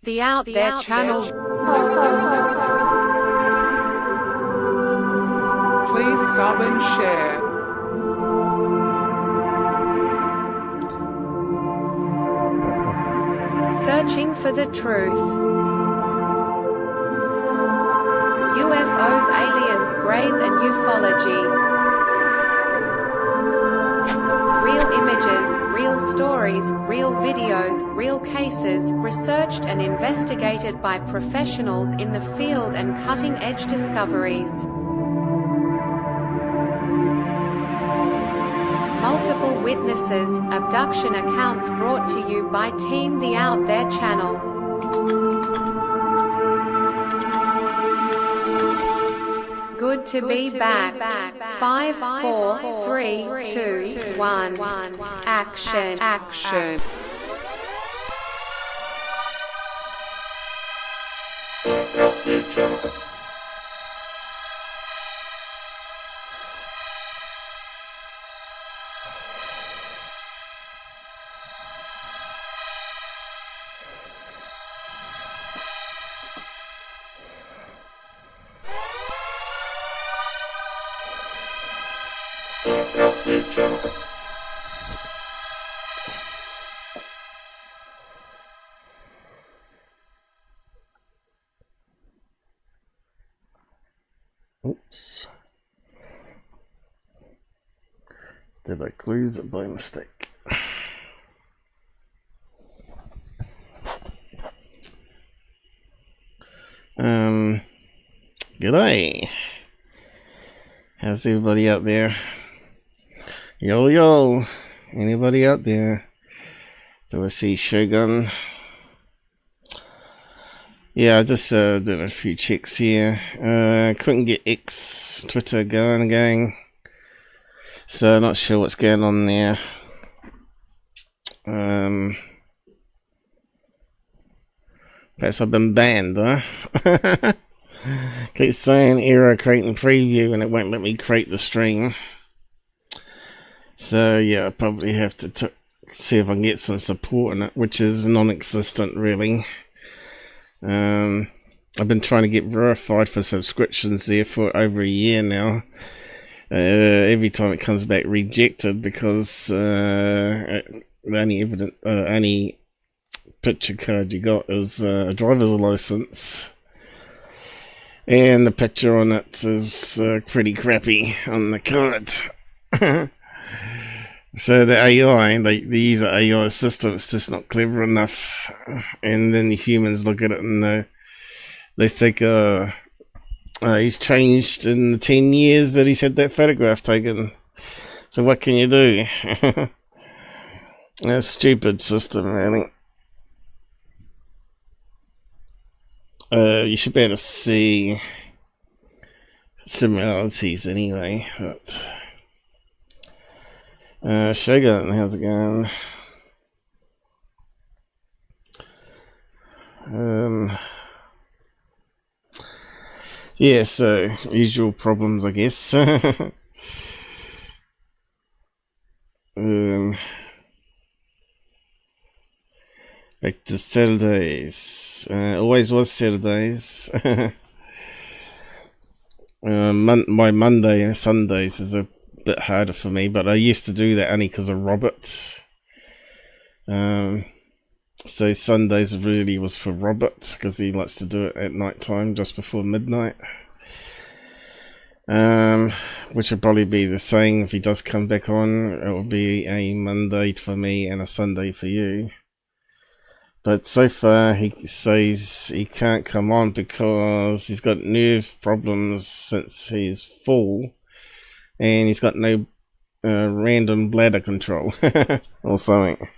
The Out There channel. Please sub and share. Searching for the truth. UFOs, aliens, greys and ufology. Real images, real stories, real videos, real cases, researched and investigated by professionals in the field and cutting-edge discoveries. Multiple witnesses, abduction accounts brought to you by Team The Out There channel. Good to be back. 5, 4, 3, 2, 1. Action. Oops. Did I close it by mistake? G'day. How's everybody out there? Yo, anybody out there? Do I see Shogun? Yeah, I just did a few checks here. Couldn't get X Twitter going again, so not sure what's going on there. Perhaps I've been banned, huh? Keep saying error creating preview and it won't let me create the stream. So yeah, I probably have to see if I can get some support in it, which is non-existent really. I've been trying to get verified for subscriptions there for over a year now. Every time it comes back rejected because the only picture card you got is a driver's license, and the picture on it is pretty crappy on the card. So the AI, they use an AI system, it's just not clever enough, and then the humans look at it and they think he's changed in the 10 years that he's had that photograph taken. So what can you do? That's a stupid system, really. You should be able to see similarities anyway, but Shogun, how's it going? Yeah, so usual problems, I guess. Back to Saturdays. Always was Saturdays. My Monday and Sundays is a bit harder for me, but I used to do that only because of Robert. So Sundays really was for Robert because he likes to do it at night time, just before midnight. Which will probably be the same if he does come back on. It will be a Monday for me and a Sunday for you. But so far he says he can't come on because he's got nerve problems since he's full, and he's got no random bladder control or something.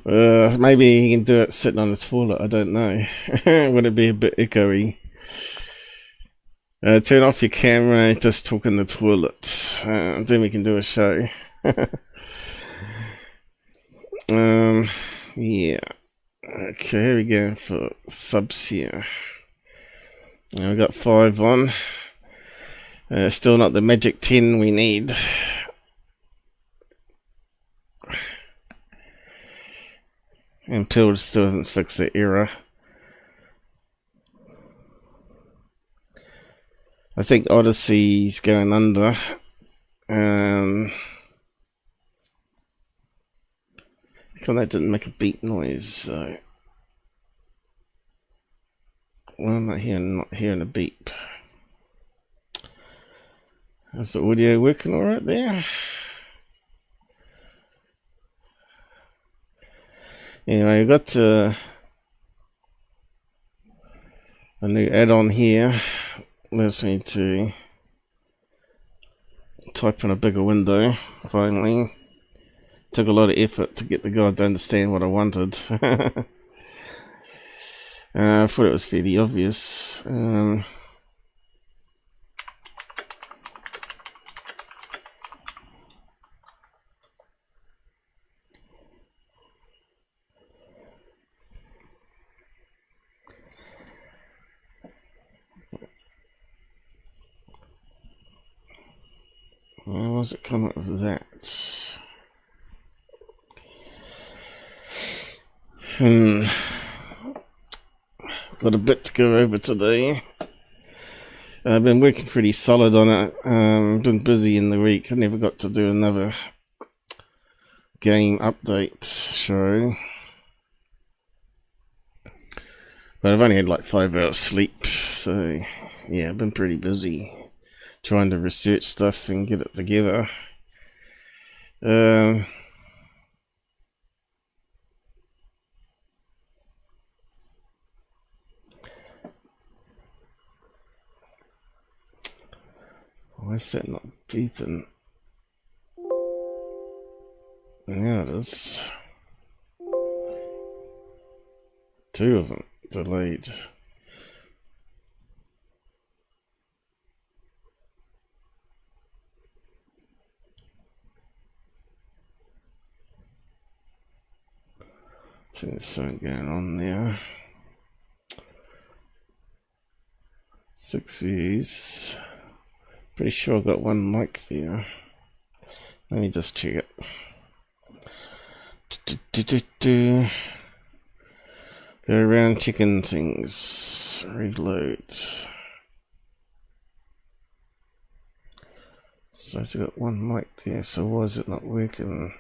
Maybe he can do it sitting on the toilet, I don't know. Would it be a bit echoey? Turn off your camera, just talk in the toilet. Then we can do a show. Yeah. Okay, here we go for subs here. We've got 5 on. Still not the magic 10 we need. And Pill still hasn't fixed the error. I think Odyssey's going under. Because that didn't make a beep noise, so well, I'm not hearing a beep. Is the audio working alright there? Anyway, I've got a new add-on here. Allows me to type in a bigger window, finally. Took a lot of effort to get the guy to understand what I wanted. I thought it was fairly obvious. Why was it coming up with that? Got a bit to go over today. I've been working pretty solid on it. Been busy in the week. I never got to do another game update show. But I've only had like 5 hours sleep. So yeah, I've been pretty busy trying to research stuff and get it together. Why is that not beeping? There it is. 2 of them delayed. I think there's something going on there. 6 views. Pretty sure I got 1 mic there. Let me just check it. Go around checking things. Reload. So I got 1 mic there, so why is it not working?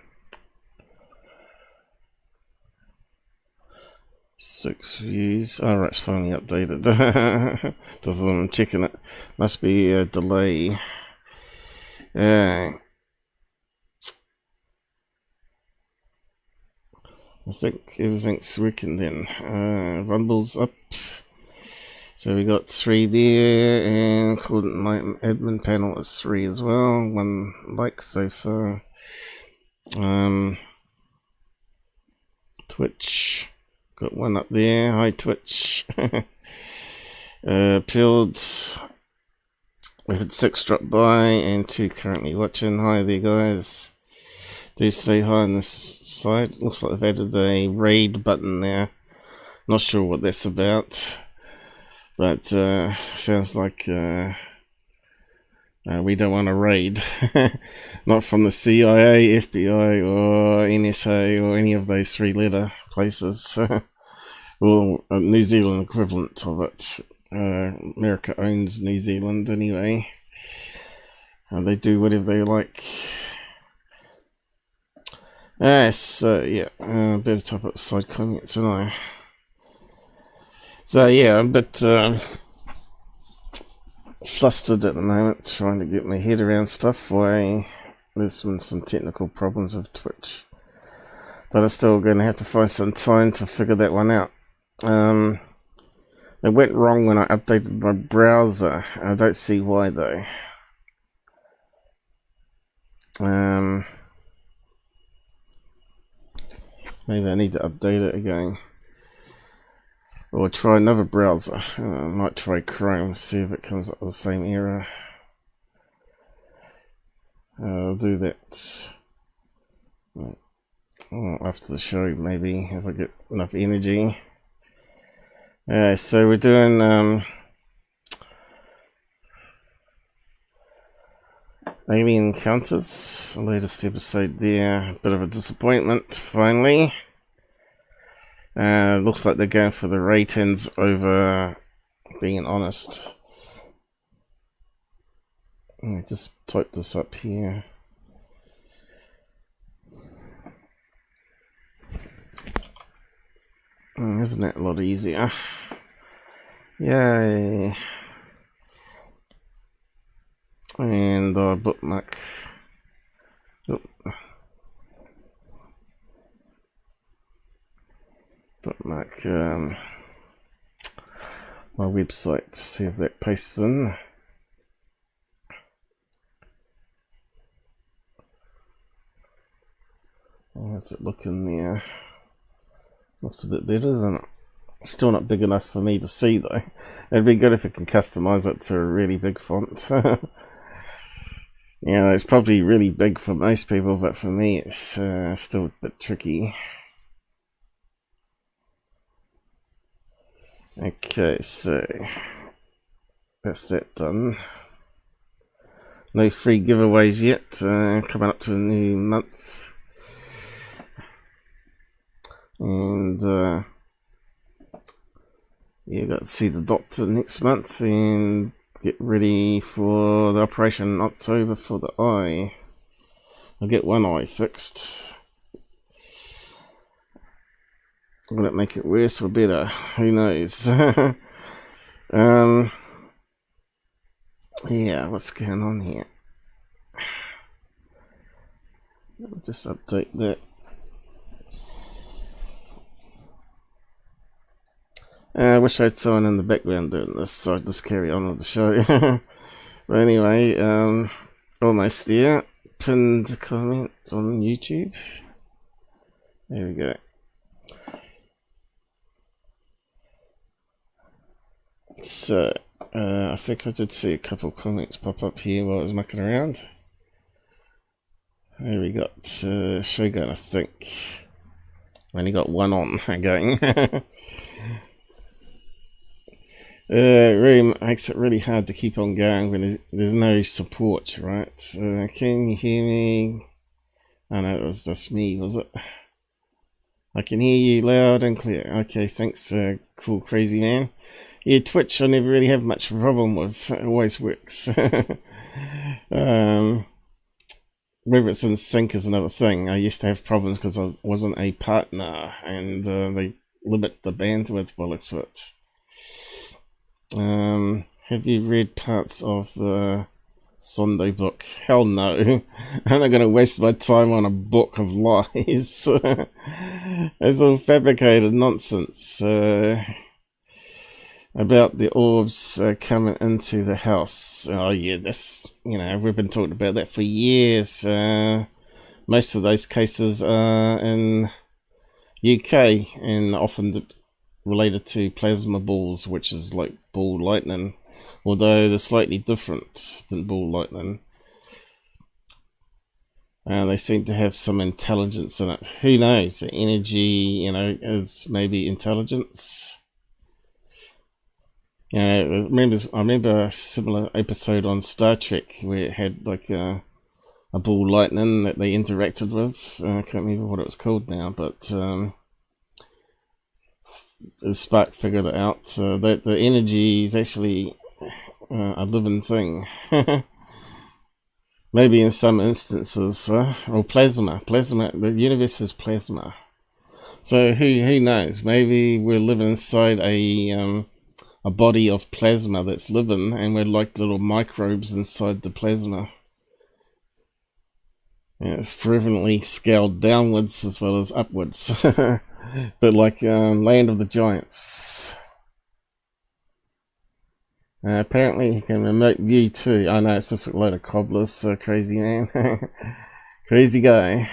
6 views. Alright, it's finally updated. Just as I'm checking it. Must be a delay. I think everything's working then. Rumble's up. So we got 3 there, and my admin panel is 3 as well. 1 like so far. Twitch. Got 1 up there. Hi Twitch. Pilled. We had 6 drop by and 2 currently watching. Hi there guys. Do say hi on this side. Looks like they've added a raid button there. Not sure what that's about. But sounds like we don't want to raid. Not from the CIA, FBI or NSA or any of those 3-letter places. Well, a New Zealand equivalent of it. America owns New Zealand anyway. They do whatever they like. So yeah, better type up side comments, and I. So yeah, I'm a bit flustered at the moment, trying to get my head around stuff. Why there's been some technical problems with Twitch, but I'm still going to have to find some time to figure that one out. It went wrong when I updated my browser. I don't see why though. Maybe I need to update it again. Or try another browser. I might try Chrome, see if it comes up with the same error. I'll do that after the show, maybe, if I get enough energy. So we're doing Alien Encounters, the latest episode there. Bit of a disappointment, finally. Looks like they're going for the ratings over being honest. I just type this up here. Isn't that a lot easier? Yay! And bookmark. Bookmark my website to see if that pastes in. How's it looking there? Looks a bit better, isn't it? Still not big enough for me to see though. It'd be good if it can customize it to a really big font. Yeah, it's probably really big for most people, but for me it's still a bit tricky. Okay, so that's that done. No free giveaways yet, coming up to a new month. And you got to see the doctor next month and get ready for the operation in October for the eye. I'll get one eye fixed. Will it make it worse or better? Who knows? Yeah, what's going on here? I'll just update that. I wish I had someone in the background doing this, so I'd just carry on with the show. But anyway, almost there. Pinned comment on YouTube. There we go. So, I think I did see a couple of comments pop up here while I was mucking around. There we got Shogun, I think. Only got one on again. It really makes it really hard to keep on going when there's no support, right? Can you hear me? Oh no, it was just me, was it? I can hear you loud and clear. Okay, thanks, cool crazy man. Yeah, Twitch I never really have much problem with. It always works. Whether it's in sync is another thing. I used to have problems because I wasn't a partner, and they limit the bandwidth by looks of it. Have you read parts of the Zondo book? Hell no. I'm not going to waste my time on a book of lies. It's all fabricated nonsense. About the orbs coming into the house. Oh yeah, that's, you know, we've been talking about that for years. Most of those cases are in UK and often related to plasma balls, which is like ball lightning, although they're slightly different than ball lightning. They seem to have some intelligence in it. Who knows? The energy, you know, is maybe intelligence. I remember a similar episode on Star Trek where it had like a ball lightning that they interacted with. I can't remember what it was called now, but Spark figured it out, that the energy is actually a living thing. Maybe in some instances, or plasma. The universe is plasma. So who knows? Maybe we're living inside a body of plasma that's living, and we're like little microbes inside the plasma. Yeah, it's fervently scaled downwards as well as upwards. But like Land of the Giants. Apparently he can remote view too. I know, it's just a load of cobblers, crazy man. Crazy guy.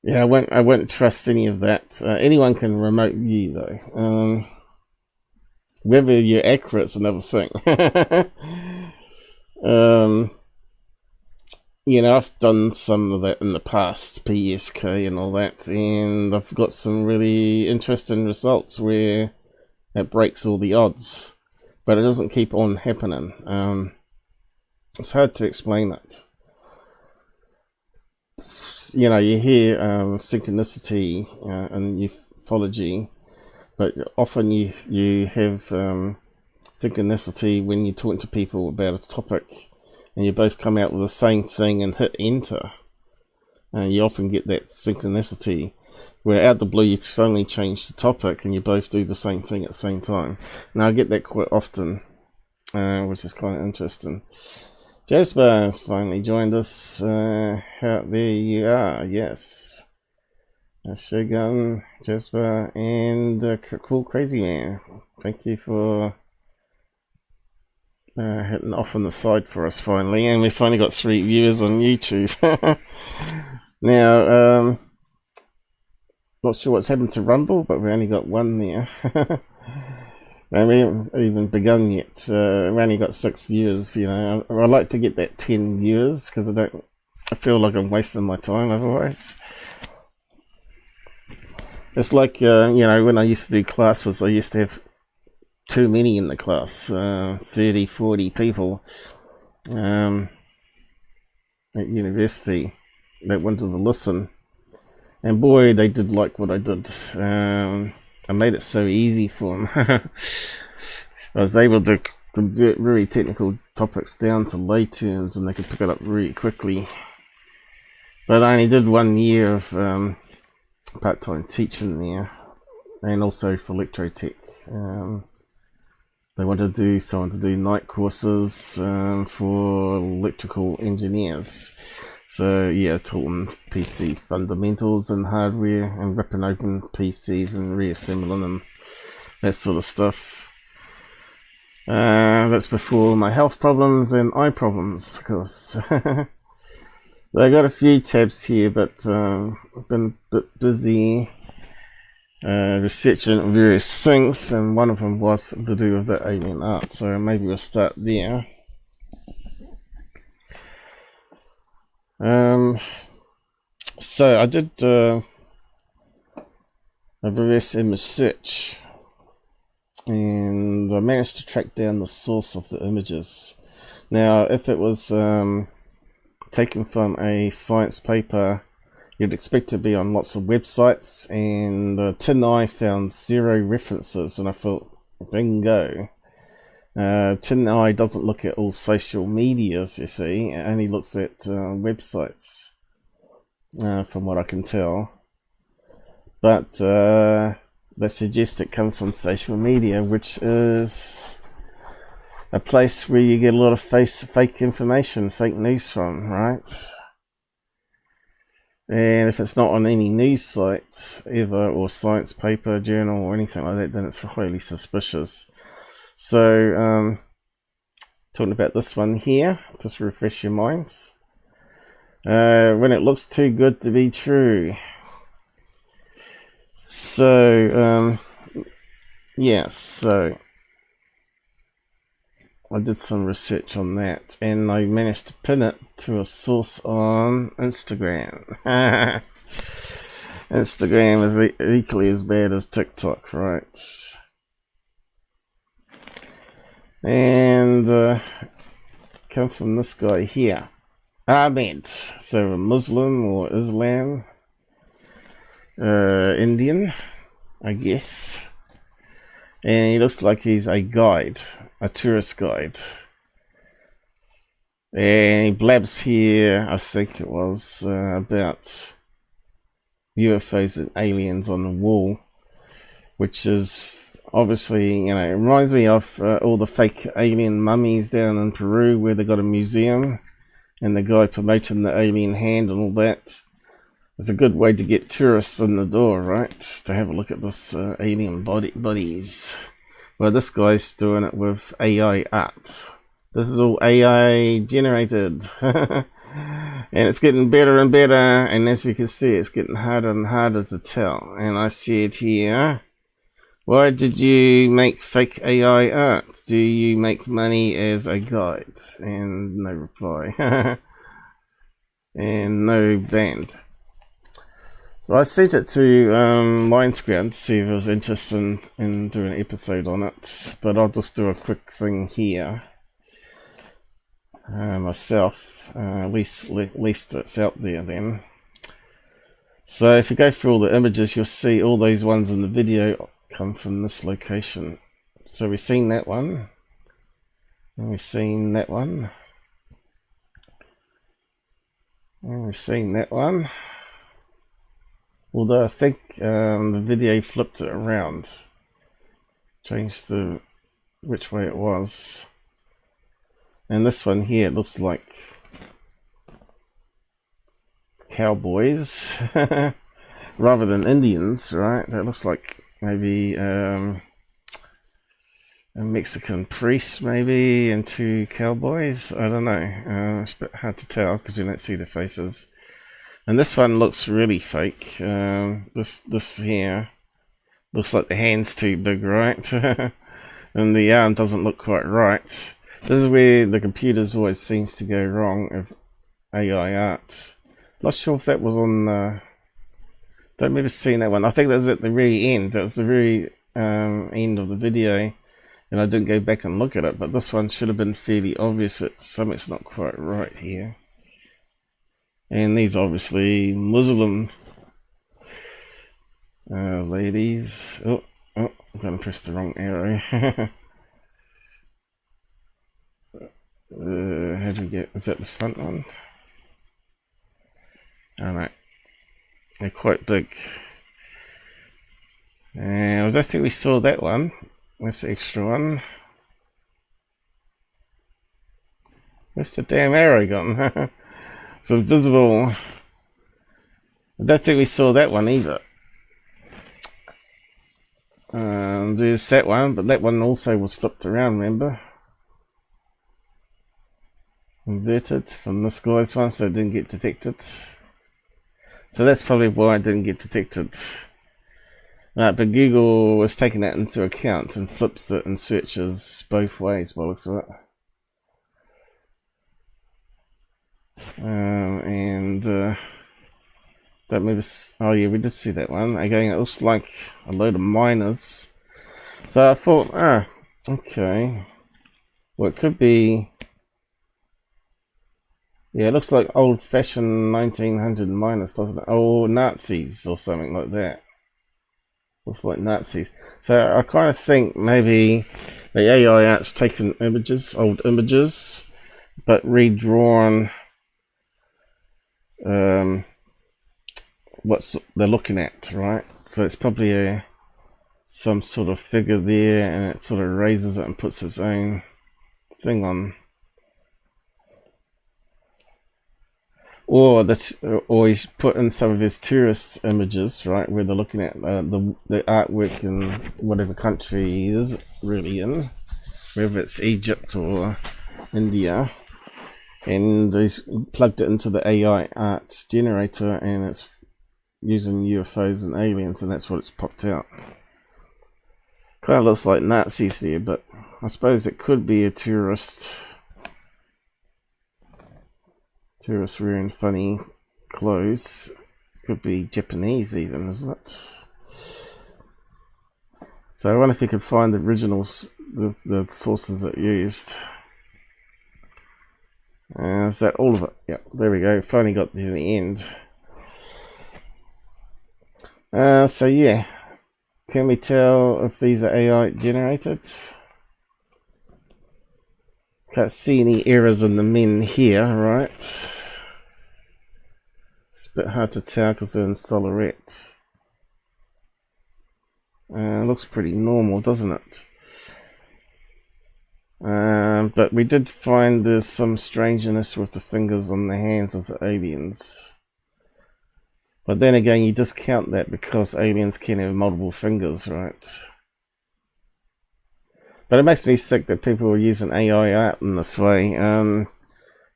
Yeah, I won't trust any of that. Anyone can remote view though. Whether you're accurate is another thing. You know, I've done some of that in the past, PSK and all that, and I've got some really interesting results where it breaks all the odds, but it doesn't keep on happening. It's hard to explain that. You know, you hear synchronicity and ufology, but often you have synchronicity when you're talking to people about a topic and you both come out with the same thing and hit enter. You often get that synchronicity where out the blue you suddenly change the topic and you both do the same thing at the same time. Now I get that quite often, which is quite interesting. Jasper has finally joined us. There you are, yes. Shogun, Jasper, and Cool Crazy Man. Thank you for hitting off on the side for us finally, and we finally got 3 viewers on YouTube. Now, not sure what's happened to Rumble, but we only got 1 there. And we haven't even begun yet. We only got 6 viewers. You know, I like to get that 10 viewers because I feel like I'm wasting my time otherwise. It's like, you know, when I used to do classes, I used to have too many in the class, 30, 40 people at university that wanted to listen. And boy, they did like what I did. I made it so easy for them. I was able to convert very technical topics down to lay terms and they could pick it up really quickly. But I only did 1 year of part-time teaching there, and also for electrotech. They wanted someone to do night courses for electrical engineers. So yeah, I taught them PC fundamentals and hardware and ripping open PCs and reassembling them, that sort of stuff. That's before my health problems and eye problems, of course. So I got a few tabs here, but I've been a bit busy researching various things, and one of them was to do with the alien art, so maybe we'll start there. So I did a reverse image search, and I managed to track down the source of the images. Now, if it was taken from a science paper, you'd expect to be on lots of websites, and Tineye found 0 references, and I thought, bingo. Tineye doesn't look at all social medias, you see, it only looks at websites, from what I can tell. But they suggest it comes from social media, which is a place where you get a lot of fake information, fake news from, right? And if it's not on any news site ever, or science paper, journal, or anything like that, then it's highly suspicious. So, talking about this one here, just to refresh your minds. When it looks too good to be true. So, yeah, so I did some research on that, and I managed to pin it to a source on Instagram. Instagram is equally as bad as TikTok, right? And come from this guy here, Ahmed. So a Muslim or Islam, Indian, I guess. And he looks like he's a guide, a tourist guide. And he blabs here, I think it was, about UFOs and aliens on the wall, which is obviously, you know, it reminds me of all the fake alien mummies down in Peru where they got a museum, and the guy promoting the alien hand and all that. It's a good way to get tourists in the door, right? To have a look at this alien bodies. Well, this guy's doing it with AI art. This is all AI generated. And it's getting better and better, and as you can see, it's getting harder and harder to tell. And I see it here. Why did you make fake AI art? Do you make money as a guide? And no reply. And no band. So I sent it to Lionsground to see if it was interested in doing an episode on it, but I'll just do a quick thing here myself. At least it's out there then. So if you go through all the images, you'll see all those ones in the video come from this location. So we've seen that one. We've seen that one. And we've seen that one. Although I think the video flipped it around. Changed the which way it was. And this one here, it looks like cowboys rather than Indians, right? That looks like maybe a Mexican priest, maybe, and 2 cowboys. I don't know. It's a bit hard to tell because you don't see the faces. And this one looks really fake. This here looks like the hand's too big, right? And the arm doesn't look quite right. This is where the computers always seems to go wrong of AI art. Not sure if that was on. Don't remember seeing that one. I think that was at the very end. That was the very end of the video, and I didn't go back and look at it. But this one should have been fairly obvious that something's not quite right here. And these obviously Muslim ladies. Oh, I'm going to press the wrong arrow. How do we get? Is that the front one? Oh no, they're quite big. And I don't think we saw that one. That's the extra one. Where's the damn arrow gone? It's invisible. I don't think we saw that one either. There's that one, but that one also was flipped around, remember? Inverted from this guy's one, so it didn't get detected. So that's probably why it didn't get detected. But Google was taking that into account and flips it and searches both ways by the looks of it. That maybe. Oh yeah, we did see that one. Again, it looks like a load of miners. So I thought, okay. Well, it could be. Yeah, it looks like old-fashioned 1900 miners, doesn't it? Oh, Nazis or something like that. Looks like Nazis. So I kind of think maybe the AI art's taken images, old images, but redrawn what they're looking at, right? So it's probably some sort of figure there, and it sort of raises it and puts its own thing on. Or he's put in some of his tourist images, right, where they're looking at the artwork in whatever country he is really in, whether it's Egypt or India, and he's plugged it into the AI art generator, and it's using UFOs and aliens, and that's what it's popped out. Kind of looks like Nazis there, but I suppose it could be a tourist wearing funny clothes. Could be Japanese even, isn't it? So I wonder if you could find the originals, the sources that used. Is that all of it? Yeah, there we go. Finally got to the end. So yeah, can we tell if these are AI generated? Can't see any errors in the men here, right? It's a bit hard to tell because they're in silhouette. Looks pretty normal, doesn't it? But we did find there's some strangeness with the fingers on the hands of the aliens. But then again, you discount that because aliens can have multiple fingers, right? But it makes me sick that people are using AI art in this way.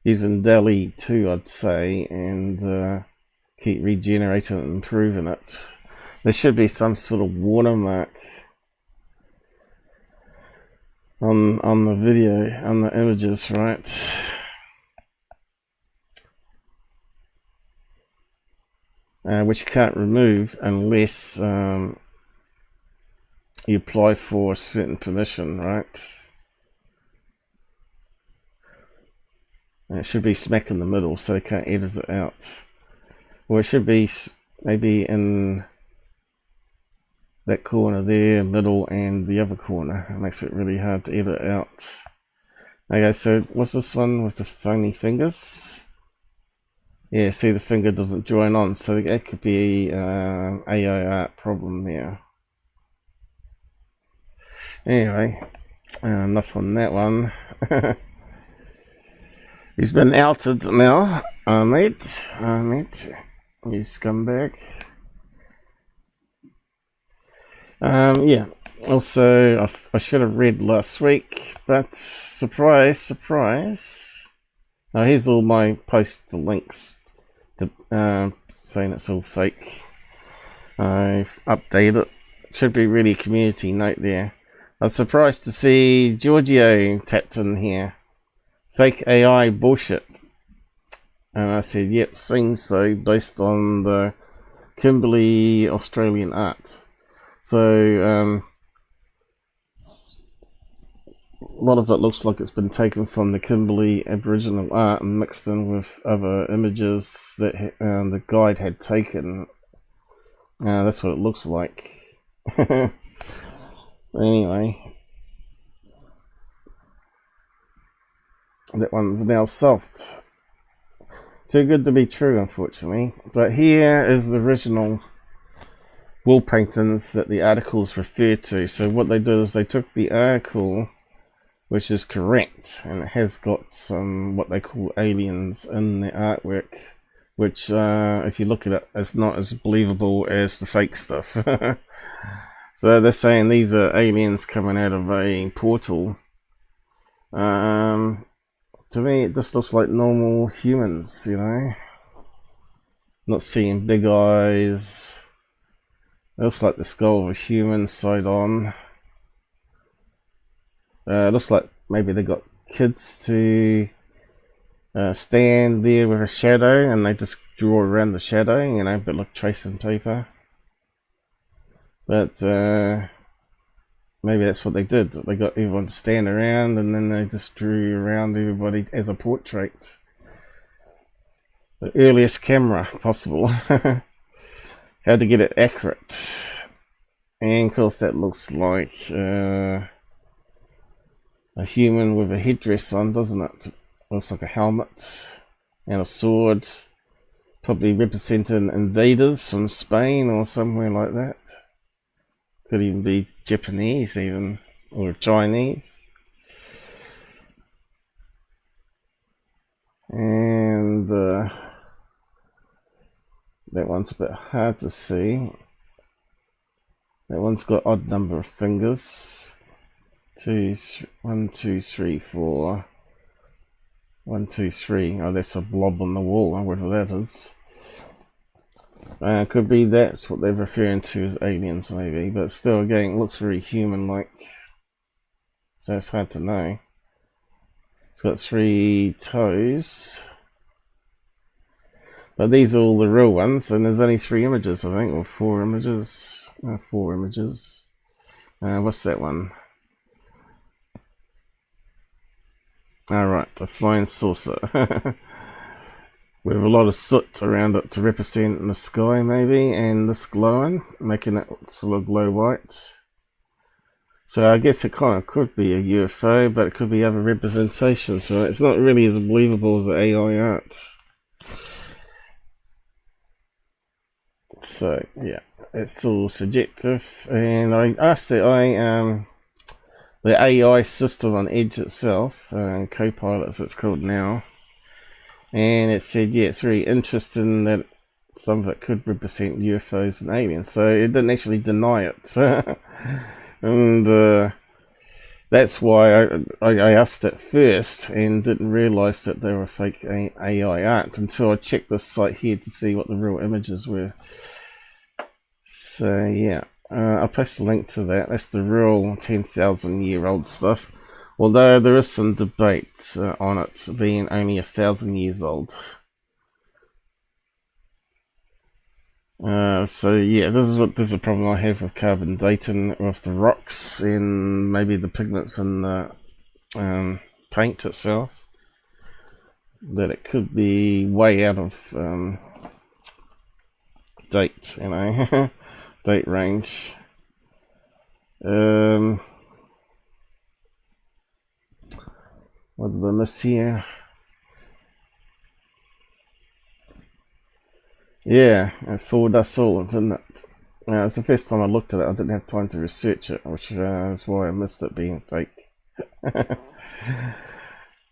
Using DALL-E 2, I'd say, and keep regenerating and improving it. There should be some sort of watermark on the video, on the images, right? Which you can't remove unless you apply for a certain permission, right? And it should be smack in the middle so they can't edit it out. Or it should be maybe in that corner there, middle, and the other corner. It makes it really hard to edit out. Okay, so what's this one with the phony fingers? Yeah, see the finger doesn't join on, so that could be AI art problem there. Anyway, enough on that one. He's been outed now, mate, you scumbag. Yeah, also I should have read last week, but surprise, surprise. Now here's all my post links to, saying it's all fake. I've updated it. Should be really a community note there. I was surprised to see Giorgio tapped in here. Fake AI bullshit. And I said, yep, seems so, based on the Kimberley Australian art. So, a lot of it looks like it's been taken from the Kimberley Aboriginal art and mixed in with other images that the guide had taken. That's what it looks like. Anyway, that one's now solved. Too good to be true, unfortunately. But here is the original wall paintings that the articles refer to. So what they did is they took the article, which is correct, and it has got some what they call aliens in the artwork, which if you look at it, it's not as believable as the fake stuff. So they're saying these are aliens coming out of a portal. To me, it just looks like normal humans, you know. Not seeing big eyes. It looks like the skull of a human side on. Looks like maybe they got kids to stand there with a shadow, and they just draw around the shadow, you know, a bit like tracing paper. But maybe that's what they did. They got everyone to stand around, and then they just drew around everybody as a portrait. The earliest camera possible. How to get it accurate. And of course that looks like a human with a headdress on, doesn't it? Looks like a helmet and a sword. Probably representing invaders from Spain or somewhere like that. Could even be Japanese even, or Chinese. And that one's a bit hard to see. That one's got odd number of fingers. 1, 2, 3, 4. 1, 2, 3. Oh, that's a blob on the wall. I wonder what that is. Could be that's what they're referring to as aliens, maybe. But still, again, it looks very human-like. So it's hard to know. It's got 3 toes. But these are all the real ones, and there's only 3 images, I think, or 4 images. 4 images. What's that one? Alright, a flying saucer. With a lot of soot around it to represent the sky, maybe, and this glowing, making it sort of glow white. So I guess it kind of could be a UFO, but it could be other representations, right? It's not really as believable as the AI art. So yeah, it's all subjective. And I asked the AI system on Edge itself, Copilot as it's called now, and it said, yeah, it's very interesting that some of it could represent UFOs and aliens. So it didn't actually deny it. And that's why I asked it first and didn't realize that they were fake AI art until I checked this site here to see what the real images were. So yeah, I'll post a link to that. That's the real 10,000-year-old stuff. Although there is some debate on it being only 1,000 years old. So yeah, this is a problem I have with carbon dating with the rocks and maybe the pigments in the paint itself. That it could be way out of date, you know, date range. What did I miss here? Yeah, it fooled us all, didn't it? It's the first time I looked at it. I didn't have time to research it, which is why I missed it being fake.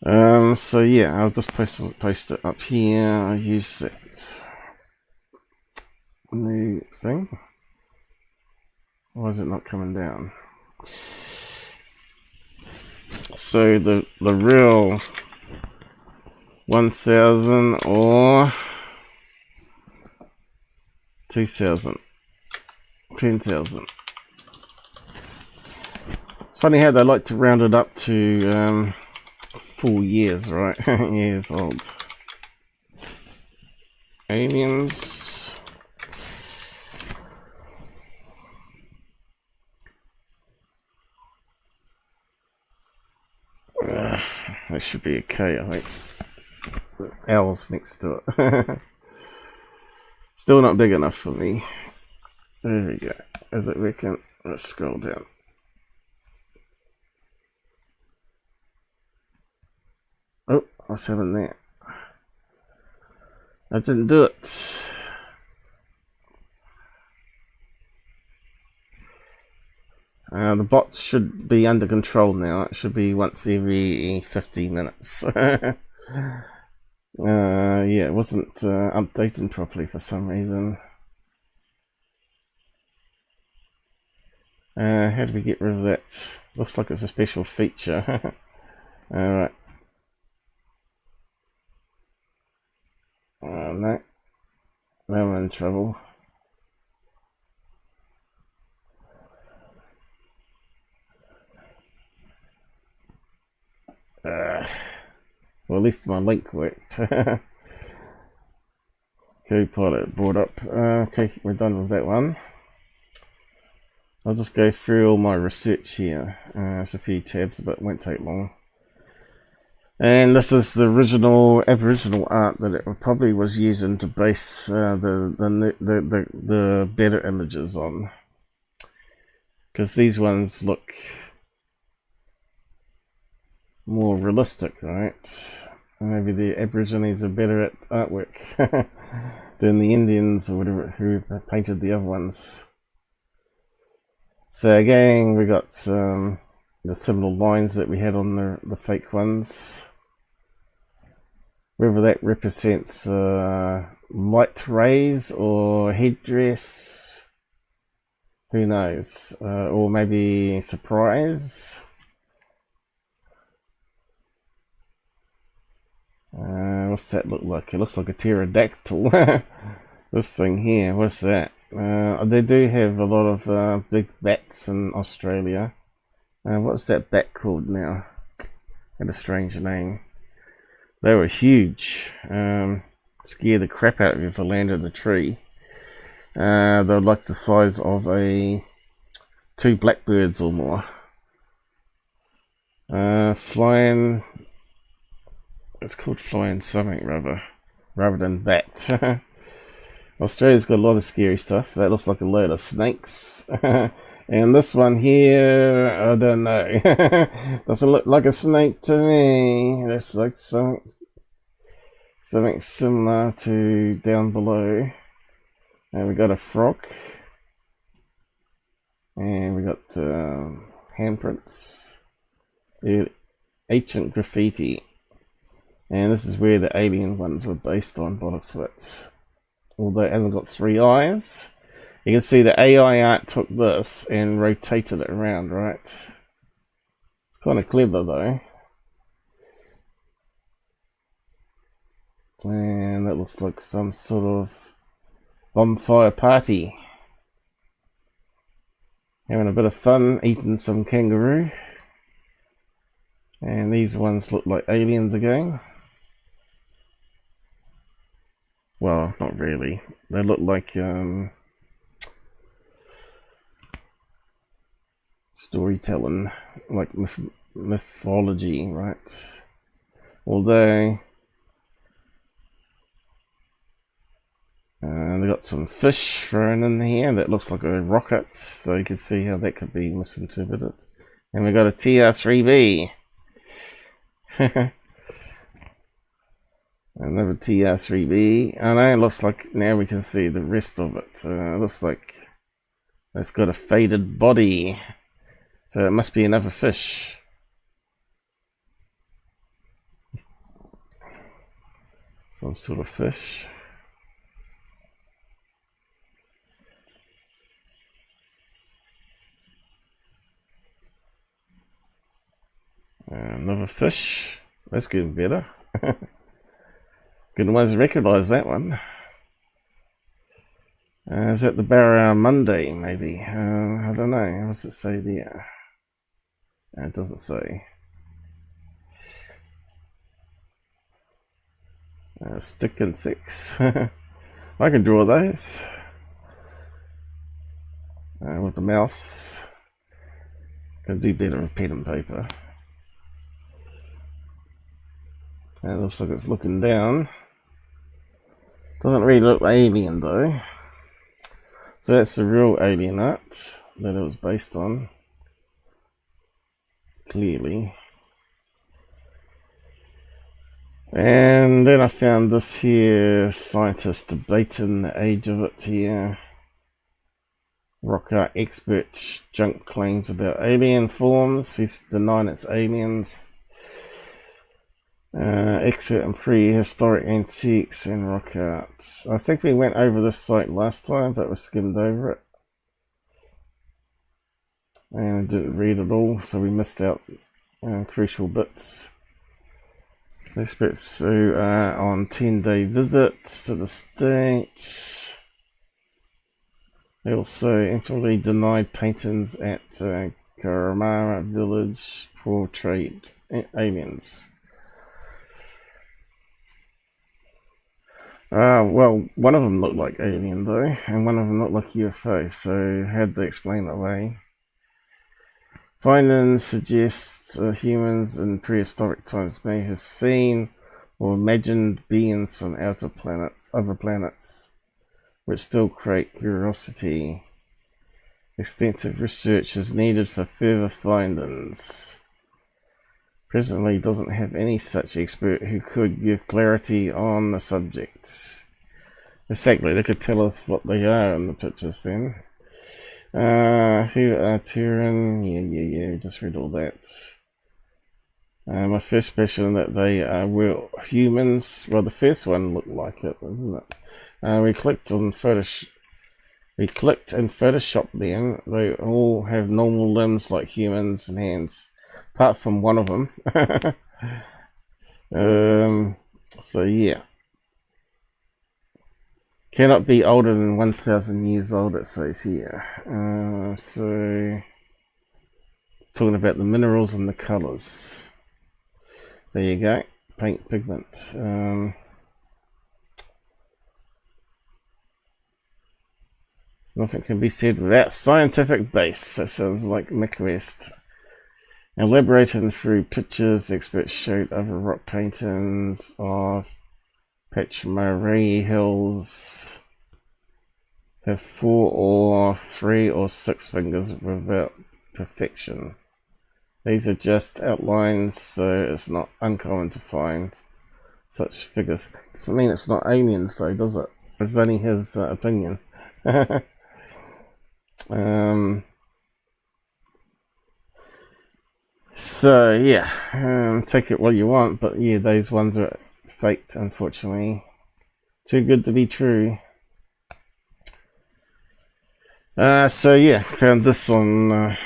So yeah, I'll just post it up here. I'll use that new thing. Why is it not coming down? So the real 1,000 or 2,000, 10,000. It's funny how they like to round it up to 4 years, right? Years old. Aliens. That should be okay, I think. The owl's next to it. Still not big enough for me. There we go. Is it working? Let's scroll down. Oh, what's happening there? I didn't do it. The bots should be under control now. It should be once every 50 minutes. Yeah, it wasn't updating properly for some reason. How do we get rid of that? Looks like it's a special feature. Alright. No. Now I'm in trouble. Well, at least my link worked. Copilot brought up. Okay, we're done with that one. I'll just go through all my research here. It's a few tabs, but it won't take long. And this is the original Aboriginal art that it probably was using to base the better images on. Because these ones look more realistic, right? Maybe the Aborigines are better at artwork than the Indians or whatever who painted the other ones. So again, we got the similar lines that we had on the fake ones. Whether that represents light rays or headdress, who knows? Or maybe surprise. What's that look like? It looks like a pterodactyl. This thing here, what's that? They do have a lot of big bats in Australia. What's that bat called now? Had a strange name. They were huge. Scare the crap out of you if they landed in a tree. They're like the size of 2 blackbirds or more. Flying. It's called flying something rather than bat. Australia's got a lot of scary stuff. That looks like a load of snakes. And this one here, I don't know. Doesn't look like a snake to me. That's like something similar to down below. And we got a frog. And we got handprints. Ancient graffiti. And this is where the alien ones were based on, bollocks wits. Although it hasn't got 3 eyes. You can see the AI art took this and rotated it around, right? It's kind of clever though. And that looks like some sort of bonfire party. Having a bit of fun, eating some kangaroo. And these ones look like aliens again. Well, not really. They look like storytelling, like mythology, right? Although they got some fish thrown in here that looks like a rocket, so you can see how that could be misinterpreted. And we got a TR3B. Another TR3B. And it looks like now we can see the rest of it. It looks like it's got a faded body. So it must be another fish. Some sort of fish. Another fish. That's getting better. Good ones to recognise that one. Is that the Barrow Monday, maybe? I don't know. What does it say there? It doesn't say. Stick insects. I can draw those. With the mouse. Can do better with pen and paper. It looks like it's looking down. Doesn't really look alien though. So that's the real alien art that it was based on. Clearly. And then I found this here, scientists debating the age of it here. Rock art expert junk claims about alien forms. He's denying it's aliens. Expert and prehistoric antiques and rock art. I think we went over this site last time, but we skimmed over it. And didn't read it all, so we missed out crucial bits. Experts who are on 10-day visits to the state. They also infamously denied paintings at Karamara village portrayed aliens. Well, one of them looked like alien though, and one of them looked like UFO, so how'd they explain it away? Findings suggest humans in prehistoric times may have seen or imagined beings from other planets, which still create curiosity. Extensive research is needed for further findings. Presently doesn't have any such expert who could give clarity on the subject. Exactly, they could tell us what they are in the pictures then. Who are Turin? Yeah, just read all that. My first impression that they were humans. Well, the first one looked like it, didn't it? We clicked and photoshopped them. They all have normal limbs like humans and hands. Apart from one of them. So yeah. Cannot be older than 1,000 years old, it says here. So talking about the minerals and the colours. There you go. Paint pigment. Nothing can be said without scientific base. That sounds like Mick West. Elaborated through pictures, experts showed other rock paintings of Pachmaree Hills have 4 or 3 or 6 fingers without perfection. These are just outlines, so it's not uncommon to find such figures. Doesn't mean it's not aliens though, does it? It's only his opinion. So yeah, take it what you want, but yeah, those ones are faked, unfortunately. Too good to be true. So yeah, found this on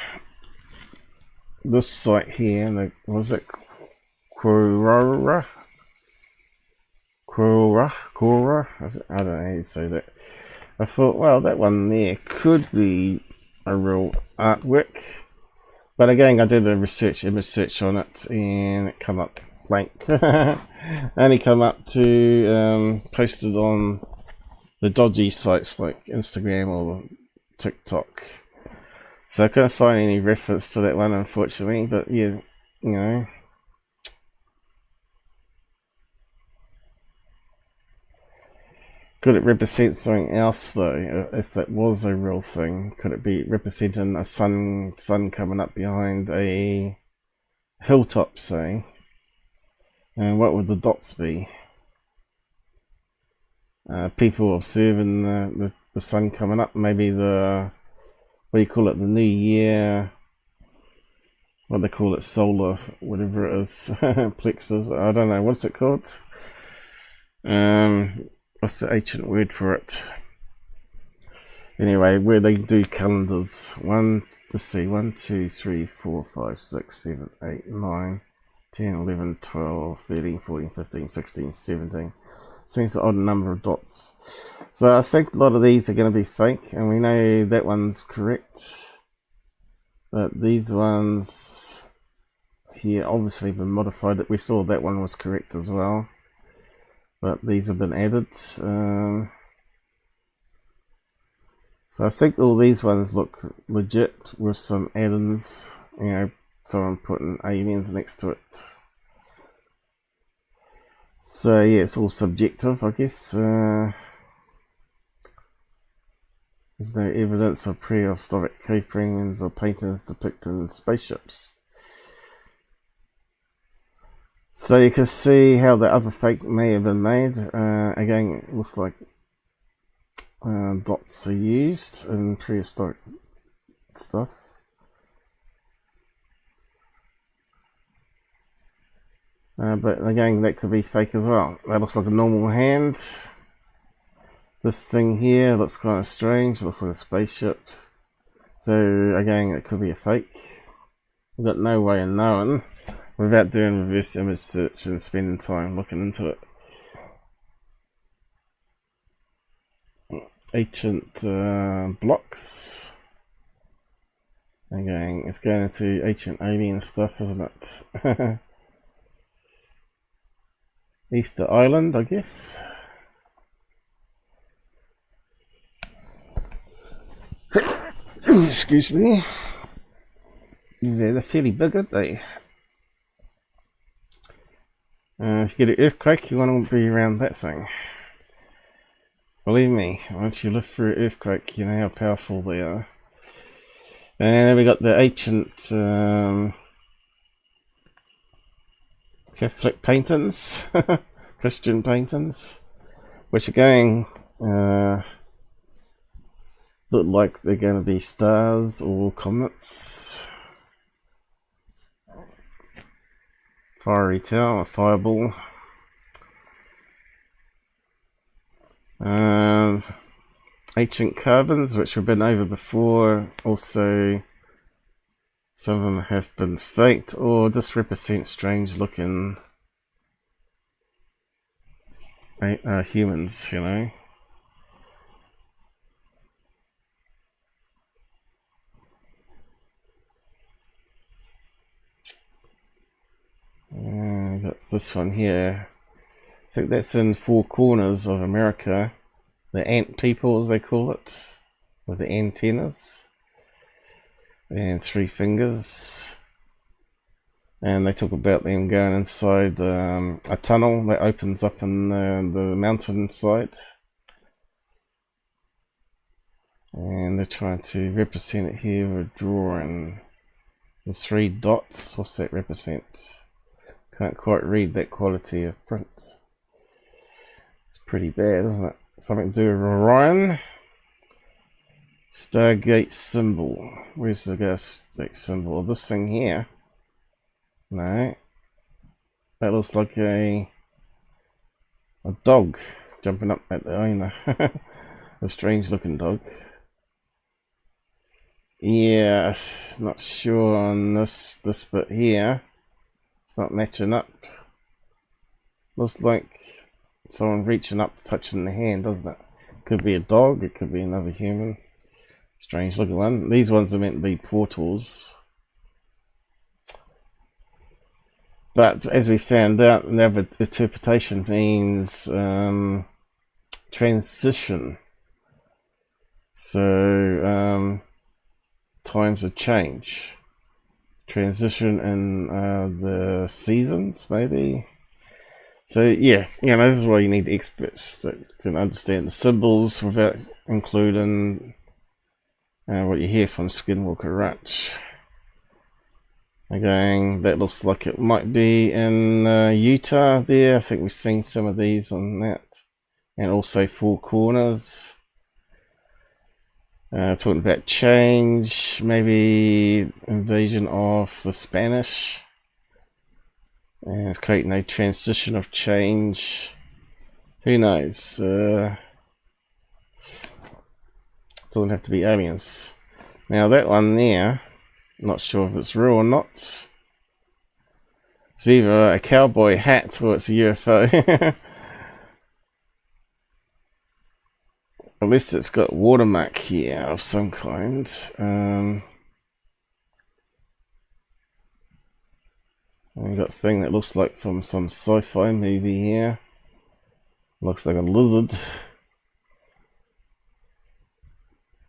this site here. Like, was it Quora? I don't know how you say that. I thought, well, that one there could be a real artwork. But again, I did a image search on it, and it come up blank. Only come up to posted on the dodgy sites like Instagram or TikTok. So I couldn't find any reference to that one, unfortunately. But yeah, you know. Could it represent something else though? If that was a real thing, could it be representing a sun coming up behind a hilltop, say? And what would the dots be? People observing the sun coming up, maybe the, what do you call it, the new year, what they call it, solar, whatever it is, plexus, I don't know, what's it called? What's the ancient word for it? Anyway, where they do calendars. Let's see, 1, 2, 3, 4, 5, 6, 7, 8, 9, 10, 11, 12, 13, 14, 15, 16, 17. Seems an odd number of dots. So I think a lot of these are going to be fake, and we know that one's correct. But these ones here obviously been modified. We saw that one was correct as well. But these have been added. So I think all these ones look legit with some add-ins. You know, someone putting aliens next to it. So yeah, it's all subjective, I guess. There's no evidence of prehistoric cave paintings or paintings depicting spaceships. So you can see how the other fake may have been made. Again, it looks like dots are used in prehistoric stuff. But again, that could be fake as well. That looks like a normal hand. This thing here looks kind of strange. It looks like a spaceship. So again, it could be a fake. We've got no way of knowing without doing reverse image search and spending time looking into it. Ancient blocks. Again, it's going into ancient alien stuff, isn't it? Easter Island, I guess. Excuse me. Yeah, they're fairly big, aren't they? If you get an earthquake, you want to be around that thing. Believe me, once you live through an earthquake, you know how powerful they are. And then we got the ancient Catholic paintings, Christian paintings, which again look like they're going to be stars or comets. Fiery tower, fireball. Ancient carvings, which have been over before. Also, some of them have been faked or just represent strange looking humans, you know. Got this one here. I think that's in Four Corners of America. The ant people, as they call it, with the antennas and 3 fingers. And they talk about them going inside a tunnel that opens up in the mountain side. And they're trying to represent it here with a drawing. The 3 dots, what's that represent? Can't quite read that quality of print. It's pretty bad, isn't it? Something to do with Orion. Stargate symbol. Where's the Stargate symbol? This thing here. No. That looks like a dog jumping up at the owner. A strange looking dog. Yeah, not sure on this bit here. It's not matching up. Looks like someone reaching up, touching the hand, doesn't it? Could be a dog, it could be another human. Strange looking one. These ones are meant to be portals. But as we found out, the interpretation means transition. So times of change. Transition in the seasons, maybe. So yeah, you know, this is why you need experts that can understand the symbols without including what you hear from Skinwalker Ranch. Again, that looks like it might be in Utah there. I think we've seen some of these on that. And also Four Corners. Talking about change, maybe invasion of the Spanish. And it's creating a transition of change. Who knows? Doesn't have to be aliens. Now that one there, not sure if it's real or not. It's either a cowboy hat or it's a UFO. At least it's got watermark here of some kind. We've got a thing that looks like from some sci-fi movie here. Looks like a lizard.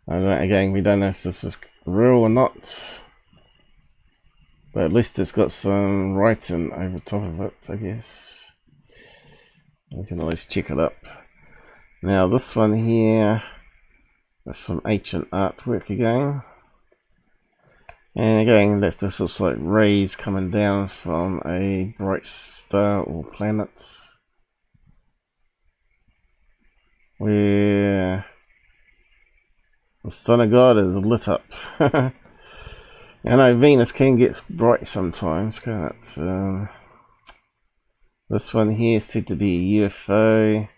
Again, we don't know if this is real or not. But at least it's got some writing over top of it, I guess. We can always check it up. Now this one here, that's from ancient artwork again. And again, that's just looks like rays coming down from a bright star or planet. Where the Son of God is lit up. I know Venus can get bright sometimes, can't it? This one here is said to be a UFO.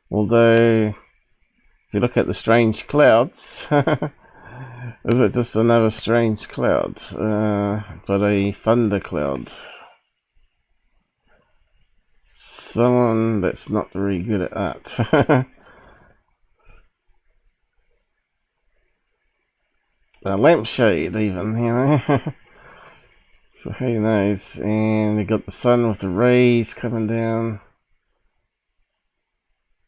Although, if you look at the strange clouds, is it just another strange cloud? But a thunder cloud. Someone that's not very good at art. A lampshade even, you know. So who knows? And they got the sun with the rays coming down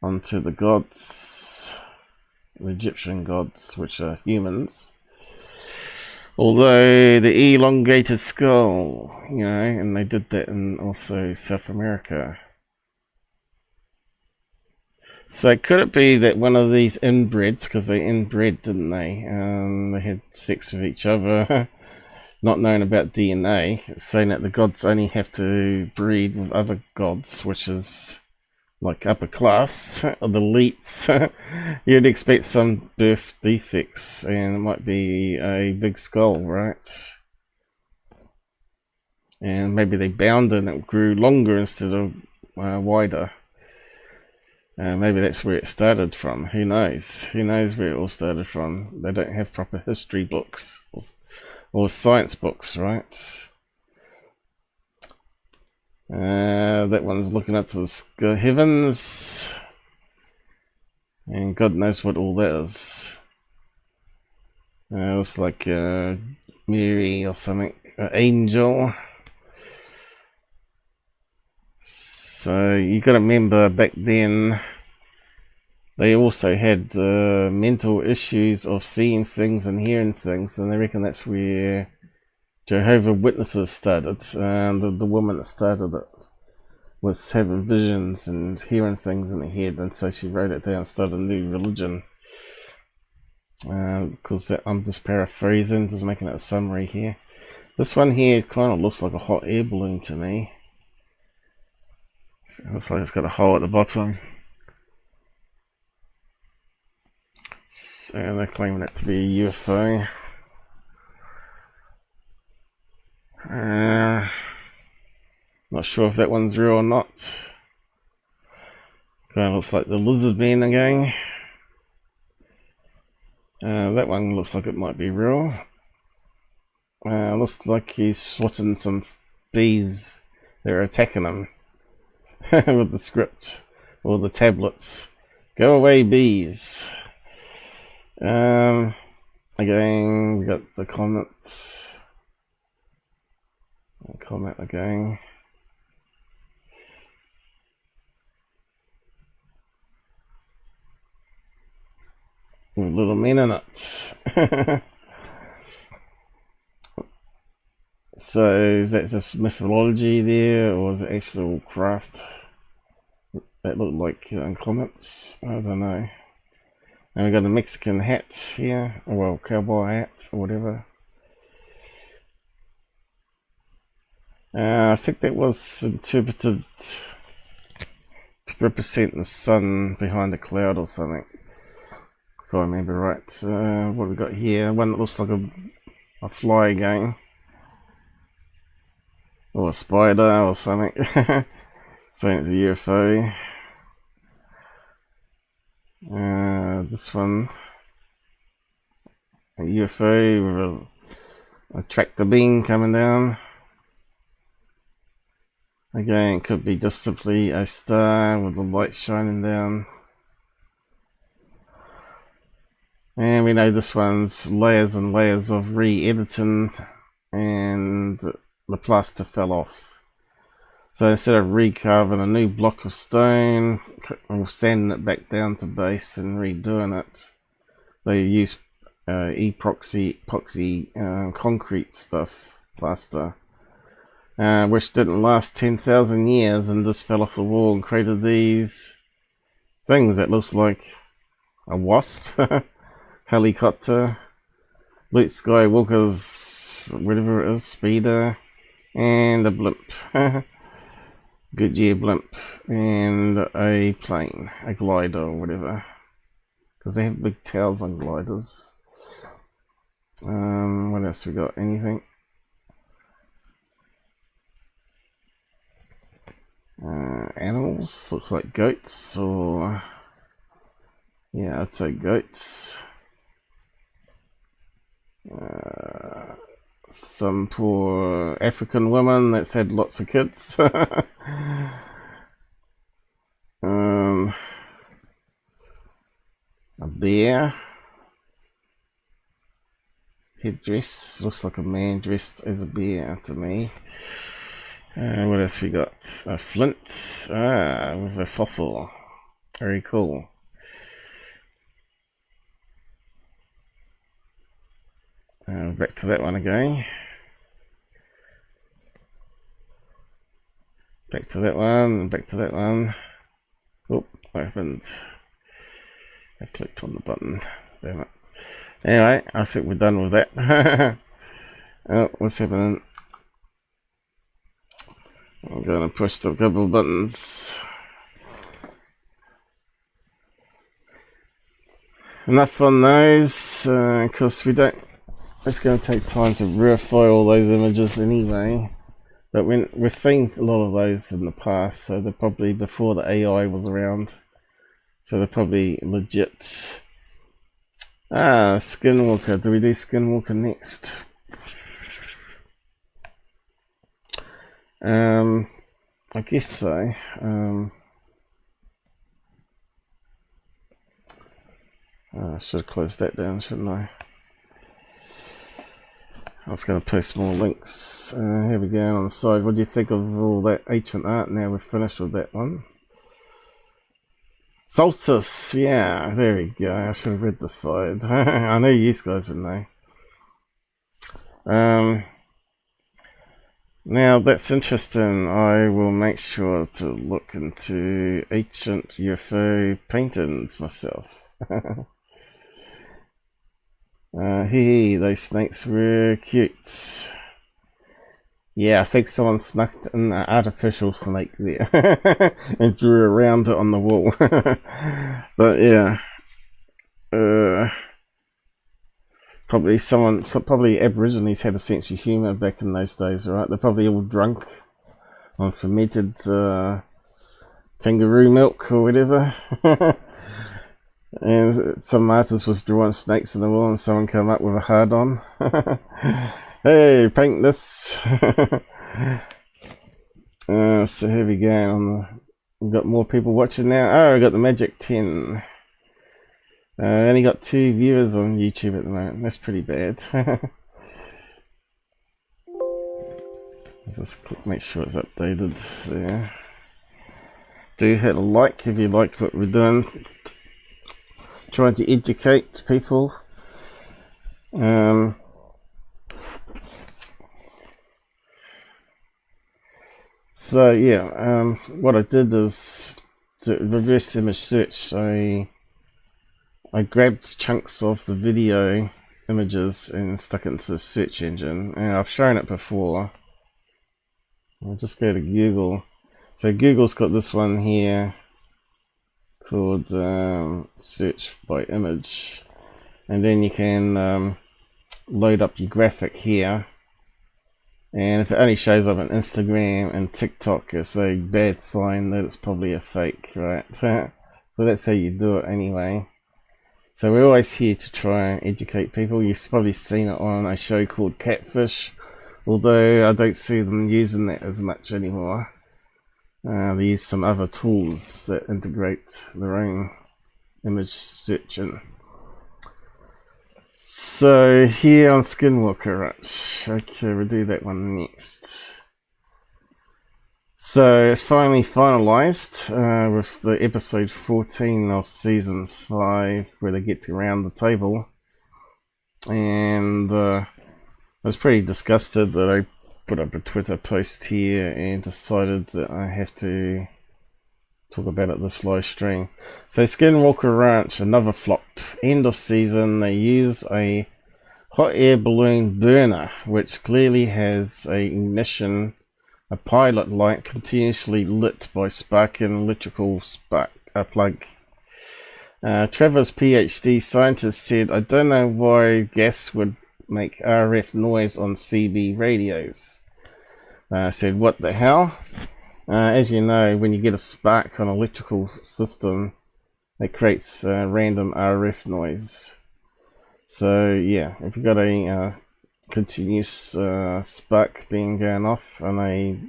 onto the gods, the Egyptian gods, which are humans. Although the elongated skull, you know, and they did that in also South America. So could it be that one of these inbreds, because they inbred, didn't they? They had sex with each other, not knowing about DNA, saying that the gods only have to breed with other gods, which is like upper class, or the elites. You'd expect some birth defects, and it might be a big skull, right? And maybe they bound it and it grew longer instead of wider. Maybe that's where it started from. Who knows? Who knows where it all started from? They don't have proper history books or science books, right? That one's looking up to the heavens, and God knows what all that is. Looks like Mary or something, angel. So you got to remember back then they also had mental issues of seeing things and hearing things, and they reckon that's where Jehovah's Witnesses started. The woman that started it was having visions and hearing things in her head, and so she wrote it down and started a new religion. Because I'm just paraphrasing, just making it a summary here. This one here kind of looks like a hot air balloon to me. So it looks like it's got a hole at the bottom. So they're claiming it to be a UFO. Not sure if that one's real or not. Kind of looks like the lizard man again. That one looks like it might be real. Looks like he's swatting some bees. They're attacking him with the script or the tablets. Go away, bees. Again, we got the comments. Comment again. With little men in it. So is that just mythology there, or is it actual craft? That looked like comments. I don't know. And we got a Mexican hat here, or well, cowboy hat or whatever. I think that was interpreted to represent the sun behind a cloud or something, if I remember right. What have we got here? One that looks like a fly again, or a spider or something. Saying it's a UFO. This one, a UFO with a tractor beam coming down. Again, it could be just simply a star with the light shining down. And we know this one's layers and layers of re-editing, and the plaster fell off. So instead of recarving a new block of stone or sanding it back down to base and redoing it, they use epoxy concrete stuff, plaster, which didn't last 10,000 years and just fell off the wall and created these things that looks like a wasp, helicopter, Luke Skywalker's whatever it is, speeder, and a blimp. Goodyear blimp, and a plane, a glider or whatever, because they have big tails on gliders. What else we got? Anything? Animals, looks like goats, or yeah, I'd say goats. Some poor African woman that's had lots of kids. A bear. Headdress, looks like a man dressed as a bear to me. What else we got? A flint, with a fossil. Very cool. Back to that one again. Back to that one, and back to that one. Oh, what happened? I clicked on the button. Damn it. Anyway, I think we're done with that. Oh, what's happening? I'm going to push a couple of buttons. Enough on those, because we don't. It's going to take time to verify all those images anyway. But we're seeing a lot of those in the past, so they're probably before the AI was around. So they're probably legit. Skinwalker. Do we do Skinwalker next? I guess so. I should have closed that down, shouldn't I? I was going to post more links. Here we go on the side. What do you think of all that ancient art? Now we're finished with that one. Solstice, yeah, there we go. I should have read the side. I know you guys would know. Now that's interesting. I will make sure to look into ancient UFO paintings myself. Hey, those snakes were cute. Yeah, I think someone snuck an artificial snake there and drew around it on the wall. But yeah, probably Aborigines had a sense of humour back in those days, right? They're probably all drunk on fermented kangaroo milk or whatever. And some artist was drawing snakes in the wall and someone came up with a hard-on. Hey, paint this. So here we go. We've got more people watching now. Oh, I got the Magic 10. Only got 2 viewers on YouTube at the moment. That's pretty bad. Just make sure it's updated there. Do hit a like if you like what we're doing. Trying to educate people. So yeah, what I did is to reverse image search. I grabbed chunks of the video images and stuck it into the search engine, and I've shown it before. I'll just go to Google. So Google's got this one here called search by image, and then you can load up your graphic here, and if it only shows up on Instagram and TikTok, it's a bad sign that it's probably a fake, right? So that's how you do it anyway. So we're always here to try and educate people. You've probably seen it on a show called Catfish, although I don't see them using that as much anymore. They use some other tools that integrate their own image searching. So here on Skinwalker Ranch, okay, we'll do that one next. So it's finally finalized with the episode 14 of season 5, where they get around the table, and I was pretty disgusted that I put up a Twitter post here and decided that I have to talk about it this live stream. So Skinwalker Ranch, another flop. End of season, they use a hot air balloon burner, which clearly has a ignition, a pilot light continuously lit by sparking electrical plug. Trevor's PhD scientist said, "I don't know why gas would make RF noise on CB radios." Said, "What the hell?" As you know, when you get a spark on an electrical system, it creates random RF noise. So yeah, if you've got a continuous spark being going off on a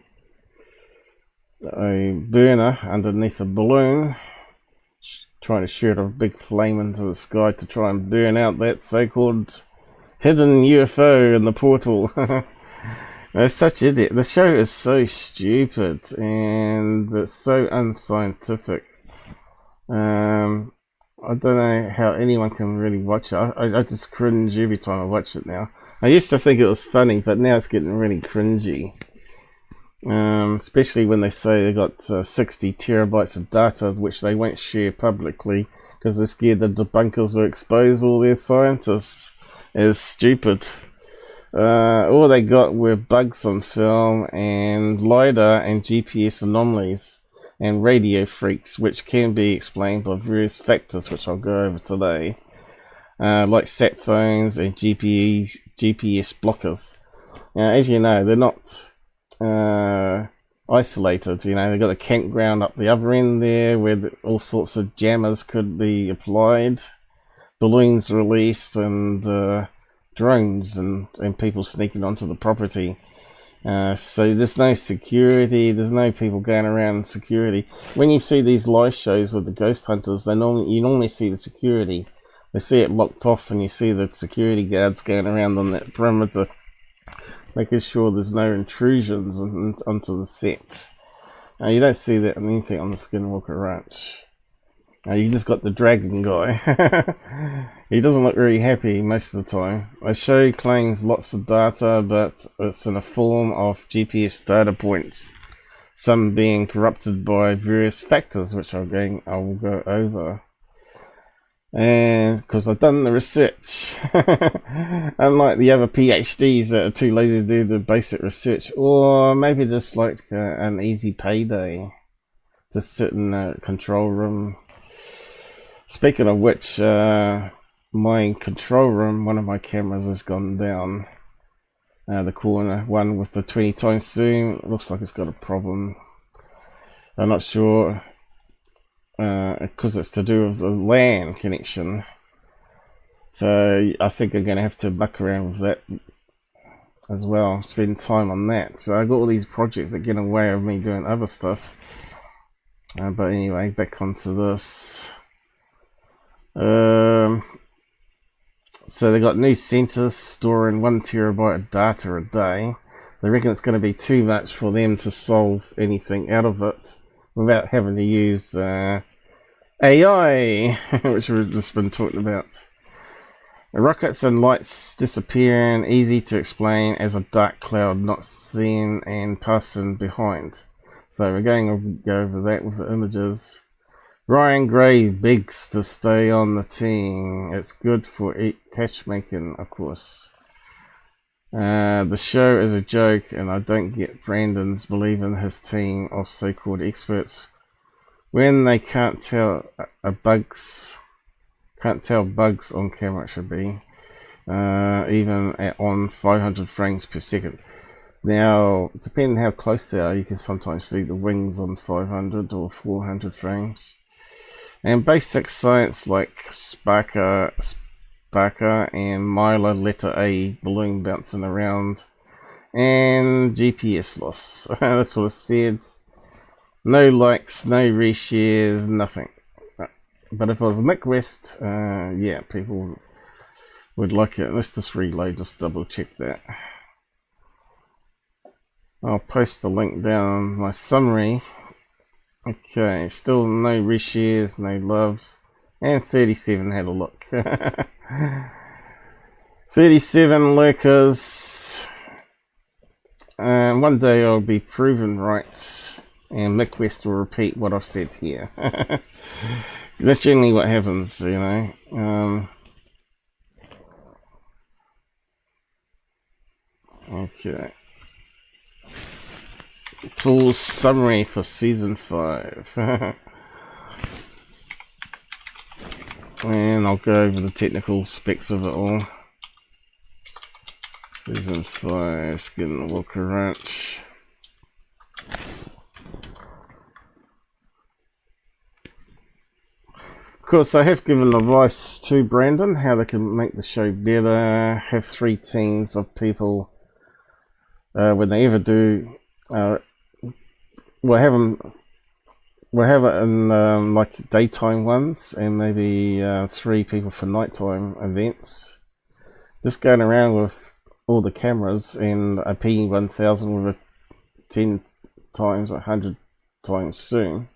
burner underneath a balloon, trying to shoot a big flame into the sky to try and burn out that so-called hidden UFO in the portal. They're such idiot. The show is so stupid and it's so unscientific. I don't know how anyone can really watch it. I just cringe every time I watch it now. I used to think it was funny, but now it's getting really cringy. Especially when they say they got 60 terabytes of data which they won't share publicly because they're scared the debunkers will expose all their scientists as stupid. All they got were bugs on film and Lidar and GPS anomalies and radio freaks, which can be explained by various factors which I'll go over today, like sat phones and GPS blockers. As you know, they're not isolated. You know, they've got a campground up the other end there where all sorts of jammers could be applied, balloons released, and drones and people sneaking onto the property. So there's no security, there's no people going around security. When you see these live shows with the ghost hunters, you normally see the security. They see it locked off and you see the security guards going around on that perimeter, making sure there's no intrusions onto the set. You don't see that in anything on the Skinwalker Ranch. You just got the dragon guy. He doesn't look very happy most of the time. The show claims lots of data, but it's in a form of GPS data points, some being corrupted by various factors, which I will go over. And because I've done the research, unlike the other PhDs that are too lazy to do the basic research, or maybe just like an easy payday to sit in a control room. Speaking of which, my control room, one of my cameras has gone down. The corner one with the 20 times zoom, it looks like it's got a problem. I'm not sure, because it's to do with the LAN connection. So I think I'm going to have to muck around with that as well, spend time on that. So I've got all these projects that get in the way of me doing other stuff. But anyway, back onto this. So they got new centers storing 1 terabyte of data a day. They reckon it's going to be too much for them to solve anything out of it without having to use AI, which we've just been talking about. The rockets and lights disappearing, easy to explain as a dark cloud not seen and passing behind. So we're going to go over that with the images. Ryan Gray begs to stay on the team. It's good for catch making, of course. The show is a joke, and I don't get Brandon's believing his team of so-called experts when they can't tell bugs on camera. It should be even on 500 frames per second. Now, depending how close they are, you can sometimes see the wings on 500 or 400 frames. And basic science like Sparker and Myla letter A balloon bouncing around, and GPS loss. That's what it said. No likes, no reshares, nothing. But if it was Mick West, yeah, people would like it. Let's just reload, just double check that. I'll post the link down my summary. Okay, still no reshares, no loves, and 37 had a look. 37 lurkers. One day I'll be proven right, and Mick West will repeat what I've said here. That's generally what happens, you know. Okay. Full summary for season 5. And I'll go over the technical specs of it all. Season 5, Skinwalker Ranch. Of course, I have given advice to Brandon how they can make the show better. Have 3 teams of people when they ever do. We'll have it in like daytime ones, and maybe 3 people for nighttime events. Just going around with all the cameras and a P1000 with a 10 times, 100 times zoom.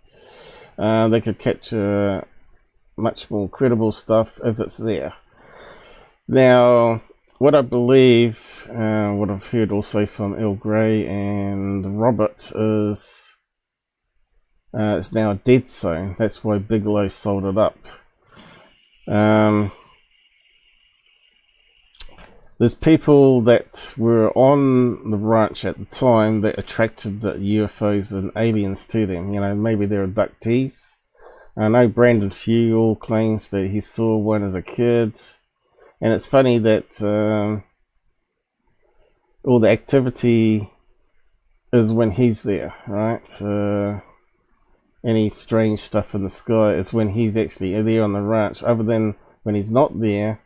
They could capture much more credible stuff if it's there. Now, what I believe, what I've heard also from El Grey and Robert is it's now a dead zone. That's why Bigelow sold it up. There's people that were on the ranch at the time that attracted the UFOs and aliens to them. You know, maybe they're abductees. I know Brandon Fugal claims that he saw one as a kid. And it's funny that all the activity is when he's there, right? Any strange stuff in the sky is when he's actually there on the ranch. Other than when he's not there,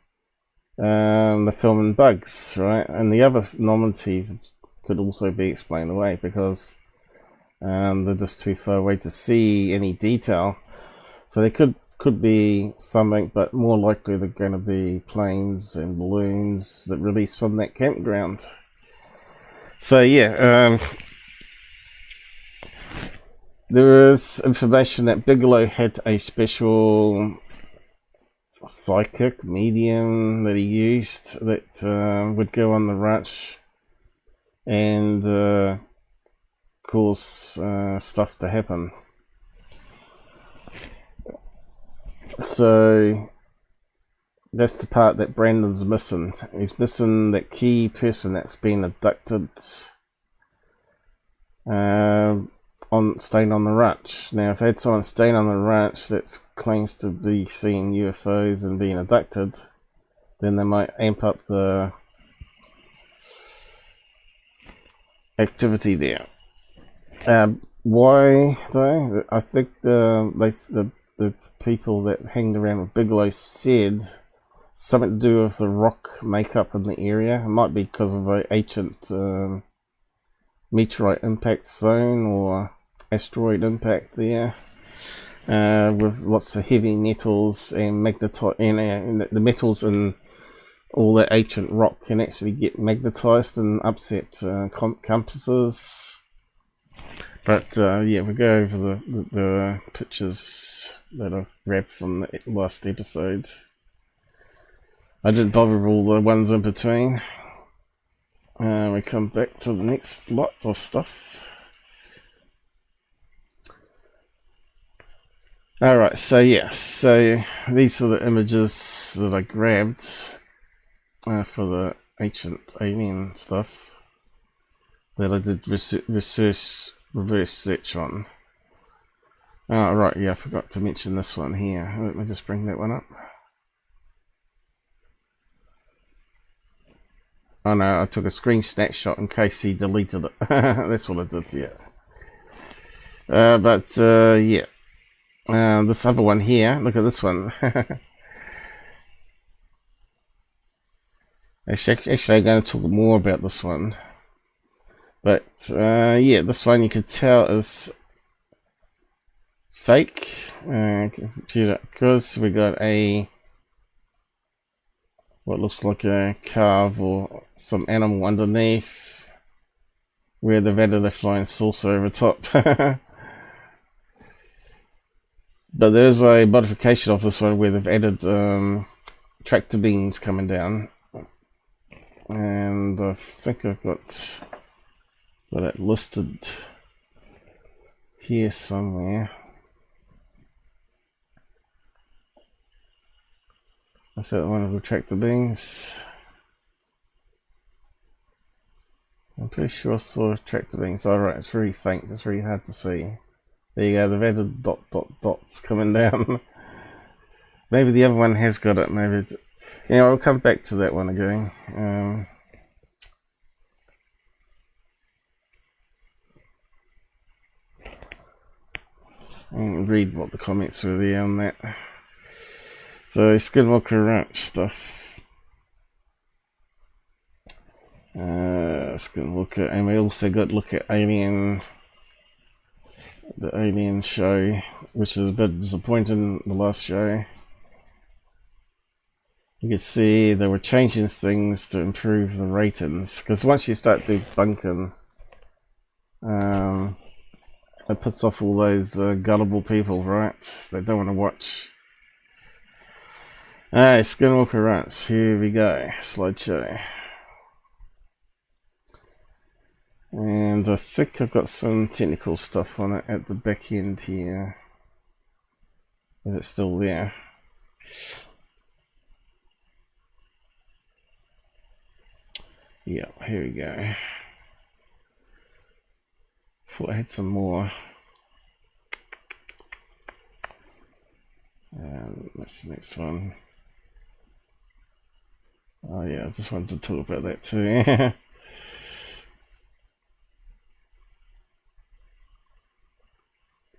they're filming bugs, right? And the other anomalies could also be explained away because they're just too far away to see any detail. So they could be something, but more likely they're going to be planes and balloons that release from that campground. So yeah, there is information that Bigelow had a special psychic medium that he used that would go on the ranch and cause stuff to happen. So that's the part that Brandon's missing. He's missing that key person that's been abducted staying on the ranch. Now, if they had someone staying on the ranch that claims to be seeing UFOs and being abducted, then they might amp up the activity there. Why though? I think the people that hanged around with Bigelow said something to do with the rock makeup in the area. It might be because of an ancient meteorite impact zone or asteroid impact there, with lots of heavy metals and magnetite, and the metals in all that ancient rock can actually get magnetized and upset compasses. But yeah, we'll go over the pictures that I've grabbed from the last episode. I didn't bother with all the ones in between. We come back to the next lot of stuff. Alright, so yes, so these are the images that I grabbed for the ancient alien stuff that I did reverse search on. Oh, right, yeah, I forgot to mention this one here. Let me just bring that one up. Oh no, I took a screen snapshot in case he deleted it. That's what I did, yeah. Yeah. This other one here, look at this one. Actually, I'm going to talk more about this one. But, yeah, this one you can tell is fake computer, because we got what looks like a carve or some animal underneath, where they've added a flying saucer over top. But there's a modification of this one where they've added tractor beams coming down, and I think I've got it listed here somewhere. That's one of the tractor beams. I'm pretty sure I saw tractor beams. Alright, it's very faint, it's very hard to see. There you go, they've added dots coming down. Maybe the other one has got it, maybe. Yeah, I'll come back to that one again. And read what the comments were there on that. So, Skinwalker Ranch stuff. Skinwalker, and we also got to look at the Alien show, which is a bit disappointing, the last show. You can see they were changing things to improve the ratings, because once you start debunking, it puts off all those gullible people, right? They don't want to watch. Alright, Skinwalker Ranch, here we go, slideshow. And I think I've got some technical stuff on it at the back end here, if it's still there. Yeah, here we go. Thought I had some more. That's the next one. Oh yeah, I just wanted to talk about that too.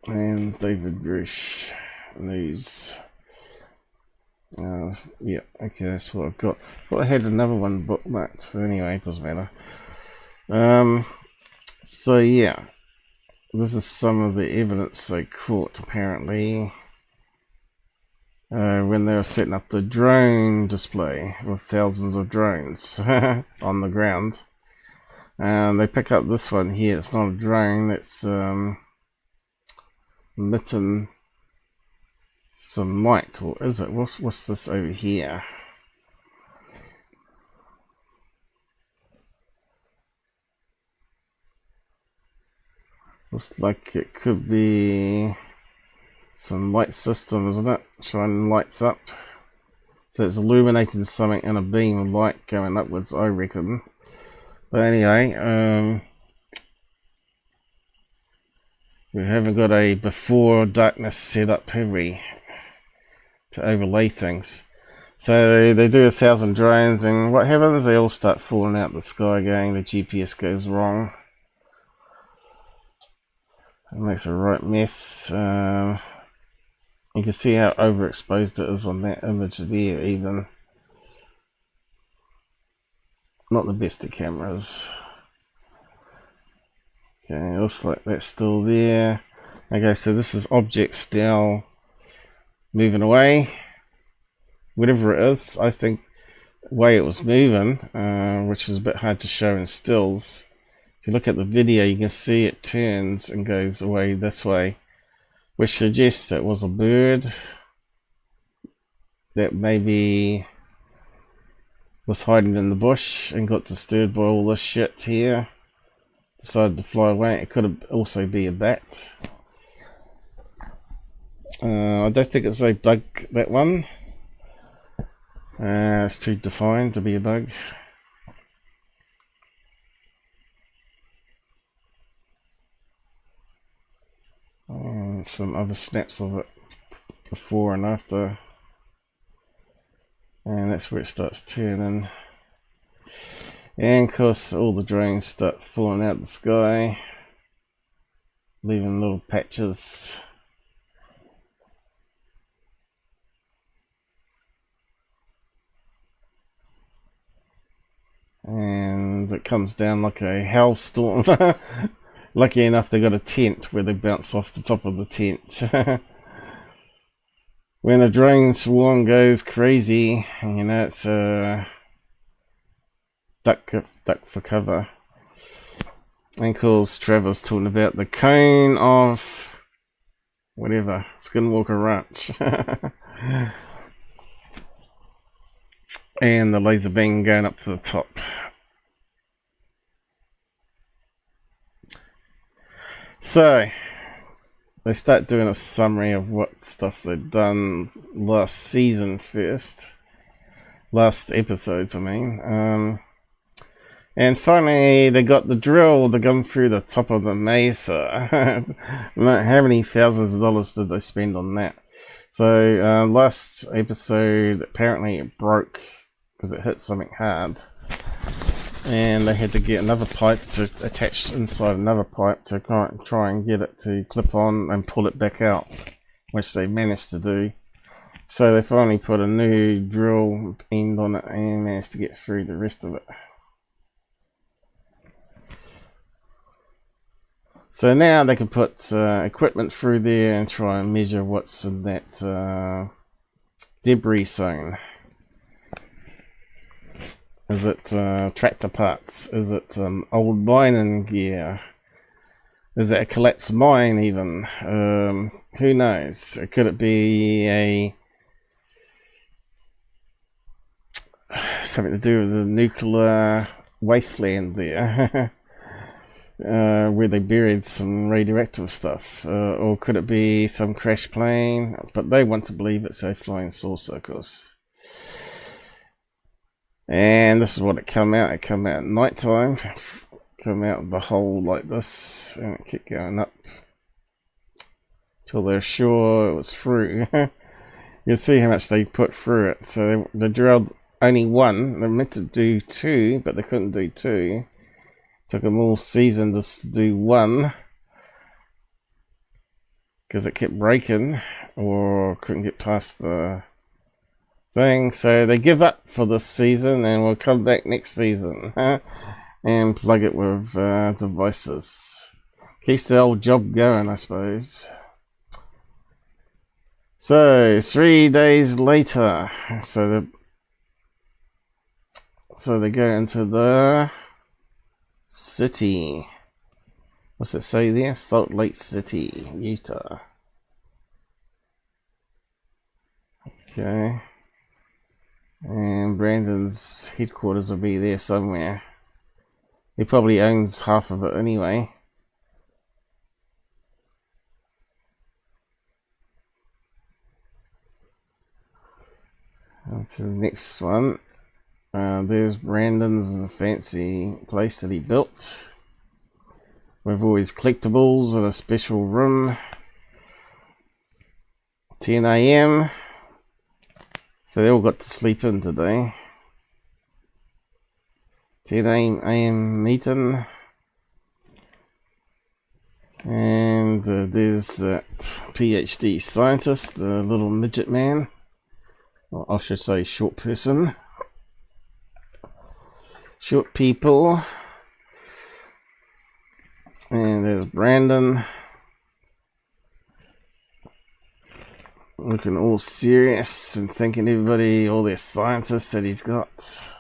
And David Bruce news. Yeah, okay, that's what I've got. Well, I had another one bookmarked, so anyway, it doesn't matter. So yeah, this is some of the evidence they caught apparently when they were setting up the drone display with thousands of drones on the ground. And they pick up this one here. It's not a drone, it's emitting some light, or is it? What's this over here? Looks like it could be some light system, isn't it? Shining lights up. So it's illuminating something in a beam of light going upwards, I reckon. But anyway, we haven't got a before darkness set up, have we? To overlay things. So they do 1,000 drones, and what happens? They all start falling out the sky again. The GPS goes wrong. It makes a right mess. You can see how overexposed it is on that image there, even. Not the best of cameras. Okay, looks like that's still there. Okay, so this is objects now moving away. Whatever it is, I think the way it was moving, which is a bit hard to show in stills. If you look at the video, you can see it turns and goes away this way, which suggests it was a bird that maybe was hiding in the bush and got disturbed by all this shit here. Decided to fly away. It could have also be a bat. I don't think it's a bug, that one. It's too defined to be a bug. some other snaps of it before and after, and that's where it starts turning. And of course all the drones start falling out of the sky, leaving little patches. And it comes down like a hailstorm. Lucky enough they got a tent where they bounce off the top of the tent. When a drone swarm goes crazy, you know, it's duck for cover. And of course Trevor's talking about the cone of whatever, Skinwalker Ranch. And the laser beam going up to the top. So they start doing a summary of what stuff they've done last season first. Last episodes, I mean. And finally they got the drill to come through the top of the mesa. How many thousands of dollars did they spend on that? So last episode apparently it broke because it hit something hard, and they had to get another pipe to attach inside another pipe to try and get it to clip on and pull it back out, which they managed to do. So they finally put a new drill end on it and managed to get through the rest of it. So now they can put equipment through there and try and measure what's in that debris zone. Is it tractor parts? Is it old mining gear? Is it a collapsed mine even? Who knows? Could it be something to do with the nuclear wasteland there? Where they buried some radioactive stuff, or could it be some crash plane? But they want to believe it's a flying saucer, of course. And this is what it come out. It come out at night time. Come out of the hole like this, and it kept going up till they're sure it was through. You'll see how much they put through it. So they drilled only one. They're meant to do two, but they couldn't do two. Took them all season just to do one because it kept breaking or couldn't get past the thing. So they give up for this season and we'll come back next season and plug it with devices. Keeps the old job going, I suppose. So 3 days later, so they go into the city. What's it say there? Salt Lake City, Utah. Okay. And Brandon's headquarters will be there somewhere. He probably owns half of it anyway. On to the next one. There's Brandon's fancy place that he built with all his collectibles in a special room. 10 AM. So they all got to sleep in today. 10 AM meeting. And there's that PhD scientist, the little midget man. Or I should say short person. Short people. And there's Brandon. Looking all serious and thanking everybody, all their scientists that he's got.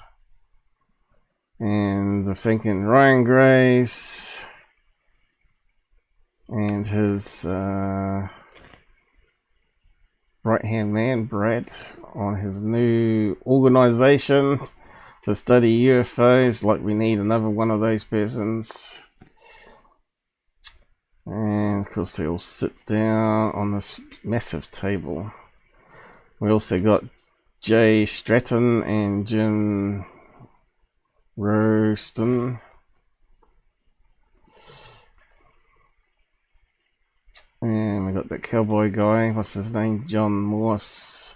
And thanking Ryan Grace. And his right-hand man, Brad, on his new organization to study UFOs. Like we need another one of those persons. And of course they all sit down on this massive table. We also got Jay Stratton and Jim Roston. And we got got that cowboy guy, what's his name, John Morse,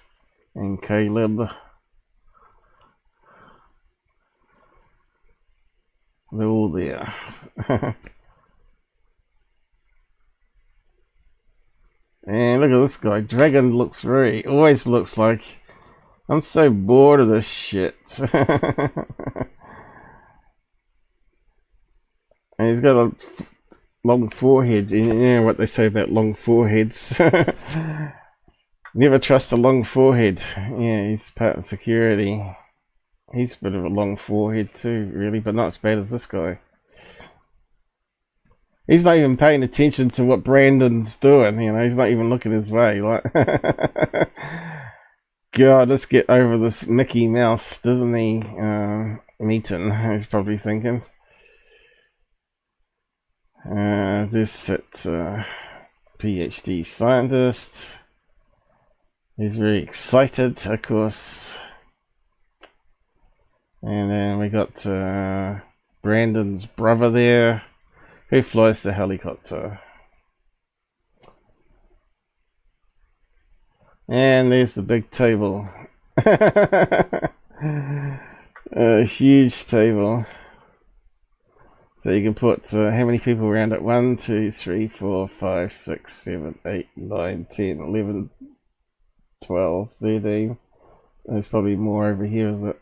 and Caleb. They're all there. And look at this guy. Dragon always looks like, I'm so bored of this shit. And he's got a long forehead. You know what they say about long foreheads. Never trust a long forehead. Yeah, he's part of security. He's a bit of a long forehead too, really, but not as bad as this guy. He's not even paying attention to what Brandon's doing, you know, he's not even looking his way, like. God, let's get over this Mickey Mouse Disney meeting, he's probably thinking. This PhD scientist. He's very excited, of course. And then we got Brandon's brother there, who flies the helicopter. And there's the big table. A huge table. So you can put how many people around it? 1, 2, 3, 4, 5, 6, 7, 8, 9, 10, 11, 12, 13. There's probably more over here, is it?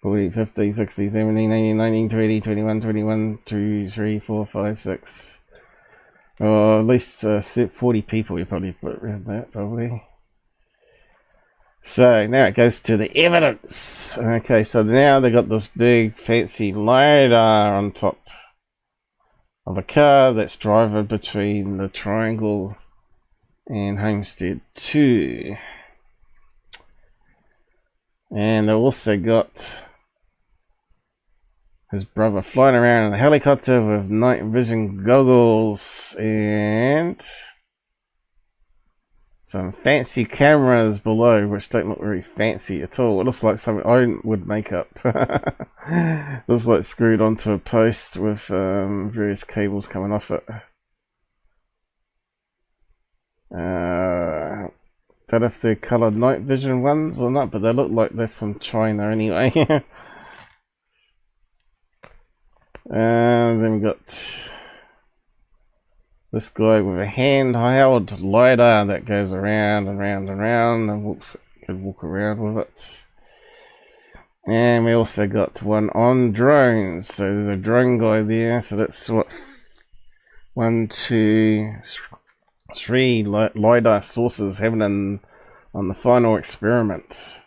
40, 50, 60, 70, 90, 19, 20, 21, 21, 2, 3, 4, 5, 6. Or at least 40 people you probably put around that, probably. So now it goes to the evidence. Okay, so now they got this big fancy Lidar on top of a car that's driving between the Triangle and Homestead 2. And they also got his brother flying around in a helicopter with night vision goggles and some fancy cameras below, which don't look very fancy at all. It looks like something I would make up. Looks like screwed onto a post with various cables coming off it. Don't know if they're coloured night vision ones or not, but they look like they're from China anyway. And then we got this guy with a handheld lidar that goes around and round and round, and could walk around with it. And we also got one on drones. So there's a drone guy there. So that's what 1, 2, 3 lidar sources having on the final experiment.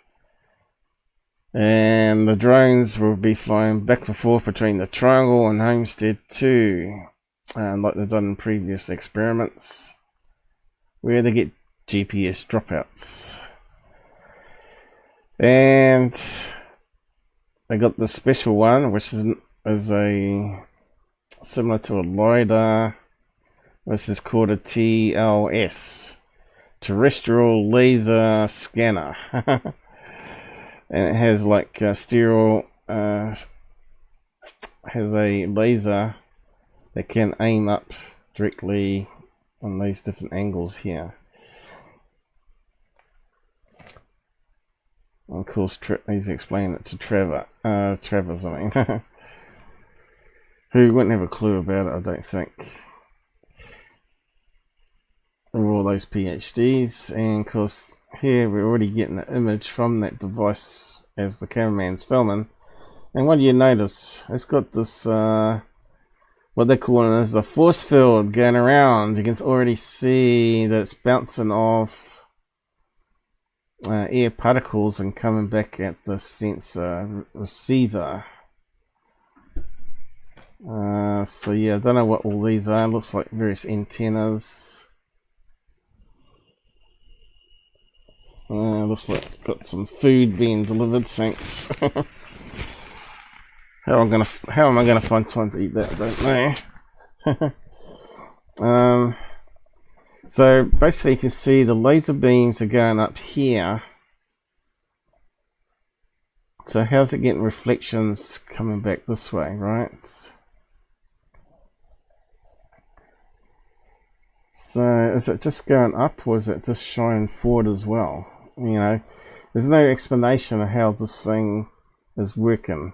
And the drones will be flying back and forth between the Triangle and Homestead 2, like they've done in previous experiments, where they get GPS dropouts. And they got the special one, which is a similar to a LiDAR. This is called a TLS, terrestrial laser scanner. And it has like stereo, has a laser that can aim up directly on these different angles here. And of course, he's explaining it to Travers, I mean, who wouldn't have a clue about it, I don't think. All those PhDs, and of course here we're already getting an image from that device as the cameraman's filming. And what do you notice? It's got this what they're calling is the force field going around. You can already see that it's bouncing off air particles and coming back at the sensor receiver. So yeah, I don't know what all these are. Looks like various antennas. Looks like got some food being delivered. Thanks. How am I gonna find time to eat that? I don't know. So basically, you can see the laser beams are going up here. So how's it getting reflections coming back this way, right? So is it just going up, or is it just shining forward as well? You know, there's no explanation of how this thing is working.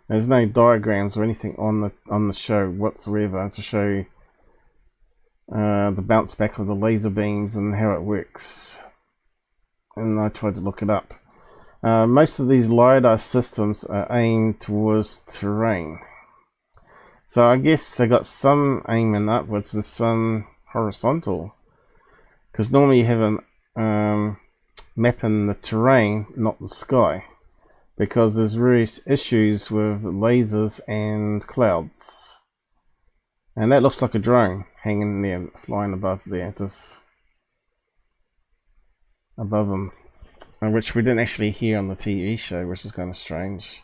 There's no diagrams or anything on the show whatsoever to show the bounce back of the laser beams and how it works. And I tried to look it up. Most of these Lidar systems are aimed towards terrain. So I guess they got some aiming upwards and some horizontal. Because normally you have a mapping the terrain, not the sky. Because there's various issues with lasers and clouds. And that looks like a drone hanging there, flying above there, just above them. Which we didn't actually hear on the TV show, which is kind of strange.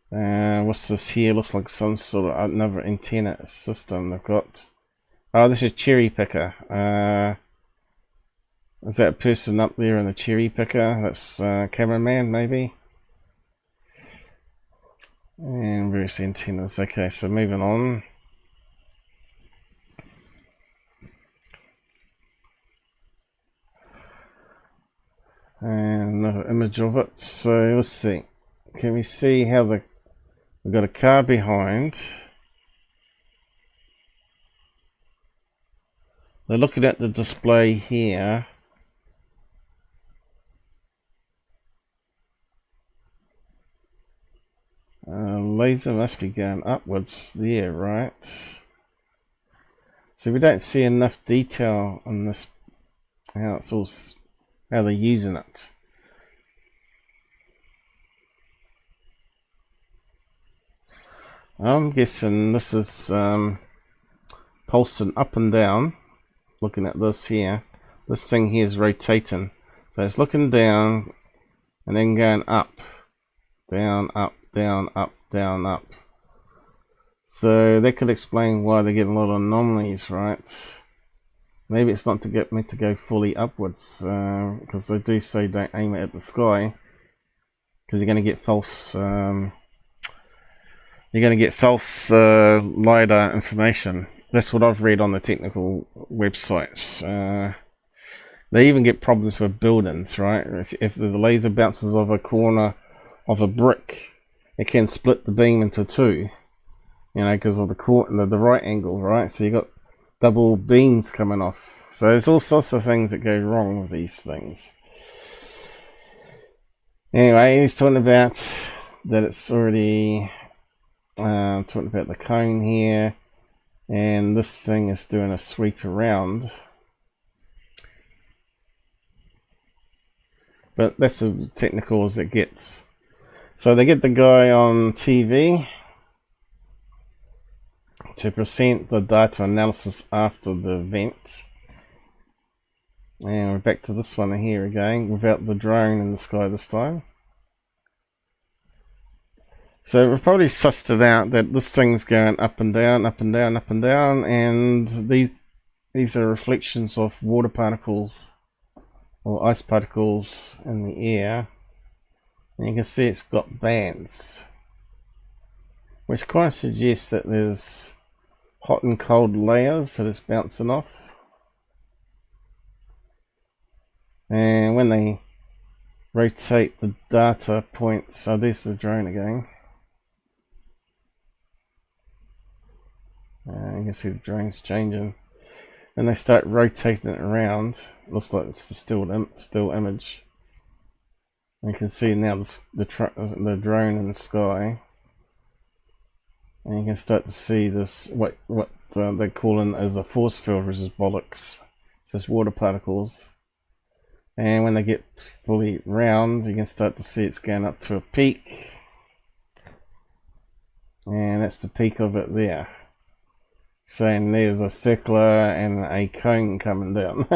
What's this here? Looks like some sort of another antenna system they've got. Oh, this is cherry picker. Is that a person up there in the cherry picker? That's cameraman, maybe. And various antennas. Okay, so moving on. And another image of it. So let's see. Can we see how we've got a car behind? They're looking at the display here. Laser must be going upwards there, right? So we don't see enough detail on this, how they're using it. I'm guessing this is pulsing up and down. Looking at this here, this thing here is rotating, so it's looking down and then going up, down, up, down, up, down, up. So that could explain why they get a lot of anomalies, right? Maybe it's not meant to go fully upwards, because they do say don't aim it at the sky, because you're going to get false. You're going to get false LiDAR information. That's what I've read on the technical websites. They even get problems with buildings, right? If the laser bounces off a corner of a brick, it can split the beam into two, you know, because of the right angle, right? So you got double beams coming off. So there's all sorts of things that go wrong with these things. Anyway, he's talking about that it's already talking about the cone here, and this thing is doing a sweep around. But that's as technical as it gets. So they get the guy on TV to present the data analysis after the event. And we're back to this one here again, without the drone in the sky this time. So we've probably sussed it out that this thing's going up and down, up and down, up and down, and these are reflections of water particles or ice particles in the air. And you can see it's got bands, which kind of suggests that there's hot and cold layers that it's bouncing off. And when they rotate the data points, oh, there's the drone again. You can see the drone's changing. And they start rotating it around. Looks like it's a still image. And you can see now the drone in the sky. And you can start to see this, what they're calling as a force field, which is bollocks. It's just water particles. And when they get fully round, you can start to see it's going up to a peak. And that's the peak of it there. Saying there's a circular and a cone coming down.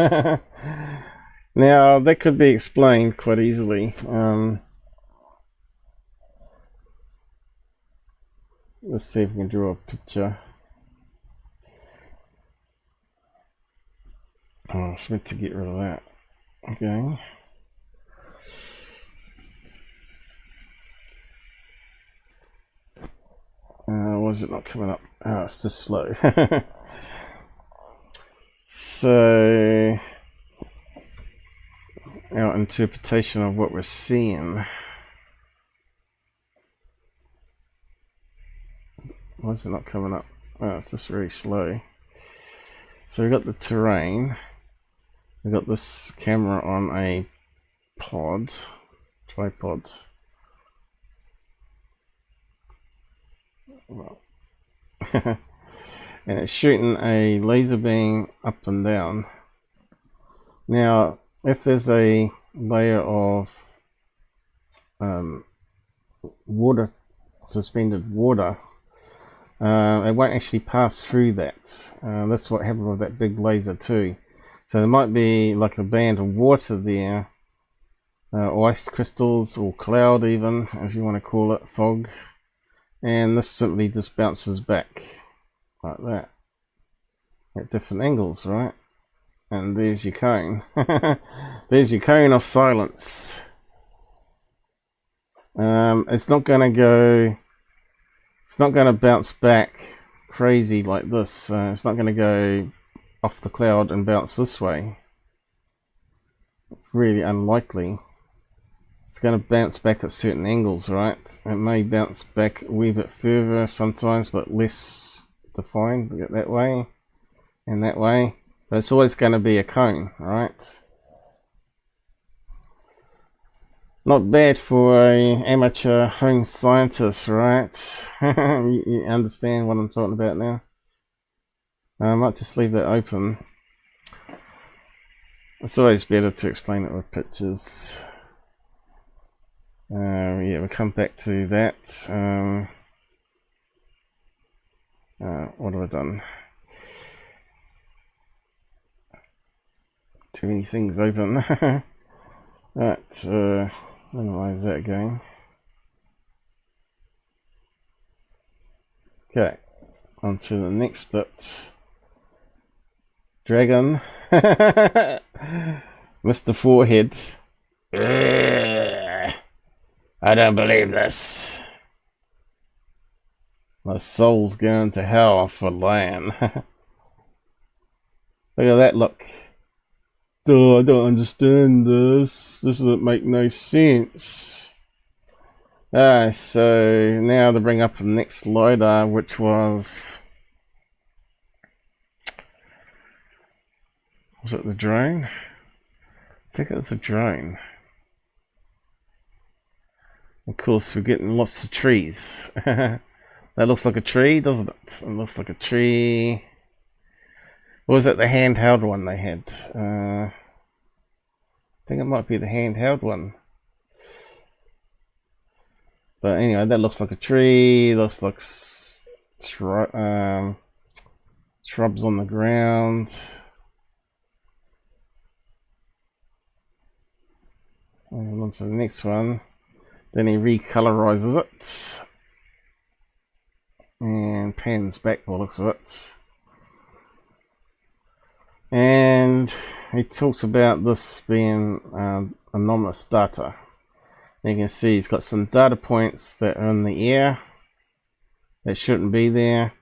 Now, that could be explained quite easily. Let's see if we can draw a picture. Oh, it's meant to get rid of that. Okay. Why is it not coming up? Oh, it's just slow. So our interpretation of what we're seeing. Why is it not coming up? Oh, it's just very slow. So we've got the terrain. We've got this camera on a tripod. Well, and it's shooting a laser beam up and down. Now, if there's a layer of water, suspended water, it won't actually pass through that. That's what happened with that big laser too. So there might be like a band of water there, ice crystals or cloud even, as you want to call it, fog, and this simply just bounces back like that at different angles, right? And there's your cone. There's your cone of silence. It's not going to bounce back crazy like this. It's not going to go off the cloud and bounce this way. It's really unlikely. It's going to bounce back at certain angles, right? It may bounce back a wee bit further sometimes, but less defined that way and that way. But it's always going to be a cone, right? Not bad for an amateur home scientist, right? You understand what I'm talking about now? I might just leave that open. It's always better to explain it with pictures. Yeah, we'll come back to that. What have I done? Too many things open. Right, minimize that again. Okay, on to the next bit. Dragon. Mr. Forehead. I don't believe this. My soul's going to hell for lying. Look at that look. Oh, I don't understand this. This doesn't make no sense. So now to bring up the next Lidar, which was it the drone? I think it was a drone. Of course, we're getting lots of trees. That looks like a tree, doesn't it? It looks like a tree. Or was it the handheld one they had? I think it might be the handheld one. But anyway, that looks like a tree. Looks like shrubs on the ground. And on to the next one. Then he recolorizes it and pans back by the looks of it. And he talks about this being anomalous data. You can see he's got some data points that are in the air that shouldn't be there.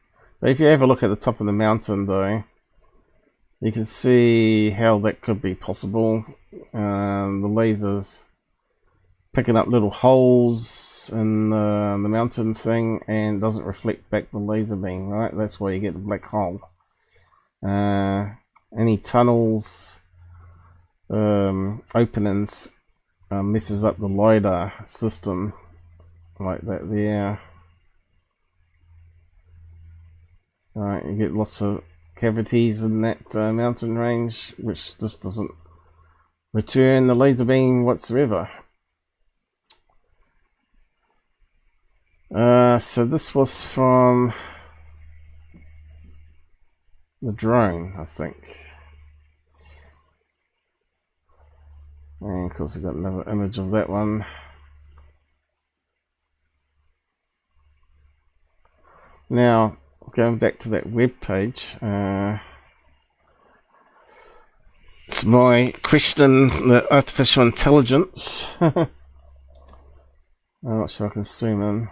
But if you have a look at the top of the mountain though, you can see how that could be possible. The lasers picking up little holes in the mountain thing and doesn't reflect back the laser beam, right? That's why you get the black hole. Any tunnels, openings messes up the Lidar system like that there. Right, you get lots of cavities in that mountain range, which just doesn't return the laser beam whatsoever. So this was from the drone, I think. And of course I've got another image of that one. Now, going back to that web page, it's my question, the artificial intelligence. I'm not sure I can zoom in.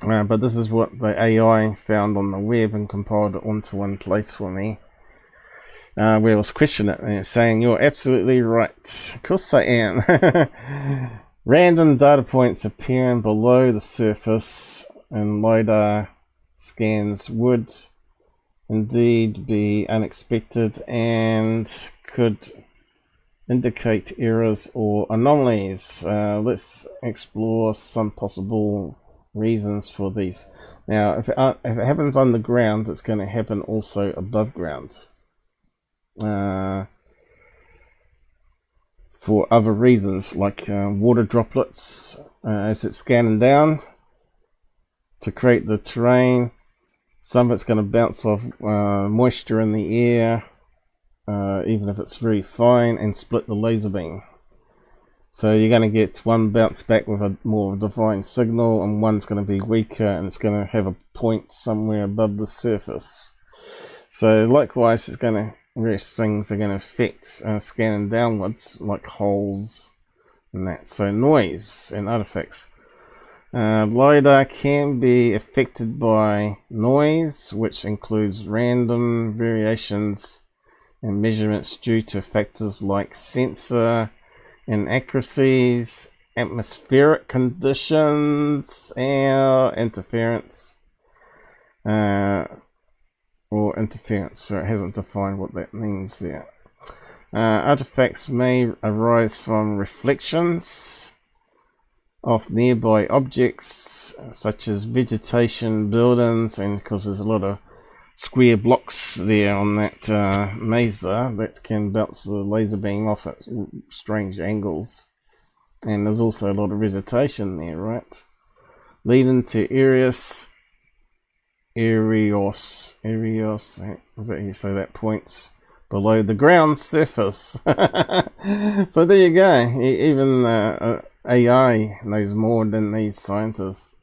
But this is what the AI found on the web and compiled it onto one place for me. we was questioning it and it's saying you're absolutely right. Of course I am. Random data points appearing below the surface in Lidar scans would indeed be unexpected and could indicate errors or anomalies. Let's explore some possible reasons for these. Now, if it happens underground, it's going to happen also above ground. For other reasons, like water droplets as it's scanning down to create the terrain. Some of it's going to bounce off moisture in the air, even if it's very fine, and split the laser beam. So you're going to get one bounce back with a more defined signal, and one's going to be weaker, and it's going to have a point somewhere above the surface. So likewise, it's going to various things are going to affect scanning downwards, like holes and that. So noise and artifacts. Lidar can be affected by noise, which includes random variations in measurements due to factors like sensor inaccuracies, atmospheric conditions, or interference. So it hasn't defined what that means there. Artifacts may arise from reflections of nearby objects, such as vegetation, buildings, and because there's a lot of square blocks there on that maser that can bounce the laser beam off at strange angles. And there's also a lot of vegetation there, right? Leading to Arios, is that how you say that, points below the ground surface. So there you go. Even AI knows more than these scientists.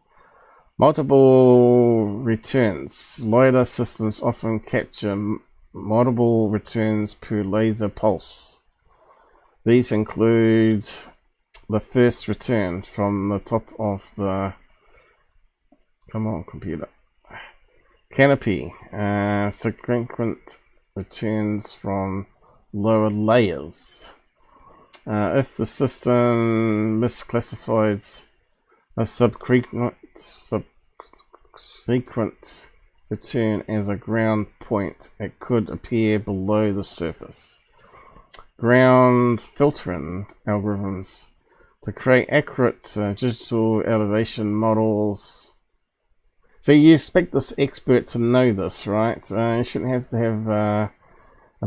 Multiple returns. Lidar systems often capture multiple returns per laser pulse. These include the first return from the top of the canopy, subsequent returns from lower layers. If the system misclassifies a subsequent return as a ground point, it could appear below the surface. Ground filtering algorithms to create accurate digital elevation models. So you expect this expert to know this, right? You shouldn't have to have a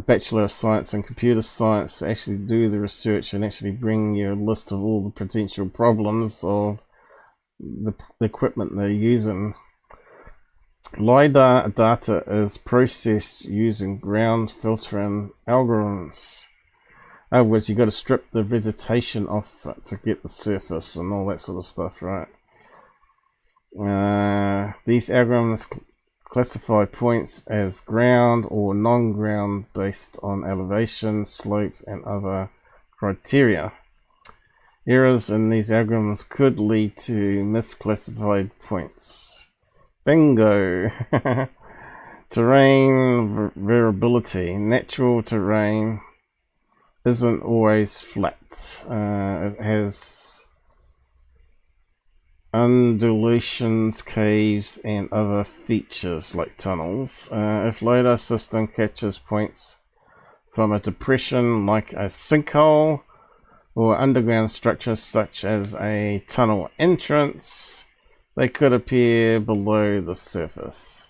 Bachelor of Science in Computer Science to actually do the research and actually bring you a list of all the potential problems of the equipment they're using. Lidar data is processed using ground filtering algorithms. In other words, you've got to strip the vegetation off it to get the surface and all that sort of stuff, right? These algorithms classify points as ground or non-ground based on elevation, slope, and other criteria. Errors in these algorithms could lead to misclassified points. Bingo! Terrain variability. Natural terrain isn't always flat. It has undulations, caves, and other features like tunnels. If Lidar system captures points from a depression like a sinkhole or underground structure such as a tunnel entrance, they could appear below the surface.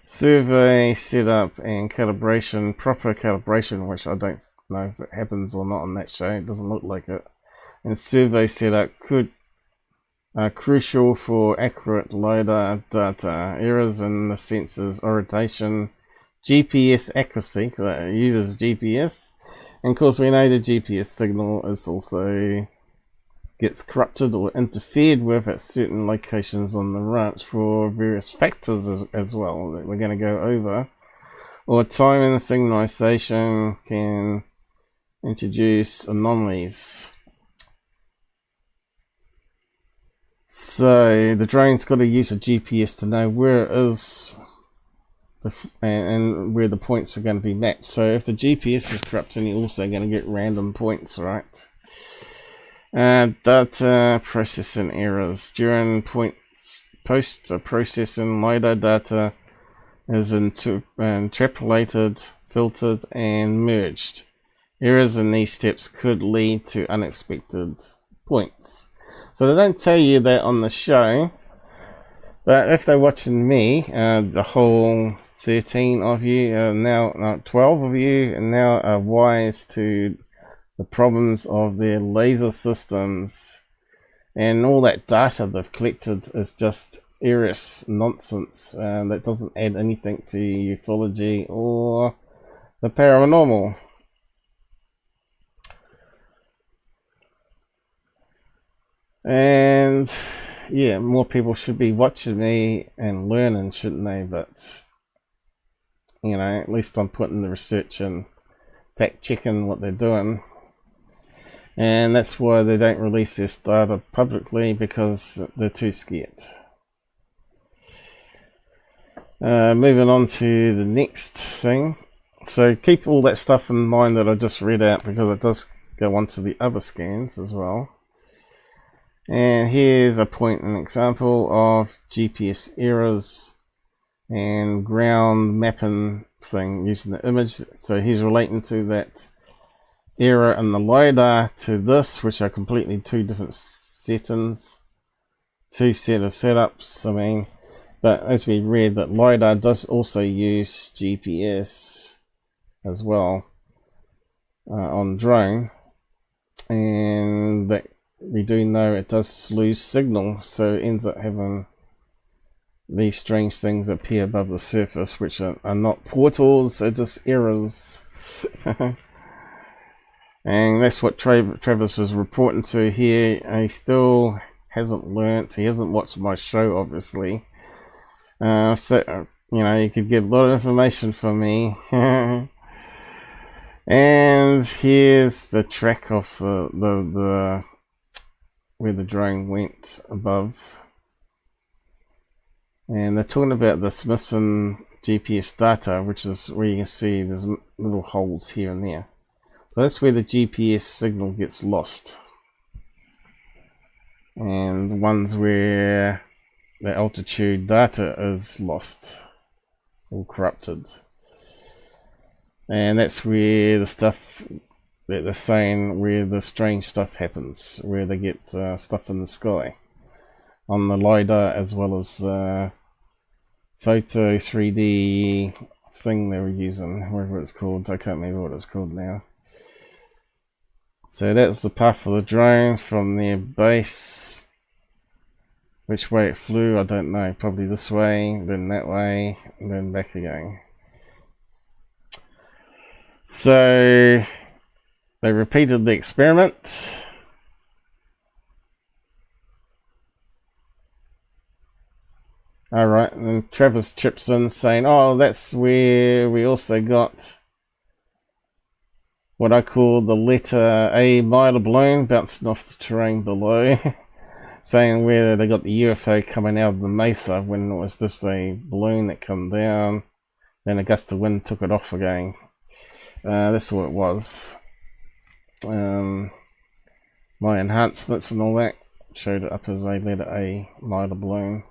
Survey setup and calibration, proper calibration, which I don't know if it happens or not on that show, it doesn't look like it, and survey setup could crucial for accurate Lidar data. Errors in the sensor's orientation, GPS accuracy, because it uses GPS, and of course we know the GPS signal is also gets corrupted or interfered with at certain locations on the ranch for various factors as well that we're going to go over. Or timing signalization can introduce anomalies. So the drone's got to use a GPS to know where it is and where the points are going to be mapped. So if the GPS is corrupted, you're also going to get random points, right? Data processing errors during post-processing. Lidar data is interpolated, filtered, and merged. Errors in these steps could lead to unexpected points. So they don't tell you that on the show, but if they're watching me, the whole 13 of you are now, 12 of you, and now are wise to the problems of their laser systems, and all that data they've collected is just errors nonsense that doesn't add anything to ufology or the paranormal. And yeah, more people should be watching me and learning, shouldn't they? But you know, at least I'm putting the research and fact checking what they're doing. And that's why they don't release this data publicly, because they're too scared. Moving on to the next thing. So keep all that stuff in mind that I just read out, because it does go on to the other scans as well. And here's a point, an example of GPS errors and ground mapping thing using the image. So he's relating to that error in the Lidar to this, which are completely two different settings, two set of setups. I mean, but as we read, that Lidar does also use GPS as well on drone, and that we do know it does lose signal, so it ends up having these strange things appear above the surface, which are not portals, they're just errors. And that's what Travis was reporting to here. He still hasn't learnt. He hasn't watched my show, obviously. So, you know, you could get a lot of information from me. And here's the track of the where the drone went above. And they're talking about this missing GPS data, which is where you can see there's little holes here and there. So that's where the GPS signal gets lost. And the ones where the altitude data is lost or corrupted. And that's where the stuff that they're saying, where the strange stuff happens, where they get stuff in the sky. On the Lidar, as well as the photo 3D thing they were using, whatever it's called. I can't remember what it's called now. So that's the path of the drone from their base. Which way it flew, I don't know. Probably this way, then that way, and then back again. So they repeated the experiment. Alright, and Travis chips in saying, oh, that's where we also got what I call the letter A miler balloon bouncing off the terrain below. Saying where they got the UFO coming out of the mesa when it was just a balloon that came down, then a gust of wind took it off again. That's what it was. My enhancements and all that showed it up as a letter A miler balloon.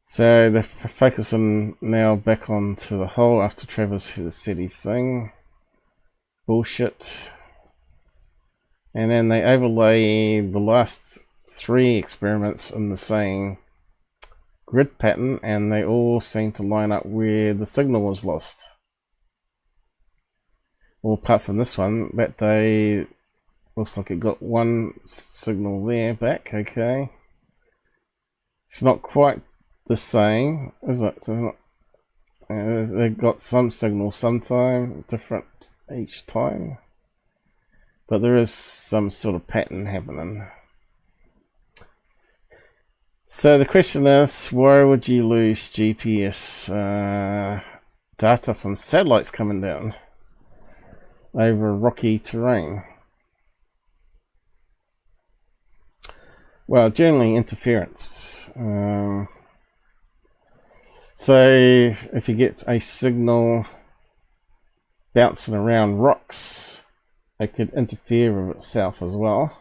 So they're focusing now back onto the hole after Travis said his thing. Bullshit. And then they overlay the last 3 experiments in the same grid pattern, and they all seem to line up where the signal was lost. Well, apart from this one, that day looks like it got one signal there back, okay. It's not quite the same, is it? They got some signal sometime, different each time. But there is some sort of pattern happening. So the question is, why would you lose GPS data from satellites coming down over rocky terrain? Well, generally interference. So if you get a signal bouncing around rocks, it could interfere with itself as well.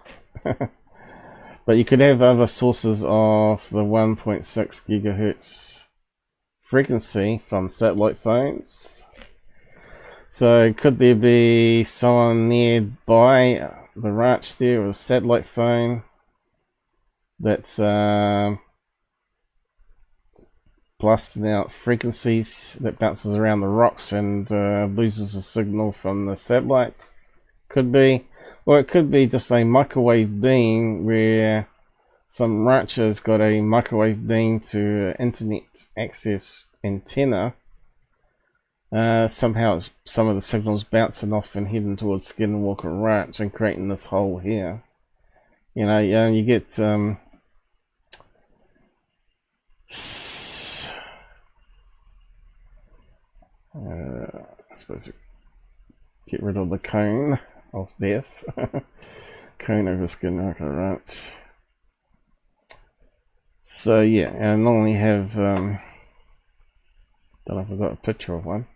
But you could have other sources of the 1.6 gigahertz frequency from satellite phones. So could there be someone nearby the ranch there with a satellite phone that's blasting out frequencies that bounces around the rocks and loses a signal from the satellite? Could be. Or it could be just a microwave beam where some rancher's got a microwave beam to internet access antenna. Somehow some of the signals bouncing off and heading towards Skinwalker Ranch and creating this hole here. You know, you get I suppose get rid of the cone of death. Cone over Skinwalker Ranch. So yeah, and I normally have don't know if I've got a picture of one.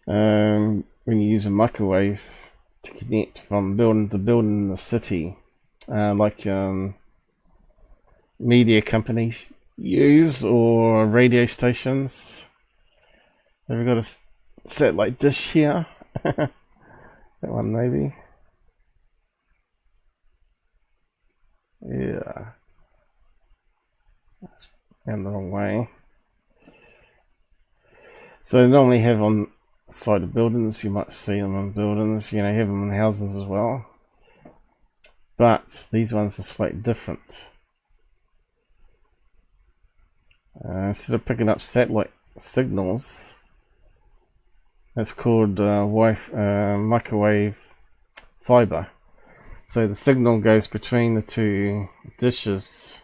When you use a microwave to connect from building to building in the city, like media companies use, or radio stations. Have we got a satellite dish here? That one maybe. Yeah. That's down the wrong way. So they normally have on side of buildings, you might see them on buildings, you know, you have them in houses as well. But these ones are slightly different. Instead of picking up satellite signals, that's called microwave fiber. So the signal goes between the two dishes,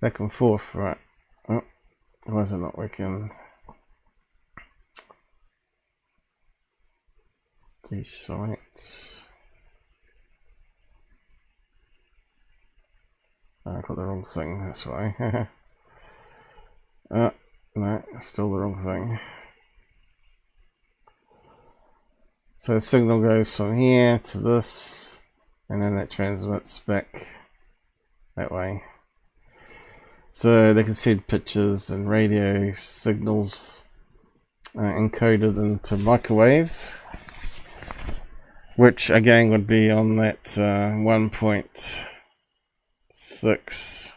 back and forth, right? Oh, why is it not working? Deselect. I got the wrong thing, that's why. No, still the wrong thing. So the signal goes from here to this, and then it transmits back that way. So they can send pictures and radio signals encoded into microwave, which again would be on that 1.6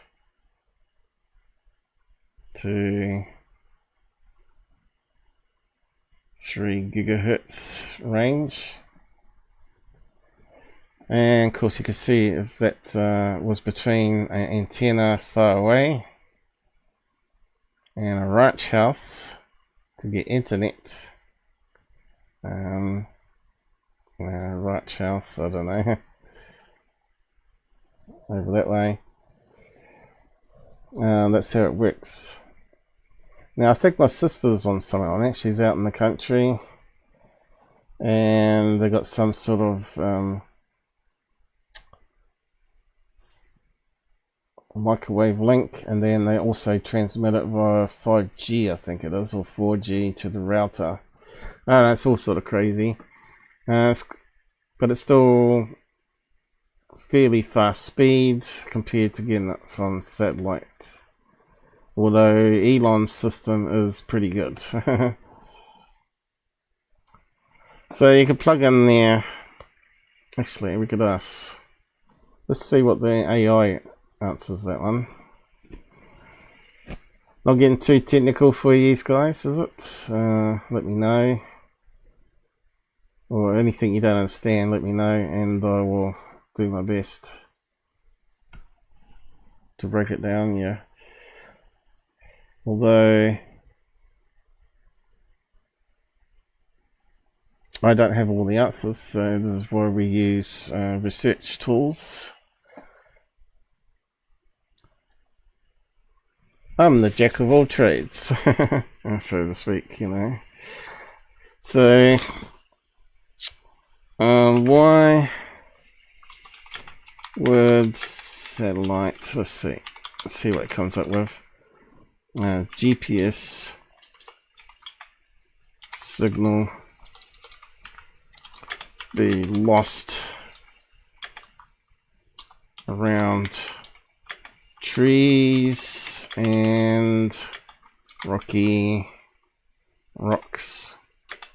to 3 gigahertz range. And of course you can see if that was between an antenna far away and a ranch house to get internet. Ranch house, I don't know, over that way. That's how it works. Now I think my sister's on something on that. She's out in the country and they got some sort of microwave link, and then they also transmit it via 5G, I think it is, or 4G to the router. It's all sort of crazy, but it's still fairly fast speed compared to getting it from satellite, although Elon's system is pretty good. So you can plug in there. Actually, we could ask, let's see what the AI answers that one. Not getting too technical for you guys, is it? Let me know, or anything you don't understand, let me know, and I will do my best to break it down. Yeah, although I don't have all the answers, so this is why we use research tools. I'm the jack of all trades, so to speak, you know. So, why would satellite. Let's see what it comes up with. GPS signal be lost around trees and rocks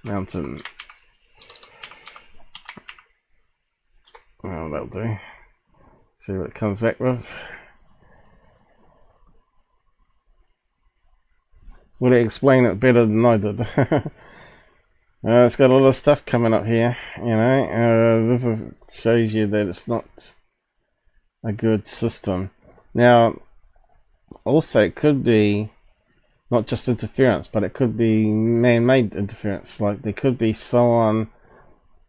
mountain. Well, that'll do. See what it comes back with. Would it explain it better than I did? It's got a lot of stuff coming up here, you know. This shows you that it's not a good system. Now, also it could be not just interference, but it could be man-made interference. Like there could be someone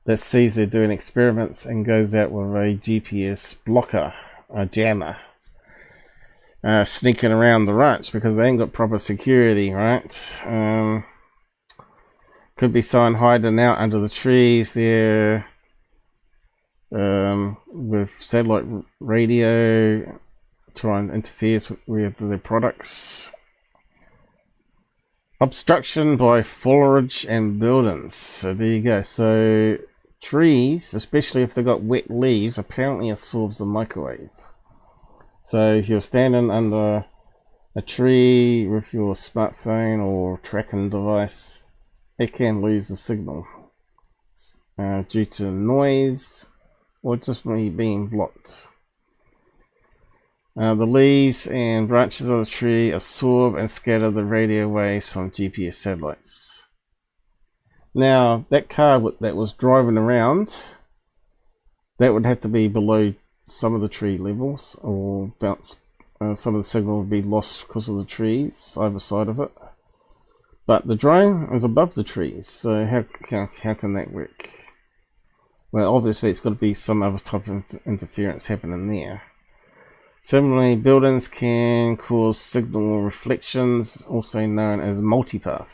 that sees they're doing experiments and goes out with a GPS blocker, a jammer, sneaking around the ranch because they ain't got proper security, right? Could be someone hiding out under the trees there with satellite radio, trying to interfere with their products. Obstruction by foliage and buildings. So there you go. So trees, especially if they've got wet leaves, apparently absorbs the microwave. So if you're standing under a tree with your smartphone or tracking device, it can lose the signal due to noise or just being blocked. The leaves and branches of the tree absorb and scatter the radio waves from GPS satellites. Now, that car that was driving around, that would have to be below some of the tree levels, or bounce. Some of the signal would be lost because of the trees either side of it. But the drone is above the trees, so how can that work? Well, obviously it's got to be some other type of interference happening there. Similarly, buildings can cause signal reflections, also known as multipath.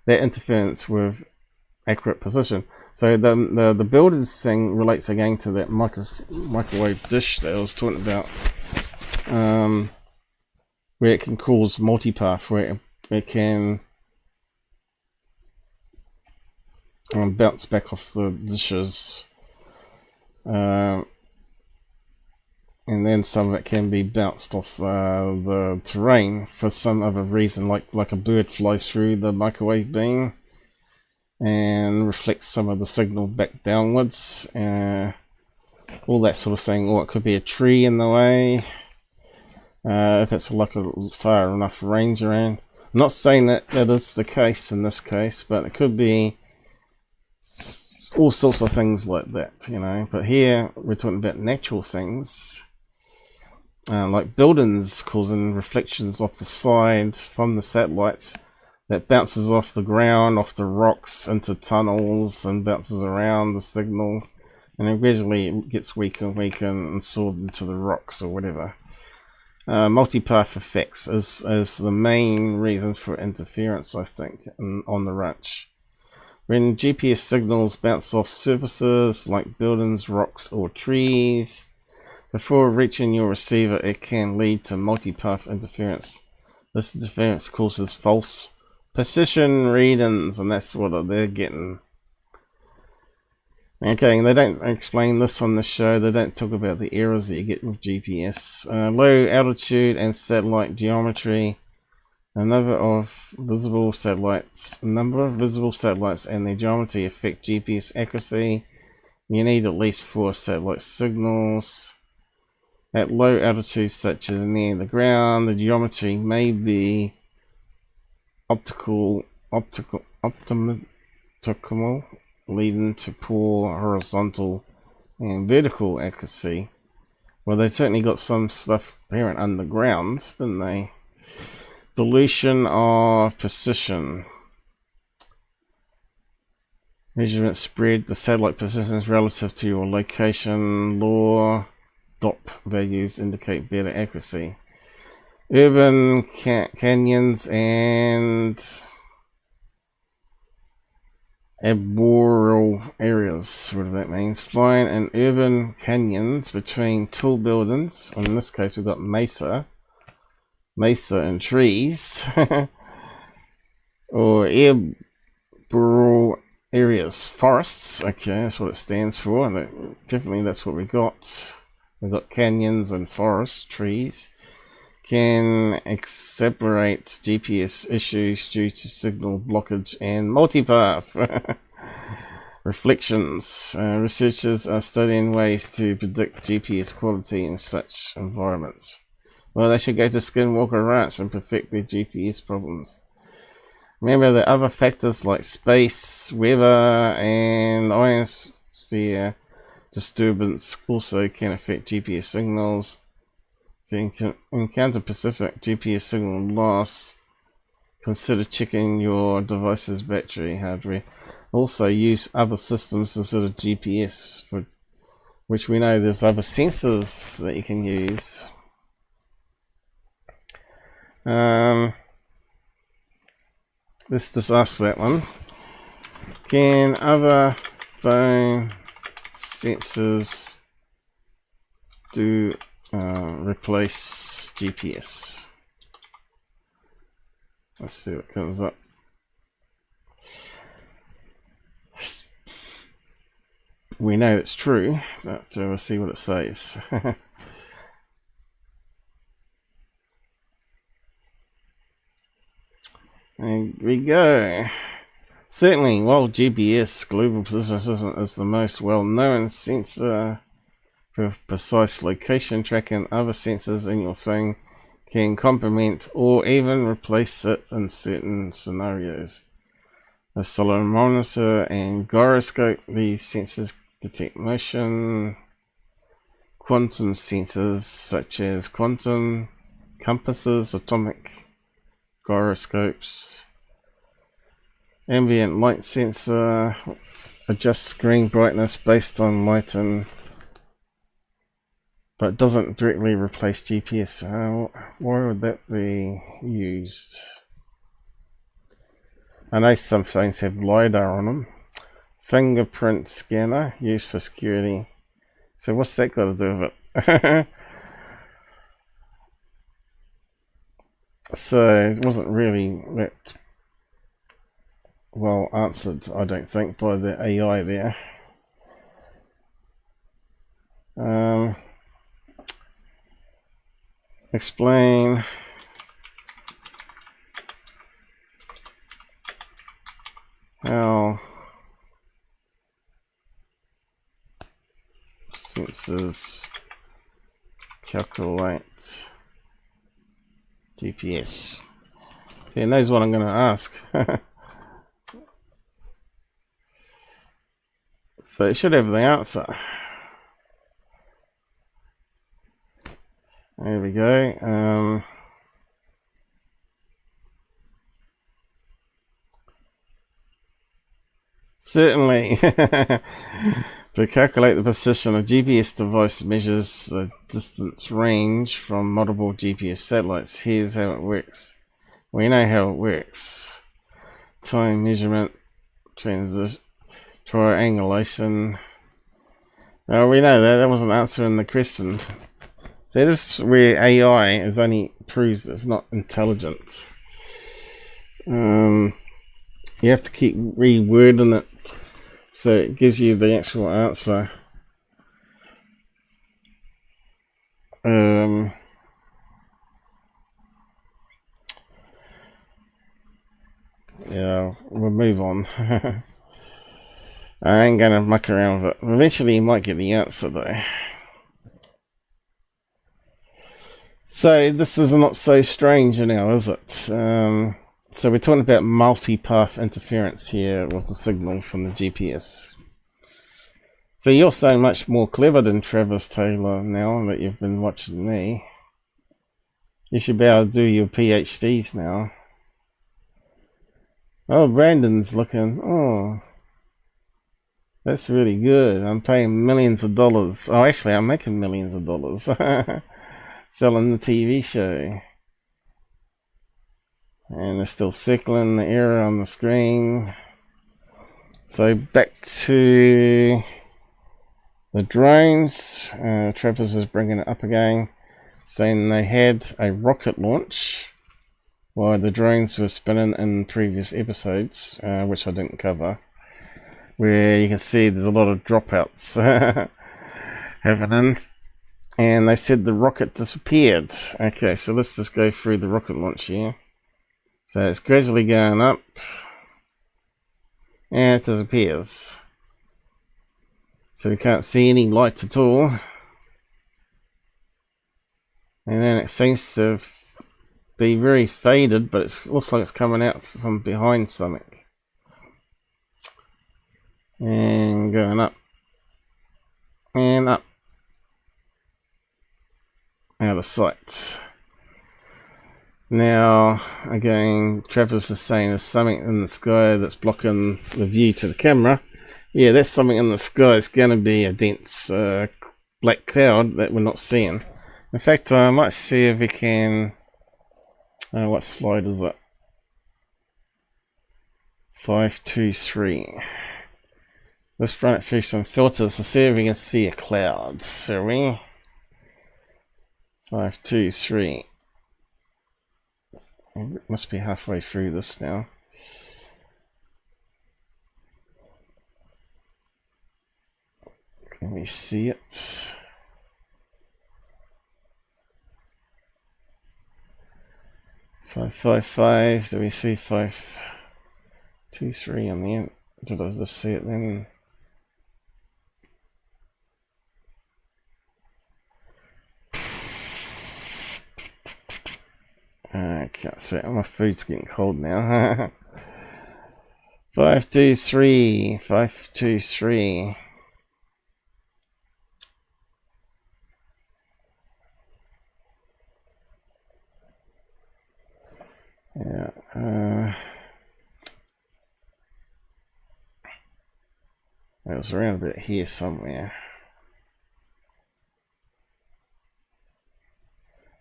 That interference with accurate position. So the builders thing relates again to that microwave dish that I was talking about, where it can cause multipath, where it can bounce back off the dishes, and then some of it can be bounced off the terrain for some other reason, like a bird flies through the microwave beam and reflects some of the signal back downwards, all that sort of thing. Or it could be a tree in the way, if it's like a far enough range around. I'm not saying that is the case in this case, but it could be all sorts of things like that, you know. But here we're talking about natural things, like buildings causing reflections off the side from the satellites that bounces off the ground, off the rocks, into tunnels, and bounces around the signal, and then gradually it gets weaker and weaker and absorbed into the rocks or whatever. Multipath effects is the main reason for interference, I think, on the ranch. When GPS signals bounce off surfaces like buildings, rocks, or trees, before reaching your receiver, it can lead to multipath interference. This interference causes false position readings, and that's what they're getting. Okay, they don't explain this on the show. They don't talk about the errors that you get with GPS. Low altitude and satellite geometry. A number of visible satellites and their geometry affect GPS accuracy. You need at least 4 satellite signals. At low altitudes such as near the ground, the geometry may be optimal, leading to poor horizontal and vertical accuracy. Well, they certainly got some stuff apparent underground, didn't they? Dilution of precision. Measurement spread the satellite positions relative to your location. Low DOP values indicate better accuracy. Urban canyons and arboreal areas, whatever that means, flying in urban canyons between tall buildings. In this case, we've got mesa and trees, or arboreal areas, forests. Okay, that's what it stands for. Definitely, that's what we got. We've got canyons and forests, trees. Can exacerbate GPS issues due to signal blockage and multipath reflections. Researchers are studying ways to predict GPS quality in such environments. Well, they should go to Skinwalker Ranch and perfect their GPS problems. Remember that other factors like space, weather, and ionosphere disturbance also can affect GPS signals. If you encounter specific GPS signal loss, consider checking your device's battery hardware. Also use other systems instead of GPS, for which we know there's other sensors that you can use. Let's just ask that one. Can other phone sensors replace GPS? Let's see what comes up. We know it's true, but we'll see what it says. There we go. Certainly, while GPS global position system is the most well-known sensor for precise location tracking, other sensors in your phone can complement or even replace it in certain scenarios. A solar monitor and gyroscope, these sensors detect motion. Quantum sensors such as quantum compasses, atomic gyroscopes. Ambient light sensor adjusts screen brightness based on light, but doesn't directly replace GPS. Why would that be used? I know some phones have Lidar on them. Fingerprint scanner used for security. So what's that got to do with it? So it wasn't really that well answered, I don't think, by the AI there. Explain how sensors calculate GPS. See, it knows what I'm going to ask. So it should have the answer. There we go. Certainly. To calculate the position, a GPS device measures the distance range from multiple GPS satellites. Here's how it works. We know how it works. Time measurement, triangulation. Oh, we know that. That wasn't answering the question. So this is where AI is only proves it's not intelligent. You have to keep rewording it so it gives you the actual answer. Yeah, we'll move on. I ain't gonna muck around with it. Eventually you might get the answer though. So this is not so strange now, is it? So we're talking about multi-path interference here with the signal from the GPS. So you're so much more clever than Travis Taylor now that you've been watching me. You should be able to do your PhDs now. Oh, Brandon's looking. Oh, that's really good. I'm paying millions of dollars. Oh, actually, I'm making millions of dollars selling the TV show. And they're still circling the error on the screen. So back to the drones. Trappers is bringing it up again, saying they had a rocket launch while the drones were spinning in previous episodes, which I didn't cover, where you can see there's a lot of dropouts happening, and they said the rocket disappeared. Okay, so let's just go through the rocket launch here. So it's gradually going up, and it disappears. So we can't see any light at all. And then it seems to be very faded, but it looks like it's coming out from behind something. And going up. And up. Out of sight. Now, again, Travis is saying there's something in the sky that's blocking the view to the camera. Yeah, that's something in the sky. It's going to be a dense black cloud that we're not seeing. In fact, I might see if we can... what slide is it? 523. Let's run it through some filters to see if we can see a cloud. Shall we? 523. It must be halfway through this now. Can we see it? Five, 555. Do we see 523 on the end? Did I just see it then? I can't see it. My food's getting cold now. 523. 523. Yeah, it was around a bit here somewhere.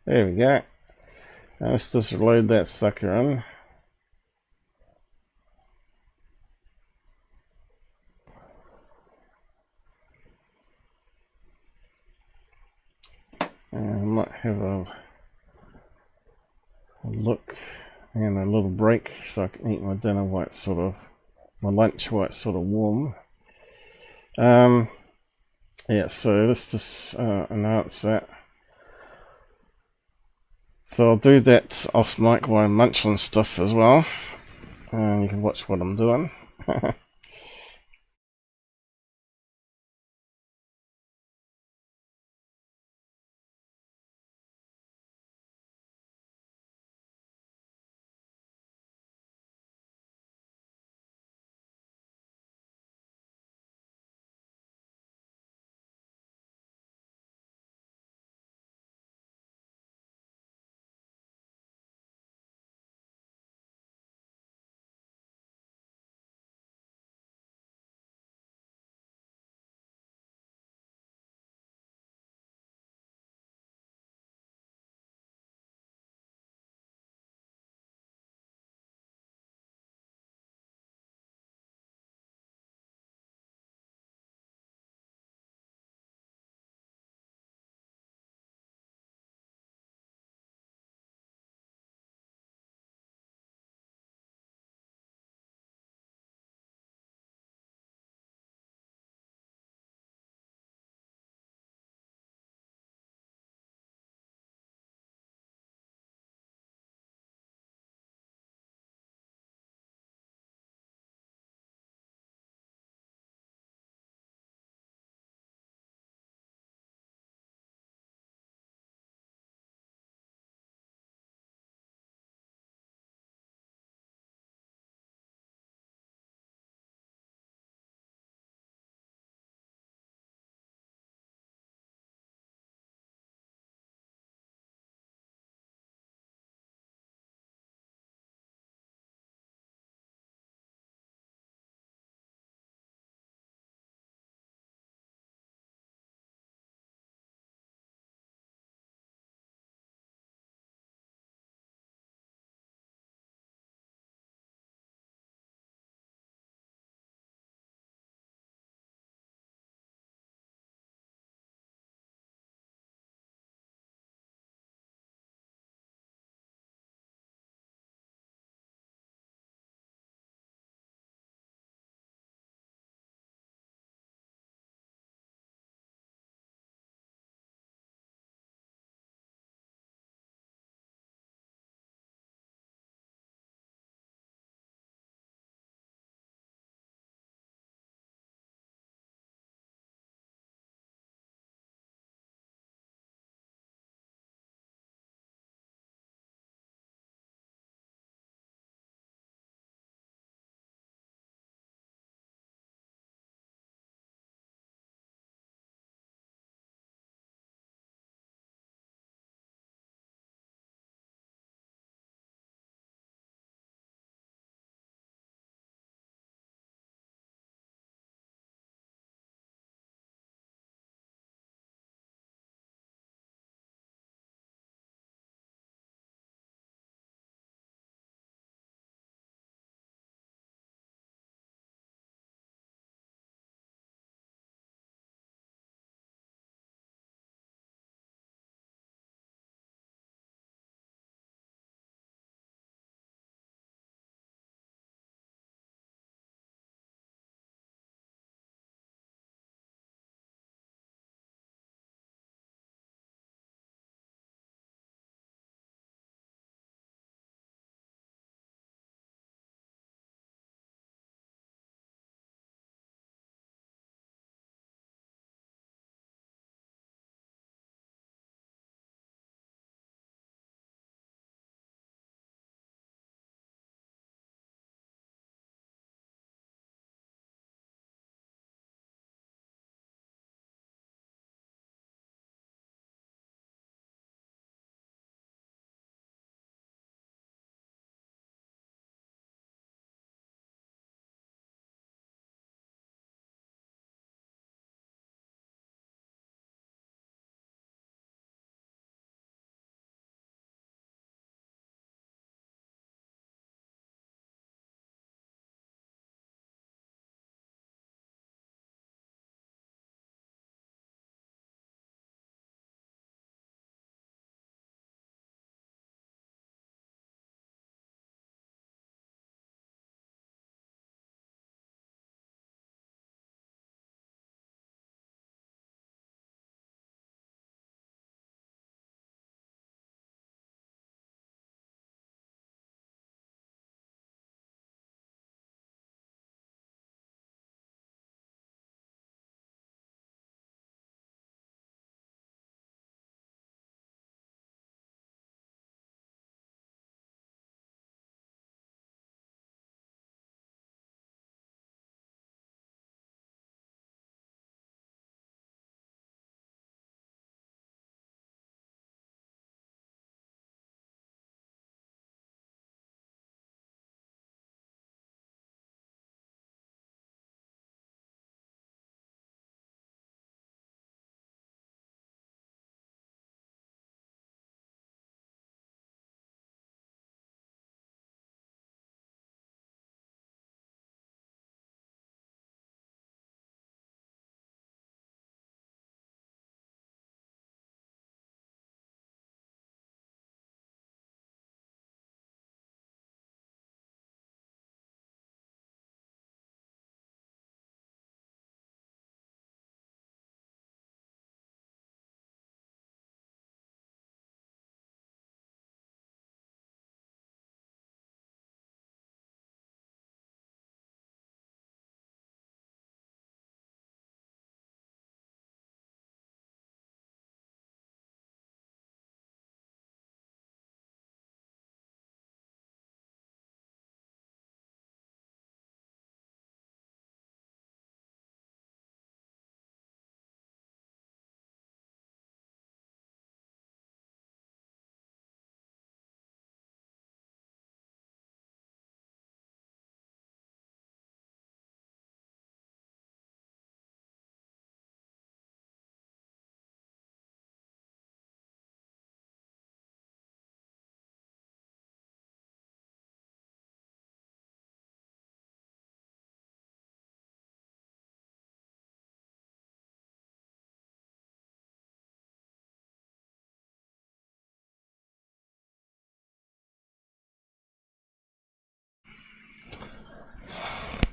There we go. Now let's just load that sucker in. And I might have a look and a little break so I can eat my dinner while it's sort of, my lunch while it's sort of warm. Yeah, so let's just announce that. So I'll do that off mic while I munch on stuff as well, and you can watch what I'm doing.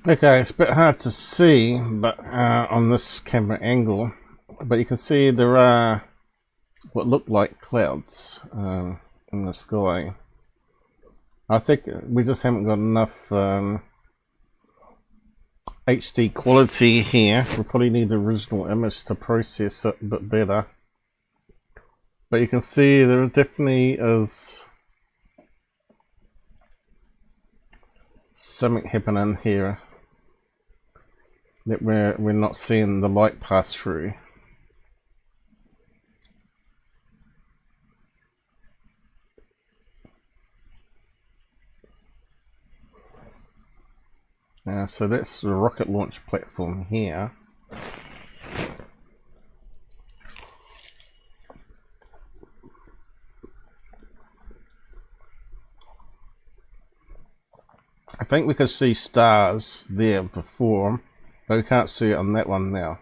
Okay, it's a bit hard to see, but on this camera angle, but you can see there are what look like clouds in the sky. I think we just haven't got enough HD quality here. We probably need the original image to process it a bit better. But you can see there definitely is something happening here that we're not seeing the light pass through. So that's the rocket launch platform here. I think we could see stars there before, but we can't see it on that one now.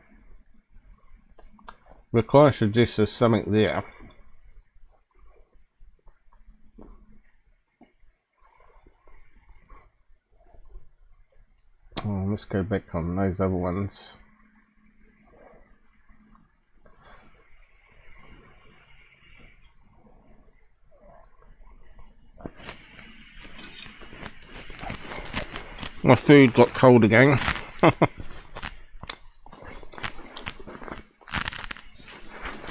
We're kind of suggest there's something there. Oh, let's go back on those other ones. My food got cold again.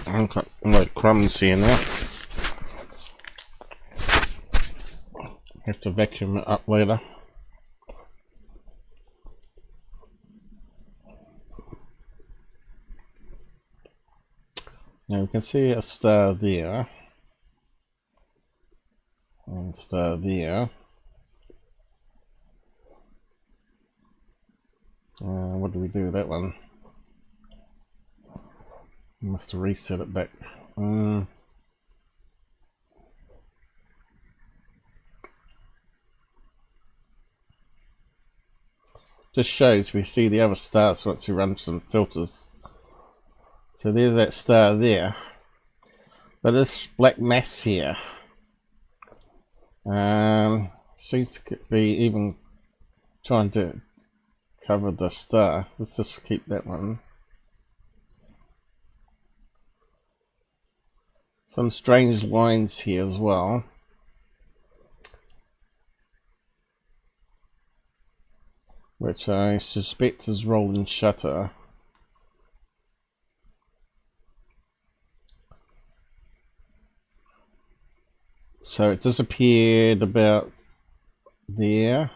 I've got like crumbs here now. Have to vacuum it up later. Now we can see a star there, and a star there. What do we do with that one? Must have reset it back. Just shows we see the other stars once we run some filters. So there's that star there, but this black mass here seems to be even trying to cover the star. Let's just keep that one. Some strange lines here as well. Which I suspect is rolling shutter. So it disappeared about there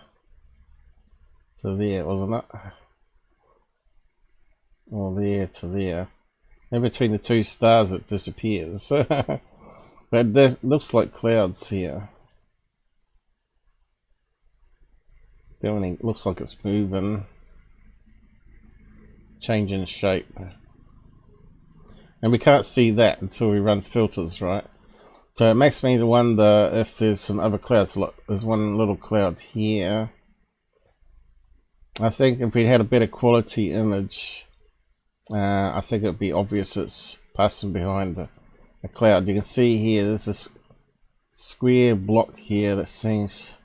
to there, wasn't it? Or there to there. In between the two stars it disappears. But it looks like clouds here. Definitely looks like it's moving, changing shape. And we can't see that until we run filters, right? So it makes me wonder if there's some other clouds. Look, there's one little cloud here. I think if we had a better quality image, I think it would be obvious it's passing behind a cloud. You can see here there's this square block here that seems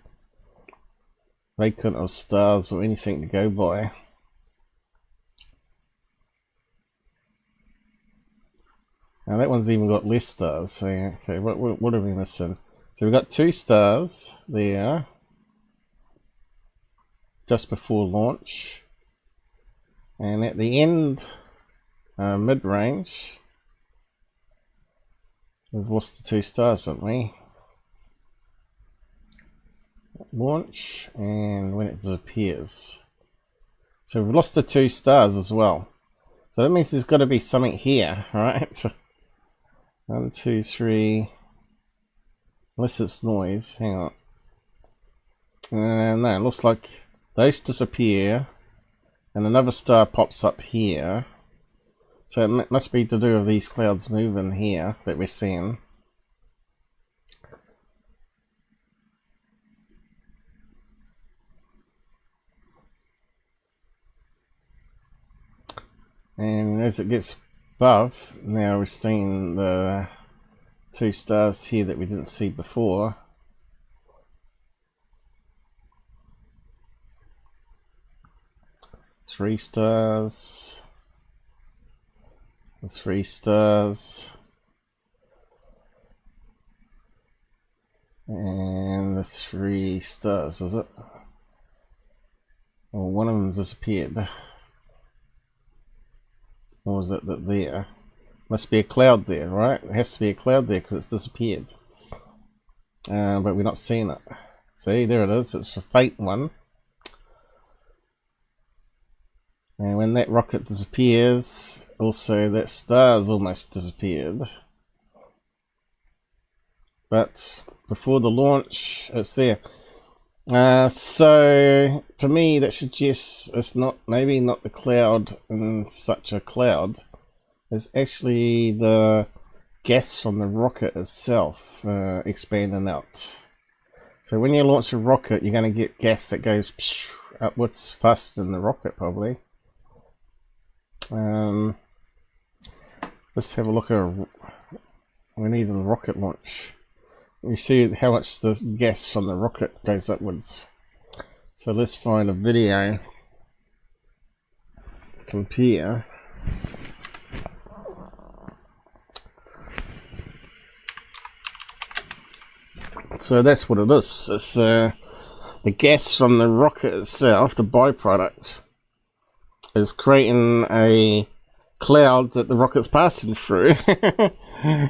vacant of stars or anything to go by. Now that one's even got less stars. So okay, what are we missing? So we've got two stars there just before launch, and at the end, mid-range, we've lost the two stars, haven't we? Launch, and when it disappears. So we've lost the two stars as well. So that means there's got to be something here, right? 1, 2, 3. Unless it's noise. Hang on. No, it looks like those disappear, and another star pops up here. So it must be to do with these clouds moving here that we're seeing. And as it gets above, now we're seeing the two stars here that we didn't see before. 3 stars. The 3 stars. And the 3 stars, is it? Well, one of them disappeared. Or was it that there? Must be a cloud there, right? It has to be a cloud there because it's disappeared. But we're not seeing it. See, there it is. It's a faint one. And when that rocket disappears, also that star's almost disappeared. But before the launch, it's there. So to me, that suggests it's not, maybe not the cloud in such a cloud. It's actually the gas from the rocket itself expanding out. So when you launch a rocket, you're going to get gas that goes upwards faster than the rocket, probably. Let's have a look at. We need a rocket launch. We see how much the gas from the rocket goes upwards. So let's find a video. Compare. So that's what it is. It's the gas from the rocket itself, the byproduct, is creating a cloud that the rocket's passing through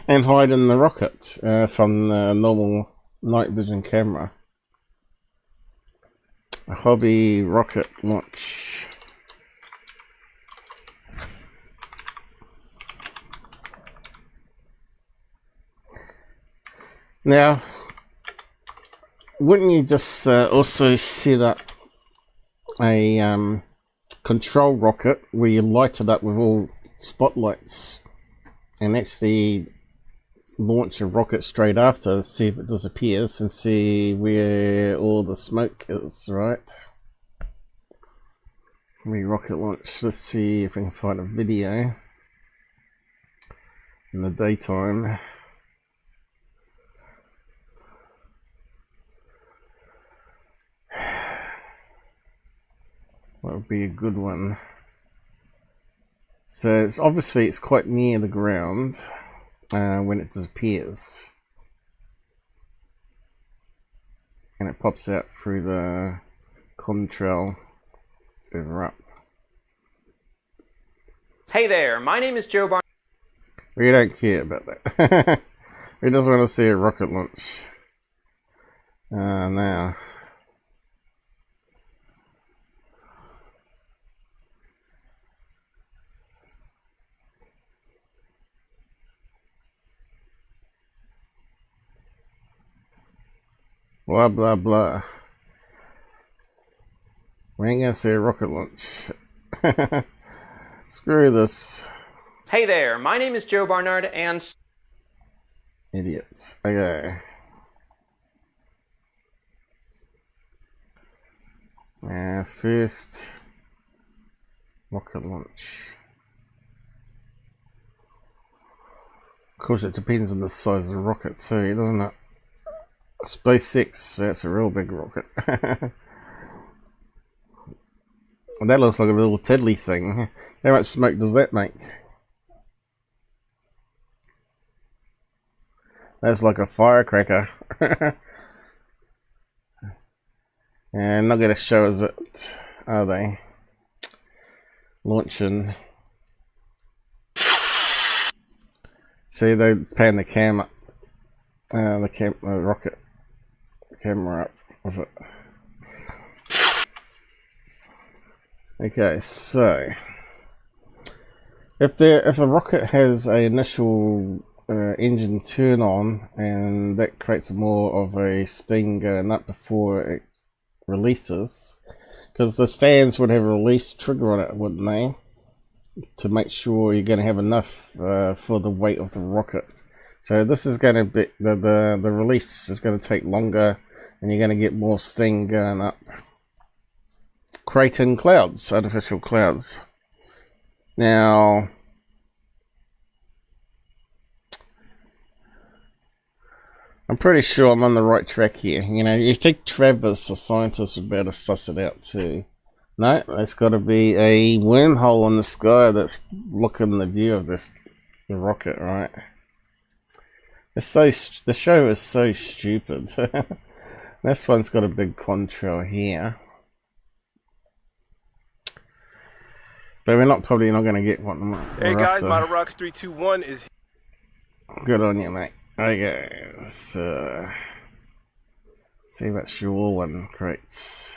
and hiding the rocket from the normal night vision camera. A hobby rocket launch. Now, wouldn't you just also set up a control rocket where you light it up with all spotlights and actually launch a rocket straight after, see if it disappears and see where all the smoke is, right? Rocket launch. Let's see if we can find a video in the daytime. What would be a good one? So it's obviously it's quite near the ground when it disappears, and it pops out through the contrail further up. Hey there, my name is Joe Barn. We don't care about that. We just want to see a rocket launch. Now. Blah blah blah. We ain't gonna see a rocket launch. Screw this. Hey there, my name is Joe Barnard and... Idiots. Okay. First rocket launch. Of course, it depends on the size of the rocket too, doesn't it? SpaceX, that's a real big rocket. And that looks like a little tiddly thing. How much smoke does that make? That's like a firecracker. And not going to show us it, are they? Launching. See, they pan the camera, the rocket camera up with it. Okay, so if the rocket has an initial engine turn on, and that creates more of a sting going up before it releases, because the stands would have a release trigger on it, wouldn't they, to make sure you're going to have enough for the weight of the rocket. So this is going to be the release is going to take longer, and you're going to get more sting going up, creating clouds, artificial clouds. Now, I'm pretty sure I'm on the right track here. You know, you think Travis, the scientist, would be able to suss it out too. No, it's got to be a wormhole in the sky that's blocking the view of the rocket, right? It's so the show is so stupid. This one's got a big contrail here, but we're probably not going to get one. Hey guys, Model Rocks 321 is. Good on you, mate. Okay, so see what your one creates.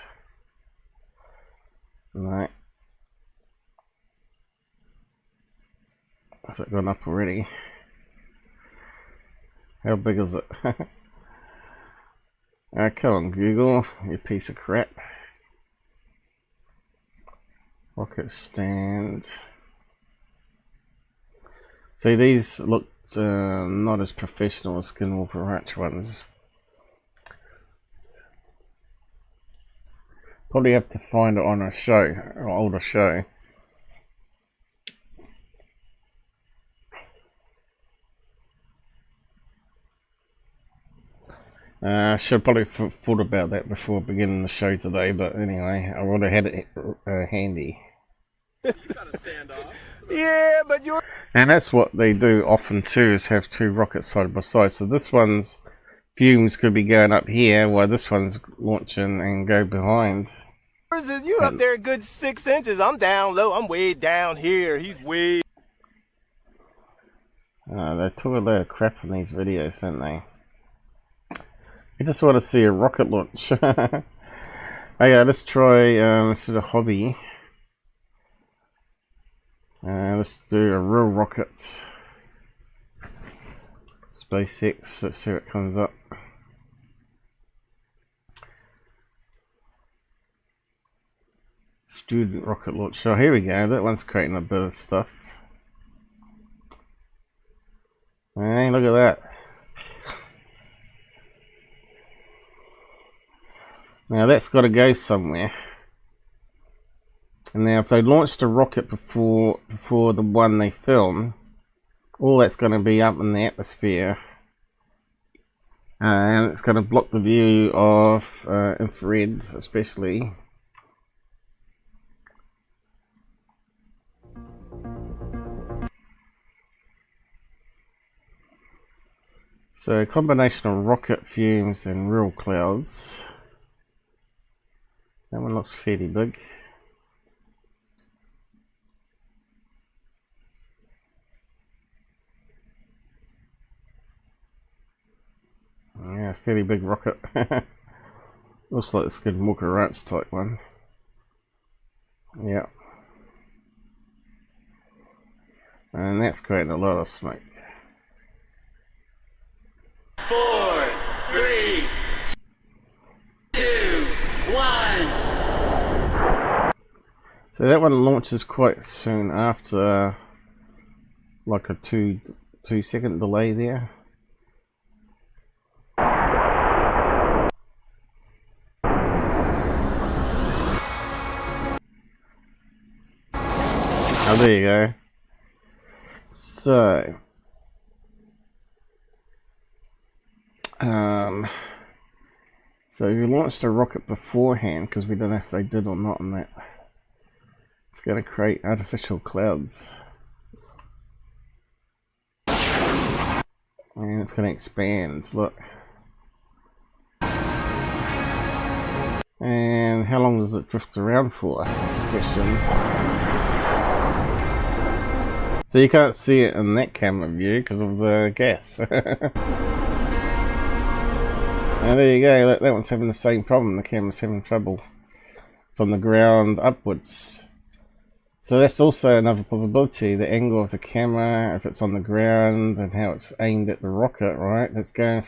Right. Has it gone up already? How big is it? Come on, Google, you piece of crap. Rocket stand. See, these look not as professional as Skinwalker Ranch ones. Probably have to find it on a show, or older show. I should probably thought about that before beginning the show today, but anyway, I would have had it handy. You gotta stand off. Yeah, but you're. And that's what they do often too, is have two rockets side by side. So this one's fumes could be going up here, while this one's launching and go behind. You up there a good 6 inches. I'm down low. I'm way down here. He's way. They talk a lot of crap in these videos, don't they? You just want to see a rocket launch. Okay, let's try sort of hobby. Let's do a real rocket. SpaceX, let's see what comes up. Student rocket launch. Oh, here we go. That one's creating a bit of stuff. Hey, look at that. Now that's got to go somewhere. And now if they launched a rocket before the one they film, all that's going to be up in the atmosphere. And it's going to block the view of infrareds especially. So a combination of rocket fumes and real clouds. That one looks fairly big. Yeah, fairly big rocket. Looks like the Skinwalker Ranch type one. Yeah. And that's creating a lot of smoke. 4, 3, 2, 1. So that one launches quite soon after, like a 2-second delay there. Oh, there you go. So, so you launched a rocket beforehand, because we don't know if they did or not on that. It's going to create artificial clouds. And it's going to expand, look. And how long does it drift around for? That's the question. So you can't see it in that camera view because of the gas. Now there you go, that one's having the same problem. The camera's having trouble from the ground upwards. So that's also another possibility, the angle of the camera, if it's on the ground and how it's aimed at the rocket, right? It's going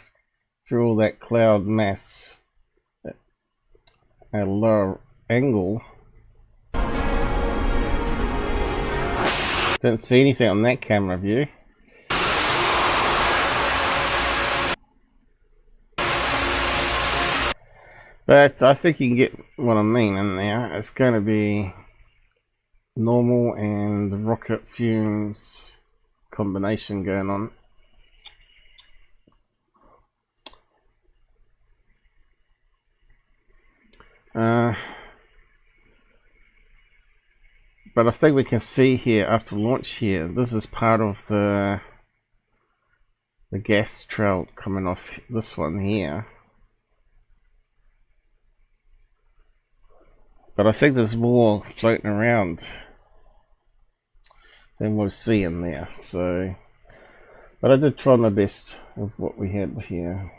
through all that cloud mass at a lower angle. Didn't see anything on that camera view. But I think you can get what I mean in there. It's going to be normal and rocket fumes combination going on. but I think we can see here after launch here, this is part of the gas trail coming off this one here. But I think there's more floating around than we'll see in there. So, but I did try my best with what we had here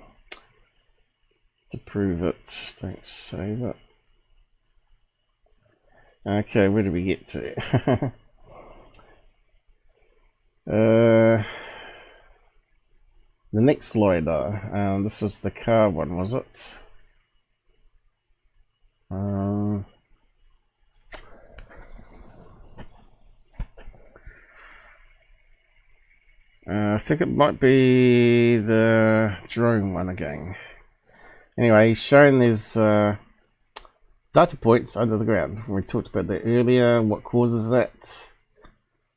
to prove it. Don't save it. Okay, where did we get to? The next Lidar. This was the Char one, was it? I think it might be the drone one again. Anyway, he's showing there's data points under the ground. We talked about that earlier, what causes that.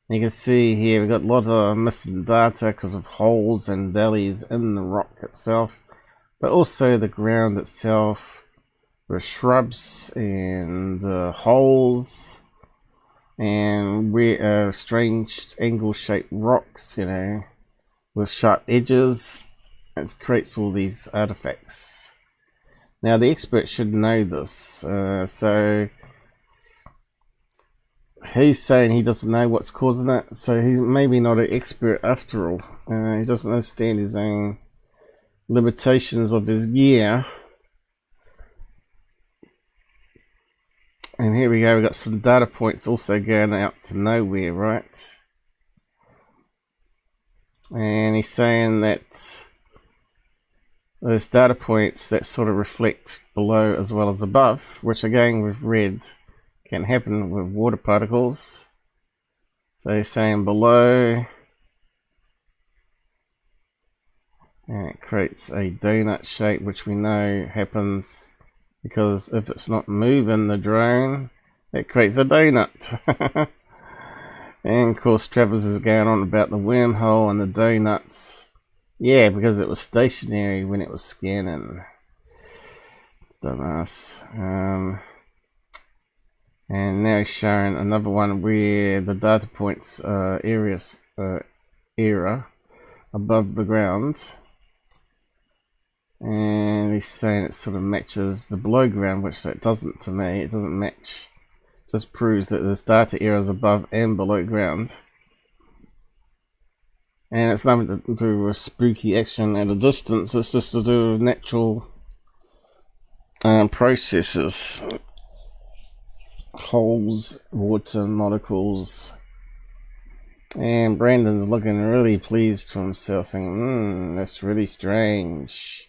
You can see here we've got a lot of missing data because of holes and valleys in the rock itself, but also the ground itself with shrubs and holes and strange angle-shaped rocks, you know, with sharp edges. It creates all these artifacts. Now the expert should know this, so he's saying he doesn't know what's causing it, so he's maybe not an expert after all. He doesn't understand his own limitations of his gear. And here we go, we've got some data points also going out to nowhere, right? And he's saying that there's data points that sort of reflect below as well as above, which again we've read can happen with water particles. So he's saying below, and it creates a donut shape, which we know happens because if it's not moving the drone, it creates a donut. And of course Travis is going on about the wormhole and the donuts. Yeah, because it was stationary when it was scanning. Dumbass. And now he's showing another one where the data points era above the ground. And he's saying it sort of matches the below ground, which it doesn't to me. It doesn't match. Just proves that there's data eras above and below ground. And it's nothing to do with spooky action at a distance. It's just to do with natural processes. Holes, water molecules. And Brandon's looking really pleased for himself, saying, that's really strange.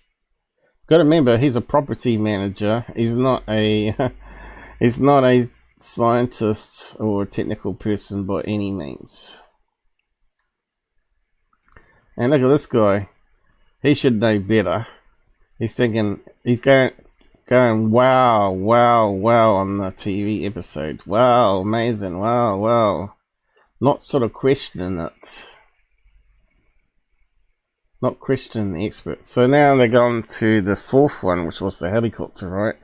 Got to remember, he's a property manager. He's not a he's not a scientist or a technical person by any means. And look at this guy. He should know better. He's thinking, he's going wow, wow, wow on the TV episode. Wow, amazing, wow, wow. Not sort of questioning it. Not questioning the expert. So now they're going to the fourth one, which was the helicopter, right?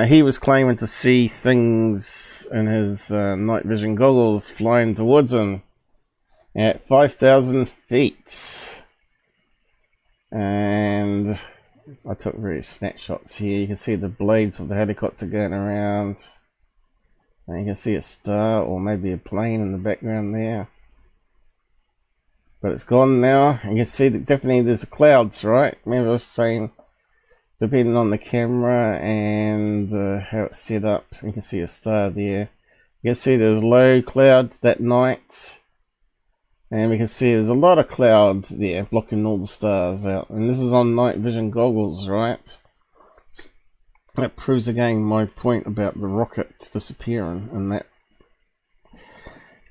He was claiming to see things in his night vision goggles flying towards him at 5,000 feet. And I took various snapshots here. You can see the blades of the helicopter going around. And you can see a star or maybe a plane in the background there. But it's gone now. You can see that definitely there's clouds, right? Remember I was saying, depending on the camera and how it's set up, you can see a star there. You can see there's low clouds that night. And we can see there's a lot of clouds there blocking all the stars out. And this is on night vision goggles, right? That proves again my point about the rocket disappearing and that.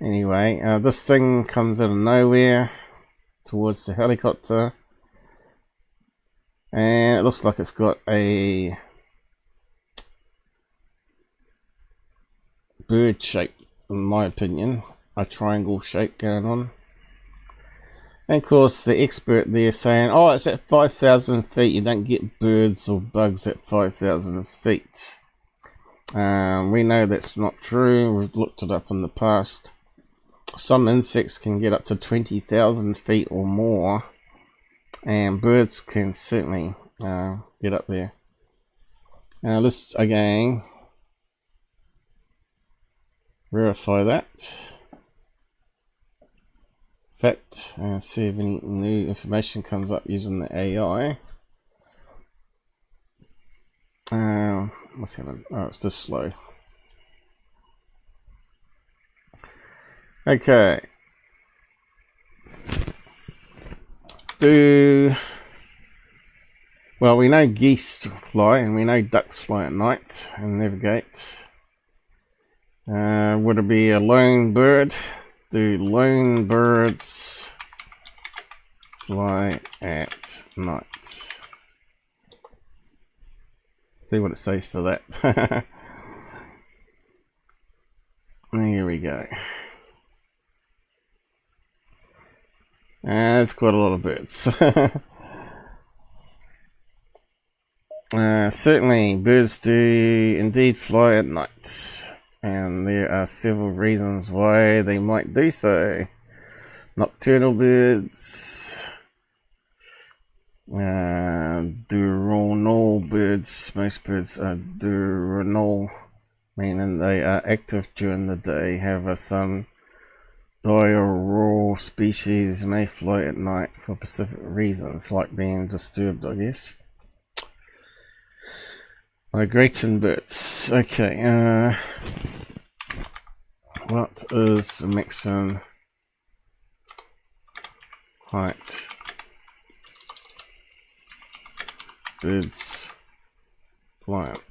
Anyway, this thing comes out of nowhere towards the helicopter. And it looks like it's got a bird shape, in my opinion. A triangle shape going on. And of course the expert there saying, oh, it's at 5,000 feet, you don't get birds or bugs at 5,000 feet. We know that's not true. We've looked it up in the past. Some insects can get up to 20,000 feet or more, and birds can certainly get up there. Let's again verify that fact and see if any new information comes up using the AI. What's happening? Oh, it's just slow. Okay. Well, we know geese fly and we know ducks fly at night and navigate. Would it be a lone bird? Do lone birds fly at night? See what it says to that. Here we go. That's quite a lot of birds. Certainly, birds do indeed fly at night, and there are several reasons why they might do so. Nocturnal birds, diurnal birds. Most birds are diurnal, meaning they are active during the day. However, some diurnal species may fly at night for specific reasons, like being disturbed, I guess. Migrating birds. Okay, what is the maximum height birds fly up?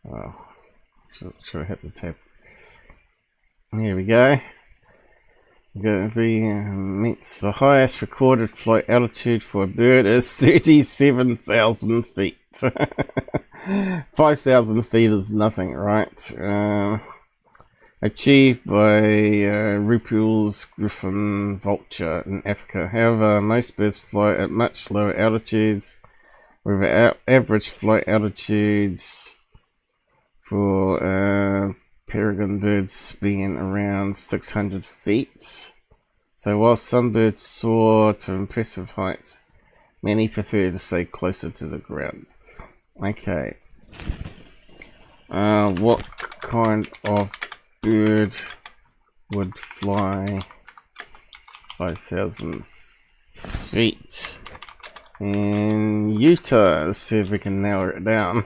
Oh, should I hit the tab? Here we go. Going to be meets the highest recorded flight altitude for a bird is 37,000 feet. 5,000 feet is nothing, right? Achieved by rupels, griffin, vulture in Africa. However, most birds fly at much lower altitudes, with average flight altitudes for peregrine birds being around 600 feet. So while some birds soar to impressive heights, many prefer to stay closer to the ground. Okay. What kind of bird would fly 5,000 feet in Utah? Let's see if we can narrow it down.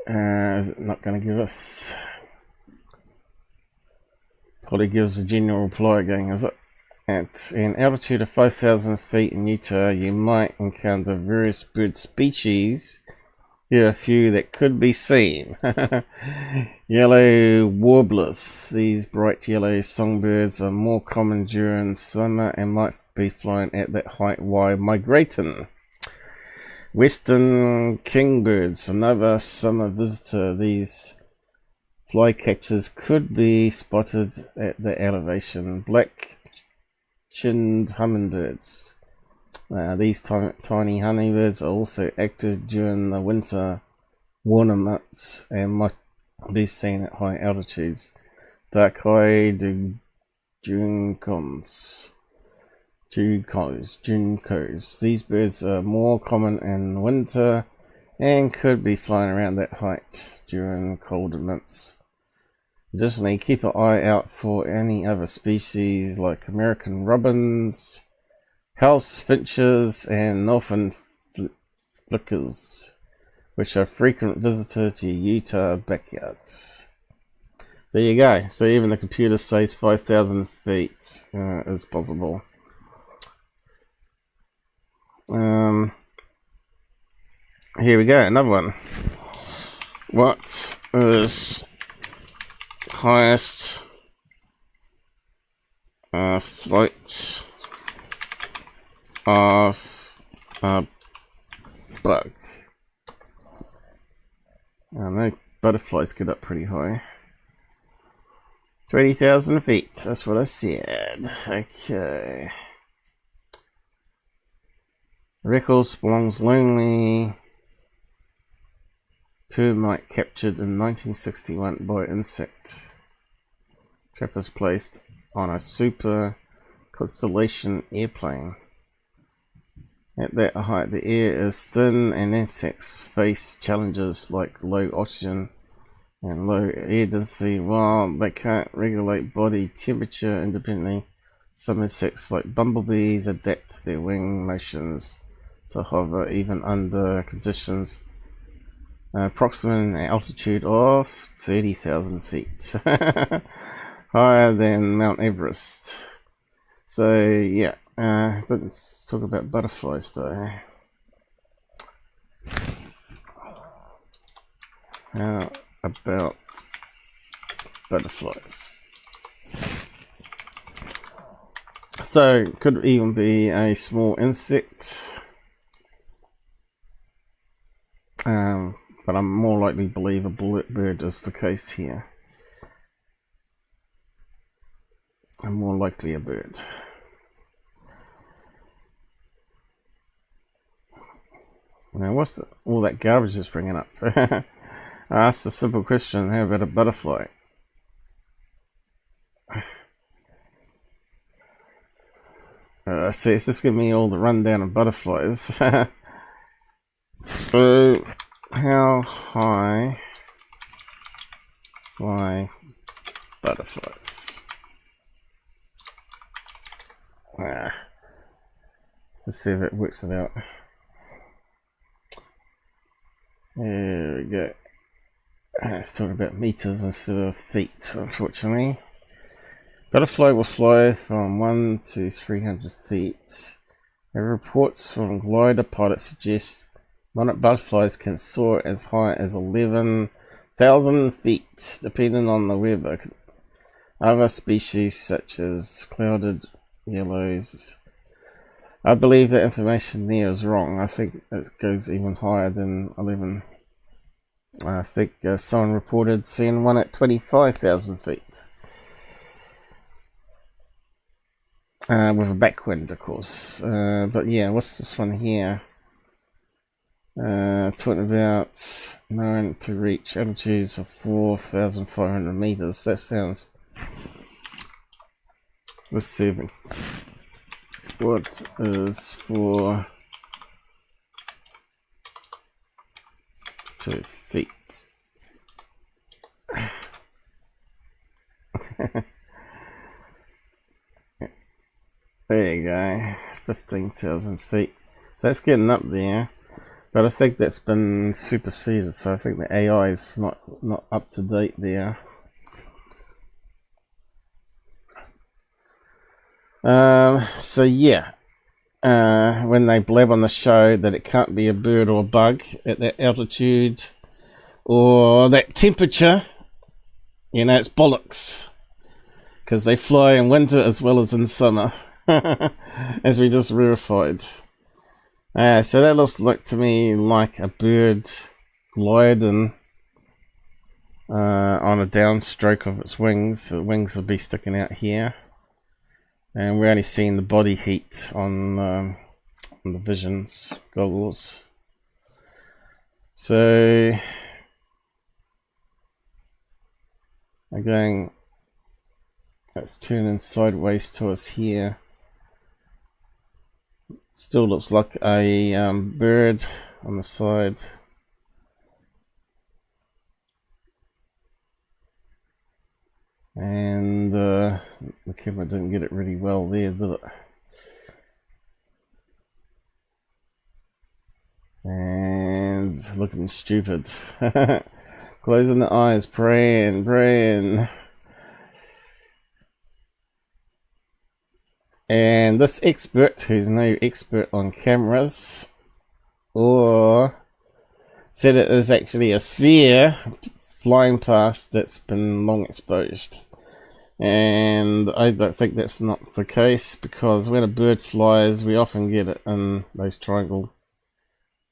Is it not going to give us? Probably gives a general reply again, is it? At an altitude of 5,000 feet in Utah, you might encounter various bird species. Here are a few that could be seen. Yellow warblers. These bright yellow songbirds are more common during summer and might be flying at that height while migrating. Western kingbirds, another summer visitor. These flycatchers could be spotted at the elevation. Black-chinned hummingbirds. These tiny hummingbirds are also active during the winter warmer months and might be seen at high altitudes. Dark-eyed juncos. These birds are more common in winter and could be flying around that height during colder months. Additionally, keep an eye out for any other species like American robins, house finches, and northern flickers, which are frequent visitors to Utah backyards. There you go. So even the computer says 5,000 feet is possible. Here we go, another one. What is highest flight of a bug? I know butterflies get up pretty high. 20,000 feet, that's what I said. Okay. Records belongs lonely termite captured in 1961 by insect. Trappers placed on a super constellation airplane. At that height, the air is thin and insects face challenges like low oxygen and low air density. While they can't regulate body temperature independently, some insects like bumblebees adapt their wing motions to hover even under conditions approximate an altitude of 30,000 feet, higher than Mount Everest. So yeah, didn't talk about butterflies though. How about butterflies? So could even be a small insect. But I'm more likely to believe a bird is the case here. I'm more likely a bird. Now, what's all that garbage is bringing up? I asked a simple question: how about a butterfly? See, it's just giving me all the rundown of butterflies. So, how high fly butterflies? Let's see if it works it out. There we go. It's talking about meters instead of feet, unfortunately. Butterfly will fly from 1 to 300 feet. Reports from glider pilots suggest monarch butterflies can soar as high as 11,000 feet, depending on the weather. Other species, such as clouded yellows, I believe that information there is wrong. I think it goes even higher than 11. I think someone reported seeing one at 25,000 feet. With a backwind, of course. But yeah, what's this one here? Talking about known to reach altitudes of 4,500 meters. That sounds... Let's see. What is 4 to feet? There you go, 15,000 feet. So that's getting up there, but I think that's been superseded. So I think the AI is not up to date there. So yeah, when they blab on the show that it can't be a bird or a bug at that altitude or that temperature, you know, it's bollocks, because they fly in winter as well as in summer. As we just verified. So that looks like to me like a bird gliding on a downstroke of its wings. The wings will be sticking out here, and we're only seeing the body heat on the visions goggles. So again, that's turning sideways to us here. Still looks like a bird on the side. And the camera didn't get it really well there, did it? And looking stupid. Closing the eyes, praying. And this expert, who's no expert on cameras, or said it is actually a sphere flying past that's been long exposed. And I don't think that's not the case, because when a bird flies, we often get it in those triangle,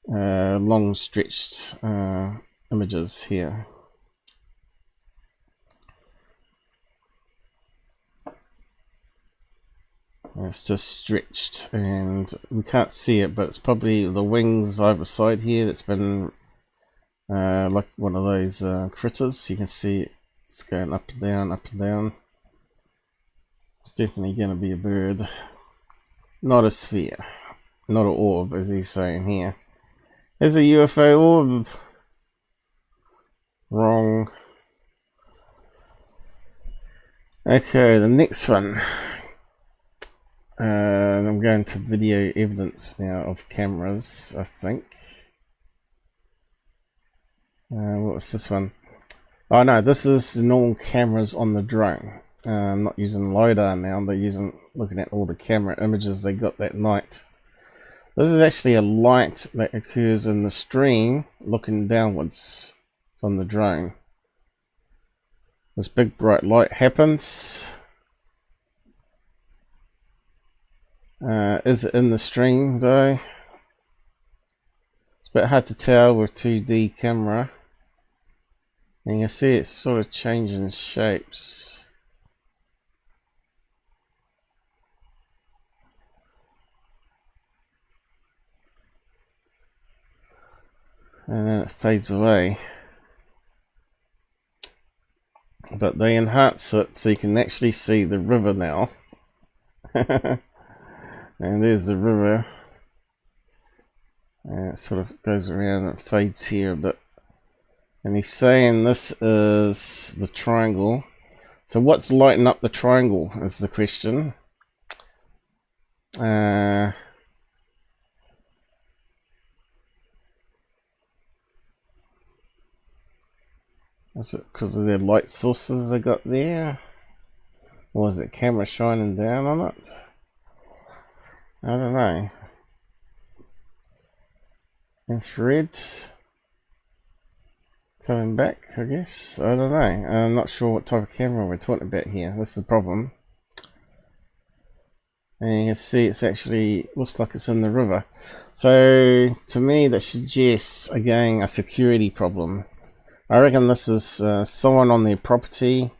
long stretched images here. It's just stretched, and we can't see it, but it's probably the wings either side here that's been like one of those critters. You can see it's going up and down, up and down. It's definitely going to be a bird, not a sphere, not an orb, as he's saying here. There's a UFO orb. Wrong. Okay, the next one. I'm going to video evidence now of cameras, I think. What was this one? Oh no, this is normal cameras on the drone. I'm not using Lidar now, they're looking at all the camera images they got that night. This is actually a light that occurs in the stream looking downwards from the drone. This big bright light happens. Is it in the stream though? It's a bit hard to tell with 2D camera. And you can see it's sort of changing shapes. And then it fades away. But they enhance it so you can actually see the river now. And there's the river. And it sort of goes around and fades here a bit. And he's saying this is the triangle. So what's lighting up the triangle is the question. Is it because of their light sources they got there? Or is it camera shining down on it? I don't know. Infrared coming back, I guess. I don't know. I'm not sure what type of camera we're talking about here. That's the problem. And you can see it's actually looks like it's in the river. So to me that suggests again a security problem. I reckon this is someone on their property.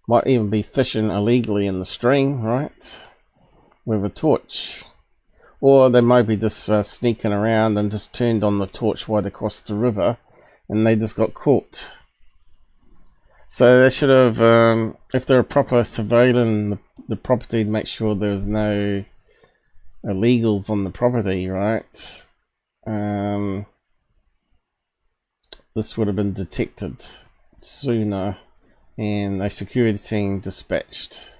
Might even be fishing illegally in the stream, right? With a torch. Or they might be just sneaking around and just turned on the torch while they crossed the river and they just got caught. So they should have, if they're proper surveilling the property to make sure there's no illegals on the property, right? This would have been detected sooner and a security team dispatched.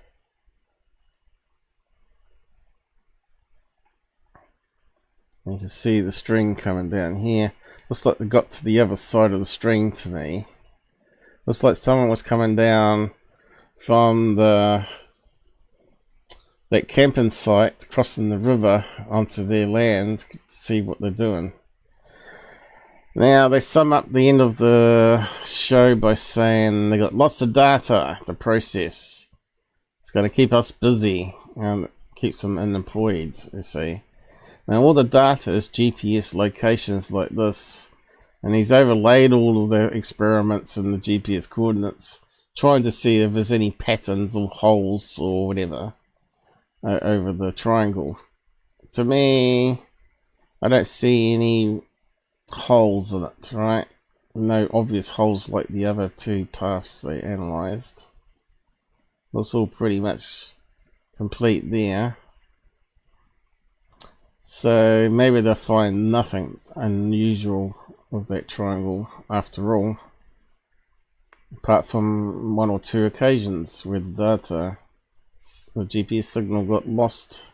You can see the string coming down here. Looks like they got to the other side of the string to me. Looks like someone was coming down from that camping site, crossing the river onto their land to see what they're doing. Now they sum up the end of the show by saying they got lots of data to process. It's going to keep us busy and it keeps them unemployed, you see. Now all the data is GPS locations like this, and he's overlaid all of the experiments and the GPS coordinates, trying to see if there's any patterns or holes or whatever over the triangle. To me, I don't see any holes in it, right? No obvious holes like the other two paths they analysed. It's all pretty much complete there. So maybe they'll find nothing unusual with that triangle after all, apart from one or two occasions where the GPS signal got lost.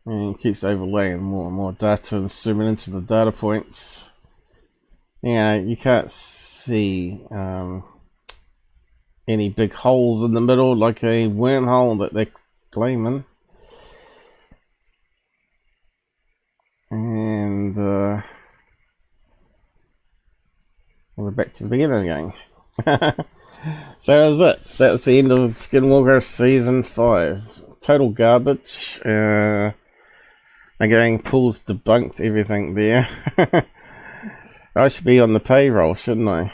And it keeps overlaying more and more data and zooming into the data points. Yeah, you can't see any big holes in the middle like a wormhole that they're claiming. And we're back to the beginning again. So that was it. That was the end of Skinwalker Season 5. Total garbage. Again, Paul's debunked everything there. I should be on the payroll, shouldn't I?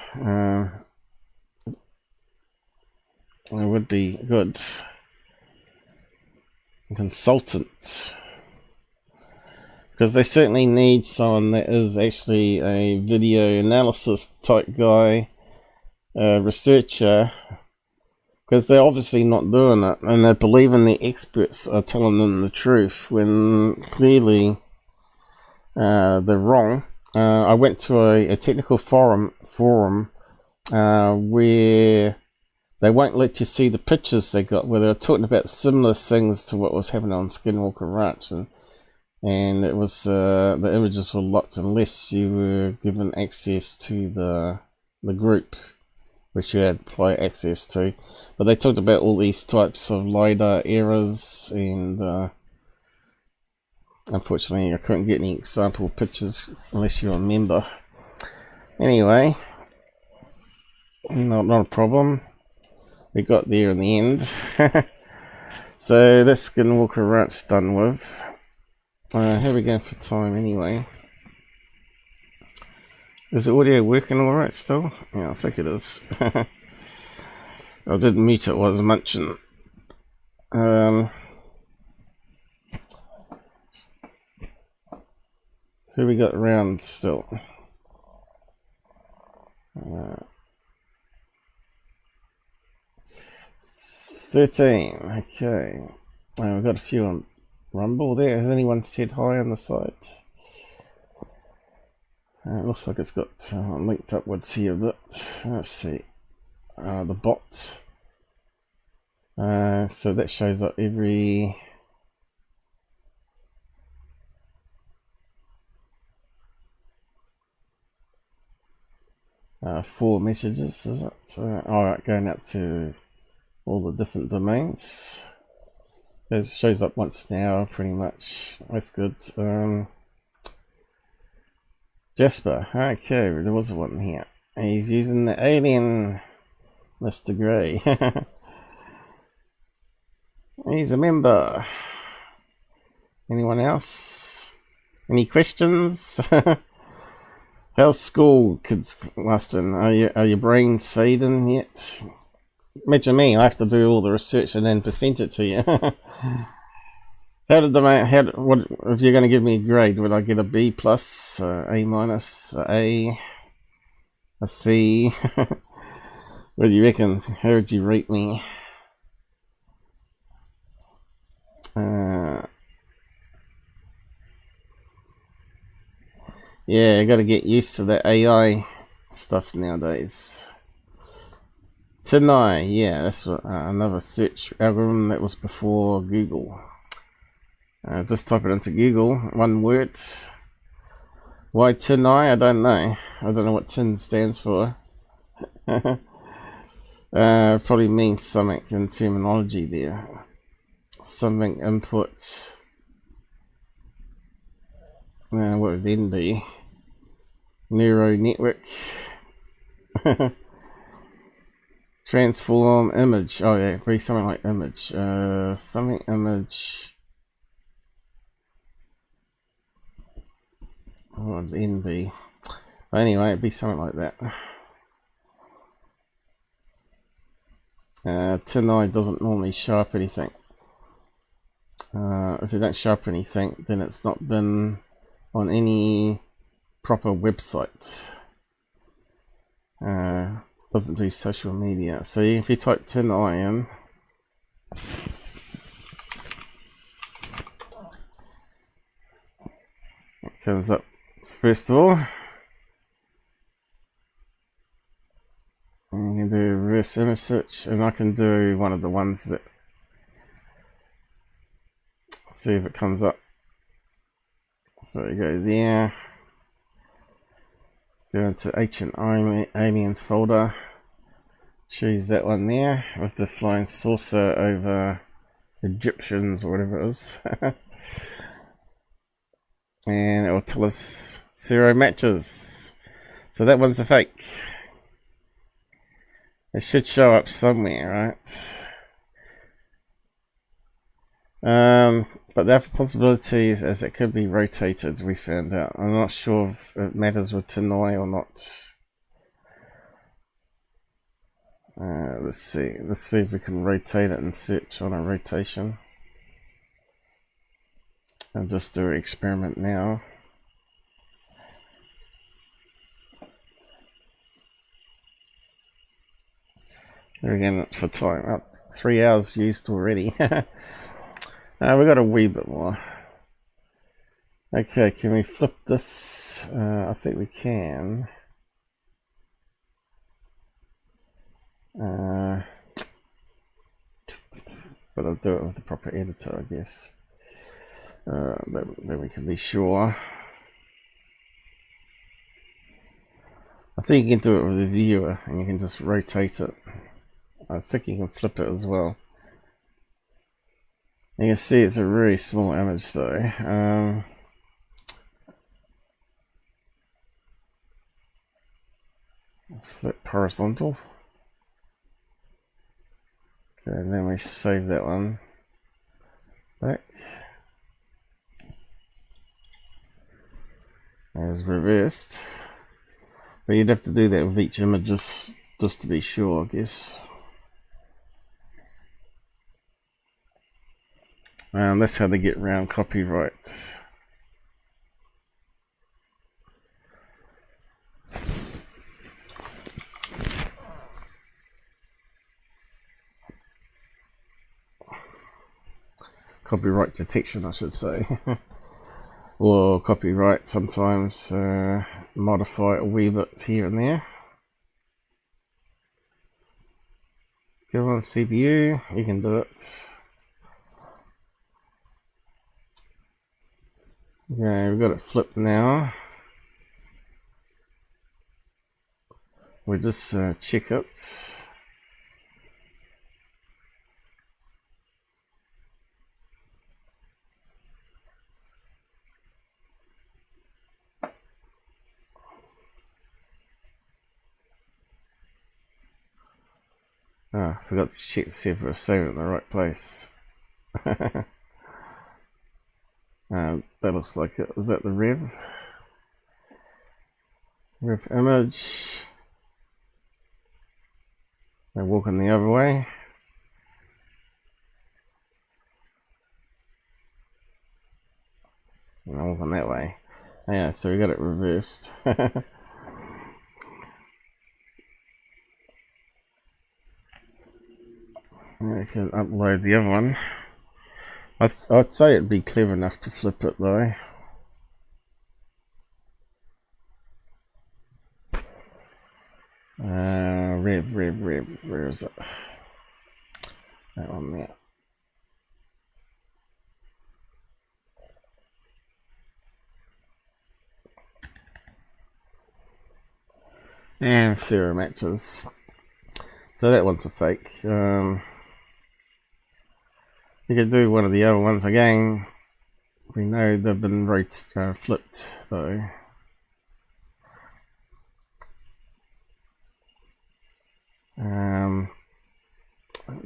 It would be good. Consultant. Because they certainly need someone that is actually a video analysis type guy, researcher, because they're obviously not doing it, and they're believing the experts are telling them the truth when clearly they're wrong. I went to a technical forum where they won't let you see the pictures they got, where they were talking about similar things to what was happening on Skinwalker Ranch, and it was the images were locked unless you were given access to the group, which you had access to. But they talked about all these types of Lidar errors, and unfortunately I couldn't get any example pictures unless you're a member. Anyway, not a problem. We got there in the end. So this Skinwalker Ranch done with. How are we going for time anyway? Is the audio working alright still? Yeah, I think it is. I didn't mute it while I was munching. Who we got around still? 13. Okay. We've got a few on Rumble there. Has anyone said hi on the site? It looks like it's got linked upwards here a bit. Let's see. The bot. So that shows up every... four messages, is it? Alright, going out to all the different domains. It shows up once an hour, pretty much. That's good. Jasper, okay, there was one here. He's using the Alien, Mr. Grey. He's a member. Anyone else? Any questions? How's school, kids, Luston? Are your brains feeding yet? Imagine me, I have to do all the research and then present it to you. What if you're going to give me a grade? Would I get a B plus, A minus, A C? What do you reckon? How would you rate me? Yeah, I got to get used to the AI stuff nowadays. Tineye, yeah, that's another search algorithm that was before Google. Just type it into Google, one word. Why Tineye? I don't know. I don't know what tin stands for. Probably means something in terminology there. Something input. What would then be? Neural network. Transform image. Oh yeah, be something like image. Something image. What would then be? Anyway, it'd be something like that. Tineye doesn't normally show up anything. If you don't show up anything, then it's not been on any proper website. Doesn't do social media. So if you type Tineye in, it comes up first of all. And you can do reverse image search, and I can do one of the ones that, see if it comes up. So you go there, go into Ancient Aliens folder, choose that one there with the flying saucer over Egyptians or whatever it is. And it will tell us 0 matches. So that one's a fake. It should show up somewhere, right? But the other possibility is it could be rotated, we found out. I'm not sure if it matters with Tineye or not. let's see if we can rotate it and search on a rotation. I'll just do an experiment now. There again for time, up 3 hours used already. We got a wee bit more. Okay, can we flip this? I think we can. But I'll do it with the proper editor, I guess. Then we can be sure. I think you can do it with a viewer and you can just rotate it. I think you can flip it as well. You can see it's a really small image though. Flip horizontal. Okay, and then we save that one back as reversed. But you'd have to do that with each image just to be sure, I guess. That's how they get around copyright. Copyright detection, I should say. Or copyright sometimes modify it a wee bit here and there. Go on CPU, you can do it. Okay, we've got it flipped now. We'll just check it. I forgot to check to see if we're saving it in the right place. That looks like it. Was that the rev? Rev image. They're walking the other way. And I'm walking that way. Yeah, so we got it reversed. I can upload the other one. I'd say it'd be clever enough to flip it though. Rev, where is it? That one there. And zero matches. So that one's a fake. You could do one of the other ones again. We know they've been flipped though.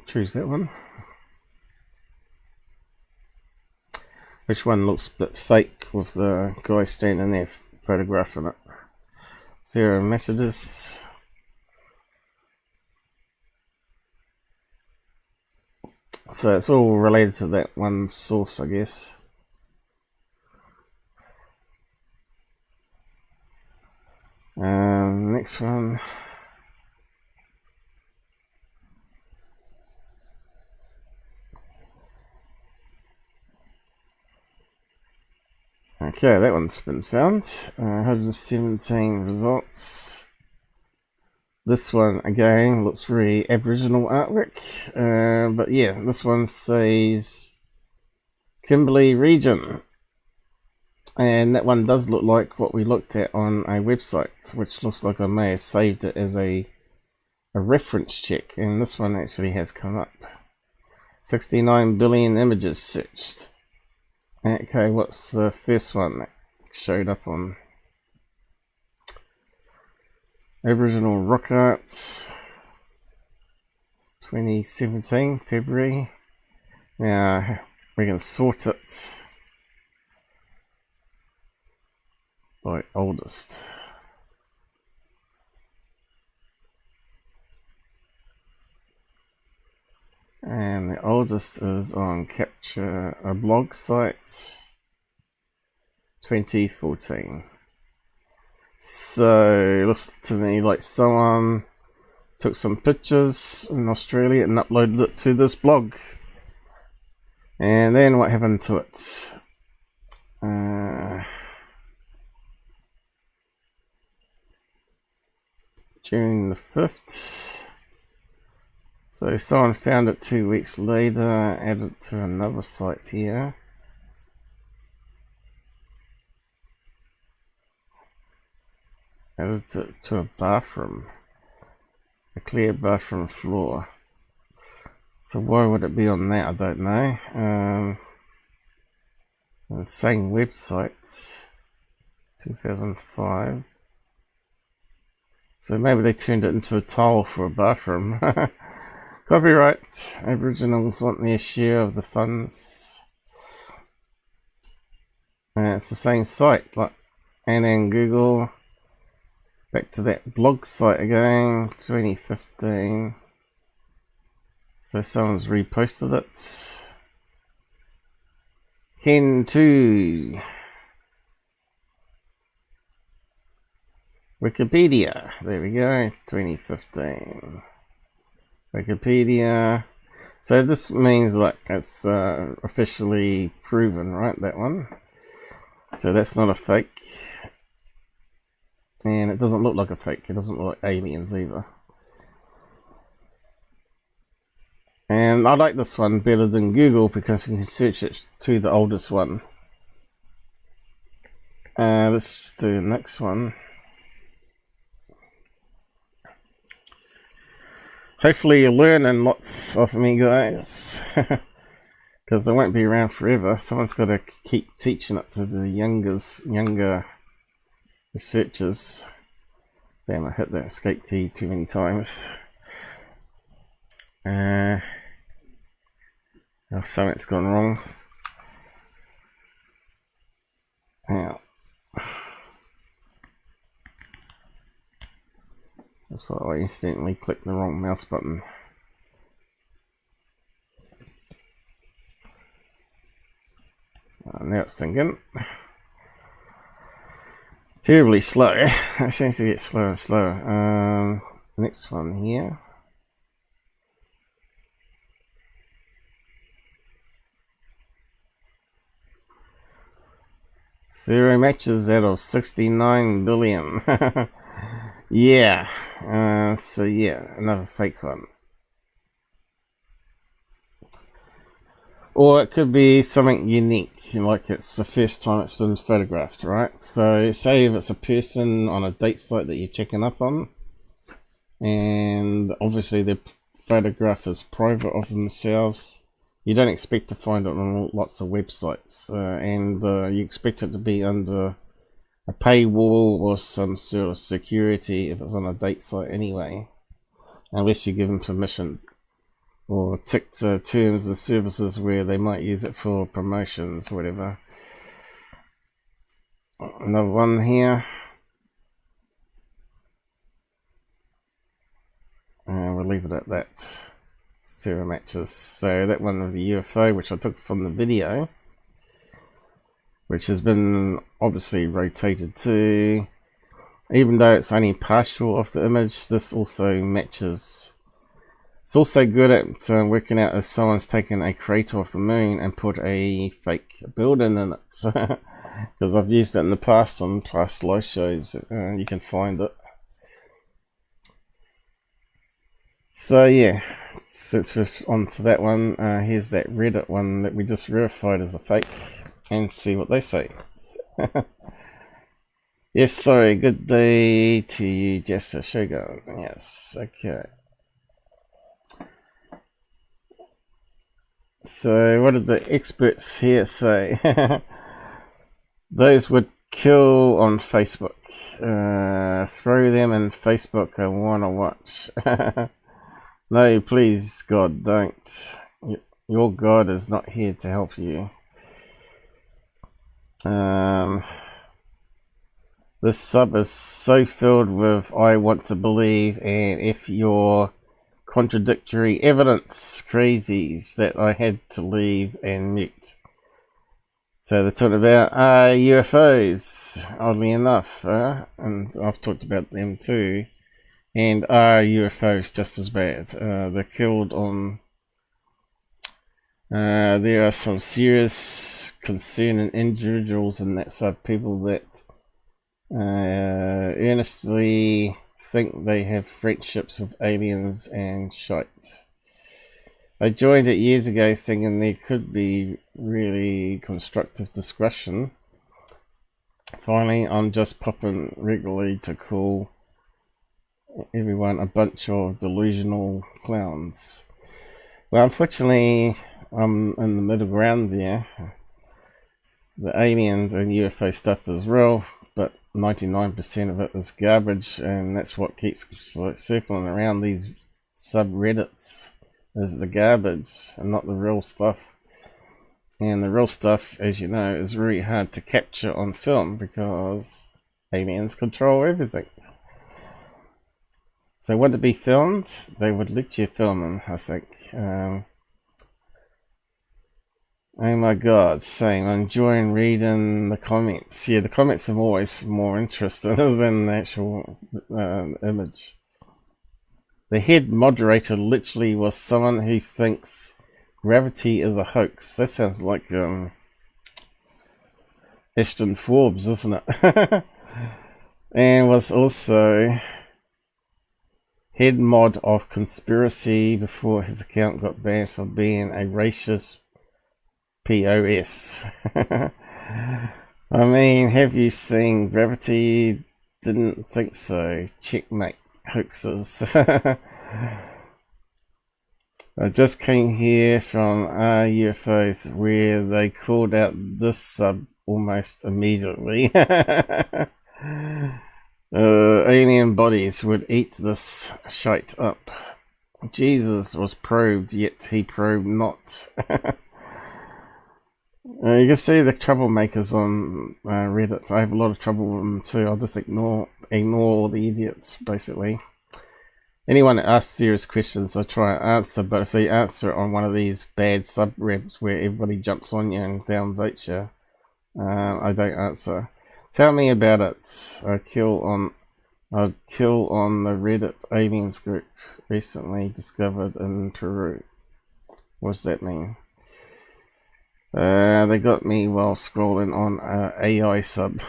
Choose that one. Which one looks a bit fake with the guy standing there photographing it? Zero messages. So it's all related to that one source, I guess. Next one. Okay, that one's been found. 117 results. This one again looks really Aboriginal artwork, but yeah, this one says Kimberley region, and that one does look like what we looked at on a website, which looks like I may have saved it as a reference check, and this one actually has come up. 69 billion images searched. Okay, what's the first one that showed up on? Aboriginal Rock Art 2017 February. Now we can sort it by oldest. and the oldest is on Capture a blog site 2014. So it looks to me like someone took some pictures in Australia and uploaded it to this blog. And then what happened to it? June the 5th. So someone found it 2 weeks later, added it to another site here. Added it to a bathroom. A clear bathroom floor. So why would it be on that? I don't know. The same website, 2005. So maybe they turned it into a tile for a bathroom. Copyright. Aboriginals want their share of the funds. It's the same site, like and Google. Back to that blog site again, 2015. So someone's reposted it. Ken 2. Wikipedia. There we go. 2015. Wikipedia. So this means like it's officially proven, right? That one. So that's not a fake. And it doesn't look like a fake. It doesn't look like aliens either. And I like this one better than Google because you can search it to the oldest one. Let's do the next one. Hopefully you're learning lots of me, guys. Because they won't be around forever. Someone's got to keep teaching it to the younger researchers. Damn, I hit that escape key too many times. Oh, something's gone wrong. Now, looks like I instantly clicked the wrong mouse button. Now it's thinking. Terribly slow. It seems to get slower and slower. Next one here. Zero matches out of 69 billion. Yeah. So yeah, another fake one. Or it could be something unique, like it's the first time it's been photographed, right? So say if it's a person on a date site that you're checking up on, and obviously their photograph is private of themselves, you don't expect to find it on lots of websites, and you expect it to be under a paywall or some sort of security if it's on a date site anyway, unless you give them permission or ticked terms of services where they might use it for promotions, whatever. Another one here. We'll leave it at that. 0 matches. So that one of the UFO, which I took from the video, which has been obviously rotated too. Even though it's only partial of the image, this also matches. It's also good at working out if someone's taken a crater off the moon and put a fake building in it. Because I've used it in the past on past live shows. You can find it. So yeah, since we're on to that one, here's that Reddit one that we just verified as a fake. And see what they say. Yes, sorry, good day to you, Jessa Shogun. Yes, okay. So what did the experts here say? Those would kill on Facebook. Throw them in Facebook, I wanna watch. No, please, God, don't. Your God is not here to help you. This sub is so filled with I want to believe, and if you're contradictory evidence crazies that I had to leave and mute. So they're talking about UFOs, oddly enough, and I've talked about them too. And are UFOs just as bad? They're killed on... there are some serious concerning individuals in that sub, people that earnestly think they have friendships with aliens and shite. I joined it years ago thinking there could be really constructive discussion. Finally, I'm just popping regularly to call everyone a bunch of delusional clowns. Well, unfortunately, I'm in the middle ground there. The aliens and UFO stuff is real, but 99% of it is garbage, and that's what keeps circling around these subreddits, is the garbage and not the real stuff. And the real stuff, as you know, is really hard to capture on film because aliens control everything. If they want to be filmed, they would let you film them, I think. Oh my god, same. I'm enjoying reading the comments. Yeah, the comments are always more interesting than the actual image. The head moderator literally was someone who thinks gravity is a hoax. That sounds like Ashton Forbes, isn't it? And was also head mod of conspiracy before his account got banned for being a racist POS. I mean, have you seen Gravity? Didn't think so. Checkmate hoaxes. I just came here from UFOs where they called out this sub almost immediately. Alien bodies would eat this shite up. Jesus was probed, yet he probed not. You can see the troublemakers on Reddit. I have a lot of trouble with them too. I'll just ignore all the idiots, basically. Anyone that asks serious questions, I try and answer, but if they answer on one of these bad subreddits where everybody jumps on you and downvotes you, I don't answer. Tell me about it. I'd kill on the Reddit aliens group recently discovered in Peru. What does that mean? They got me while scrolling on AI sub.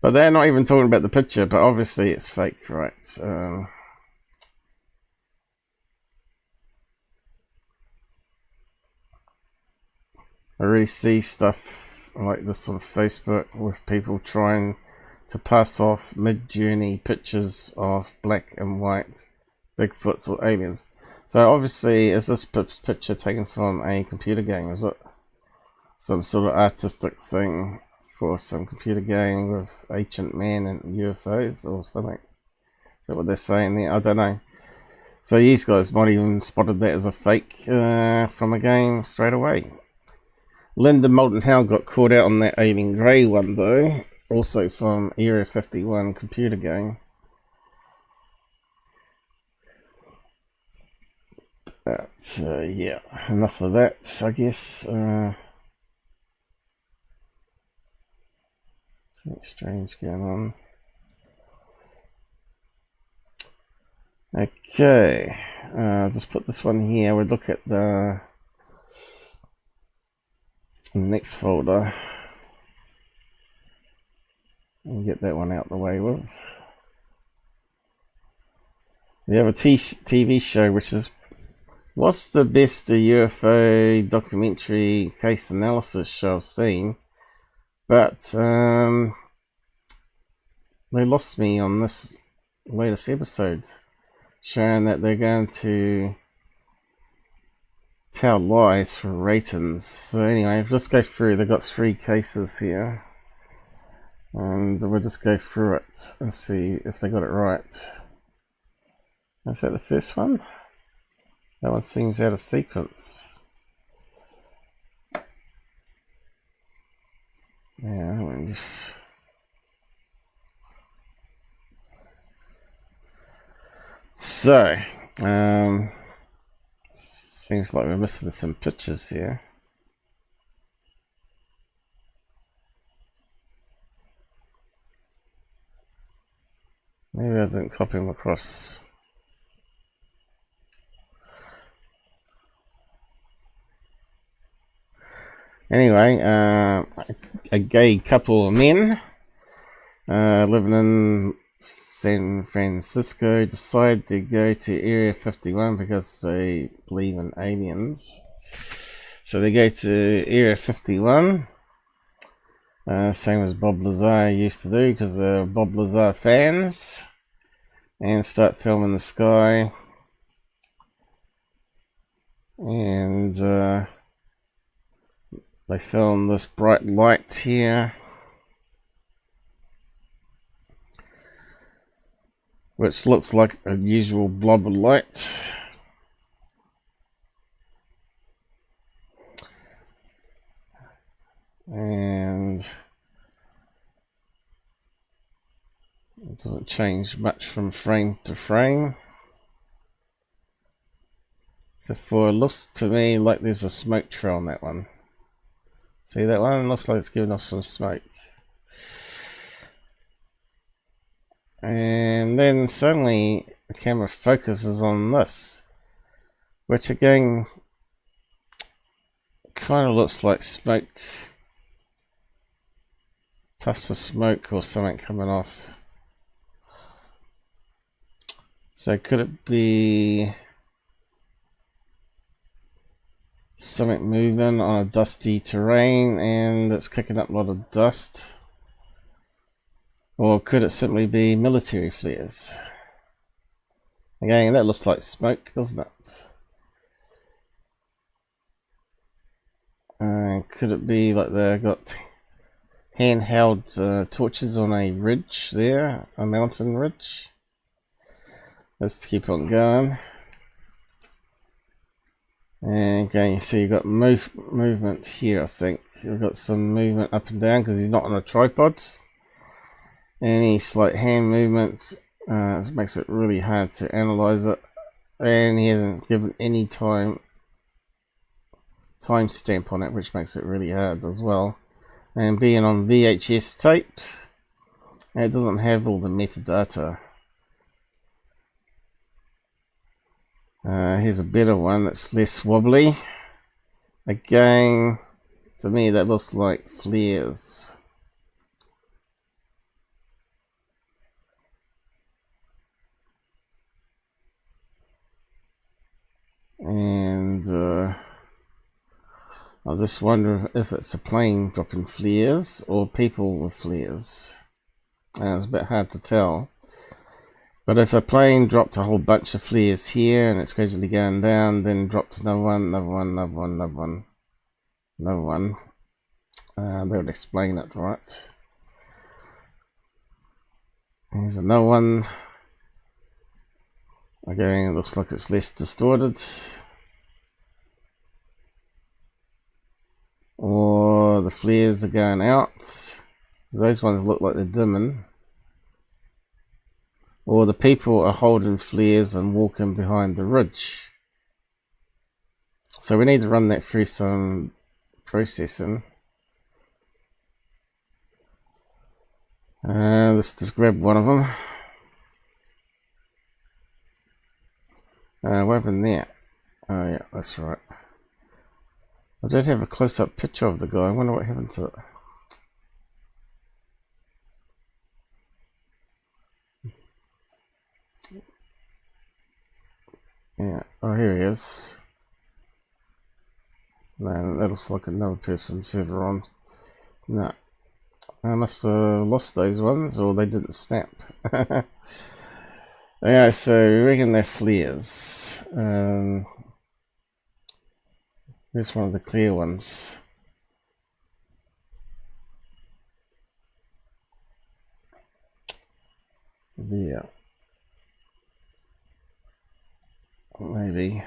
But they're not even talking about the picture, but obviously it's fake, right? I really see stuff like this on Facebook with people trying to pass off mid-journey pictures of black and white Bigfoots or aliens. So obviously, is this picture taken from a computer game? Is it some sort of artistic thing for some computer game with ancient man and UFOs or something? Is that what they're saying there? I don't know. So these guys might even spotted that as a fake from a game straight away. Linda Moulton Howe got caught out on that Alien Grey one though, also from Area 51 computer game. But yeah, enough of that, I guess. Something strange going on. Okay, just put this one here. We'll look at the next folder and get that one out the way with. We have a TV show which is what's the best UFO documentary case analysis show I've seen, but they lost me on this latest episode, showing that they're going to tell lies for ratings. So anyway, let's go through. They've got 3 cases here, and we'll just go through it and see if they got it right. Is that the first one? That one seems out of sequence. Yeah, let me just... So, Seems like we're missing some pictures here. Maybe I didn't copy them across. Anyway, a gay couple of men living in San Francisco decide to go to Area 51 because they believe in aliens. So they go to Area 51, same as Bob Lazar used to do, because they're Bob Lazar fans, and start filming the sky. And they film this bright light here, which looks like a usual blob of light. And it doesn't change much from frame to frame. So for it looks to me like there's a smoke trail on that one. See that one? It looks like it's giving off some smoke. And then suddenly the camera focuses on this, which again kind of looks like smoke, plus the smoke or something coming off. So could it be something moving on a dusty terrain and it's kicking up a lot of dust? Or could it simply be military flares? Again, that looks like smoke, doesn't it? Could it be like they've got handheld torches on a ridge there, a mountain ridge? Let's keep on going. And again, you see you've got movement here, I think. You've got some movement up and down because he's not on a tripod. Any slight hand movement makes it really hard to analyze it. And he hasn't given any time stamp on it, which makes it really hard as well. And being on VHS tape, it doesn't have all the metadata. Here's a better one that's less wobbly. Again, to me that looks like flares. And I just wonder if it's a plane dropping flares or people with flares. It's a bit hard to tell. But if a plane dropped a whole bunch of flares here and it's gradually going down, then dropped another one, another one, another one, another one, another one, they would explain it, right? Here's another one. Again, it looks like it's less distorted. Or the flares are going out. Those ones look like they're dimming. Or the people are holding flares and walking behind the ridge. So we need to run that through some processing. Let's just grab one of them. What happened there? Oh yeah, that's right. I did have a close-up picture of the guy. I wonder what happened to it. Yeah, oh here he is. Man, that looks like another person further on. No, I must have lost those ones, or they didn't snap. Yeah, so we reckon they're flares. Here's one of the clear ones. Yeah. Maybe.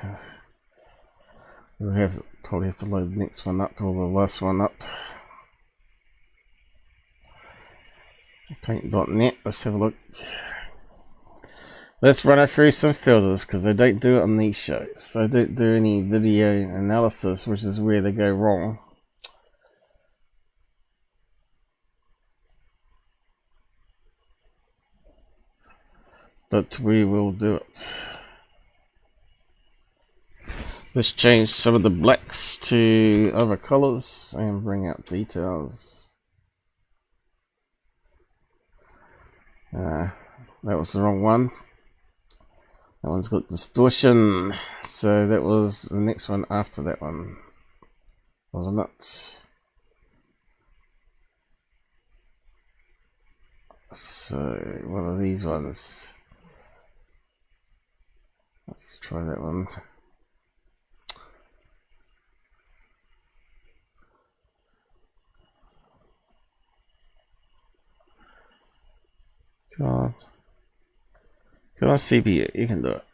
We'll probably have to load the next one up, or the last one up. Paint.net, let's have a look. Let's run it through some filters because they don't do it on these shows. I don't do any video analysis, which is where they go wrong. But we will do it. Let's change some of the blacks to other colors and bring out details. That was the wrong one. That one's got distortion. So that was the next one after that one, wasn't it? So what are these ones? Let's try that one. God. Come on, CPU, you can do it.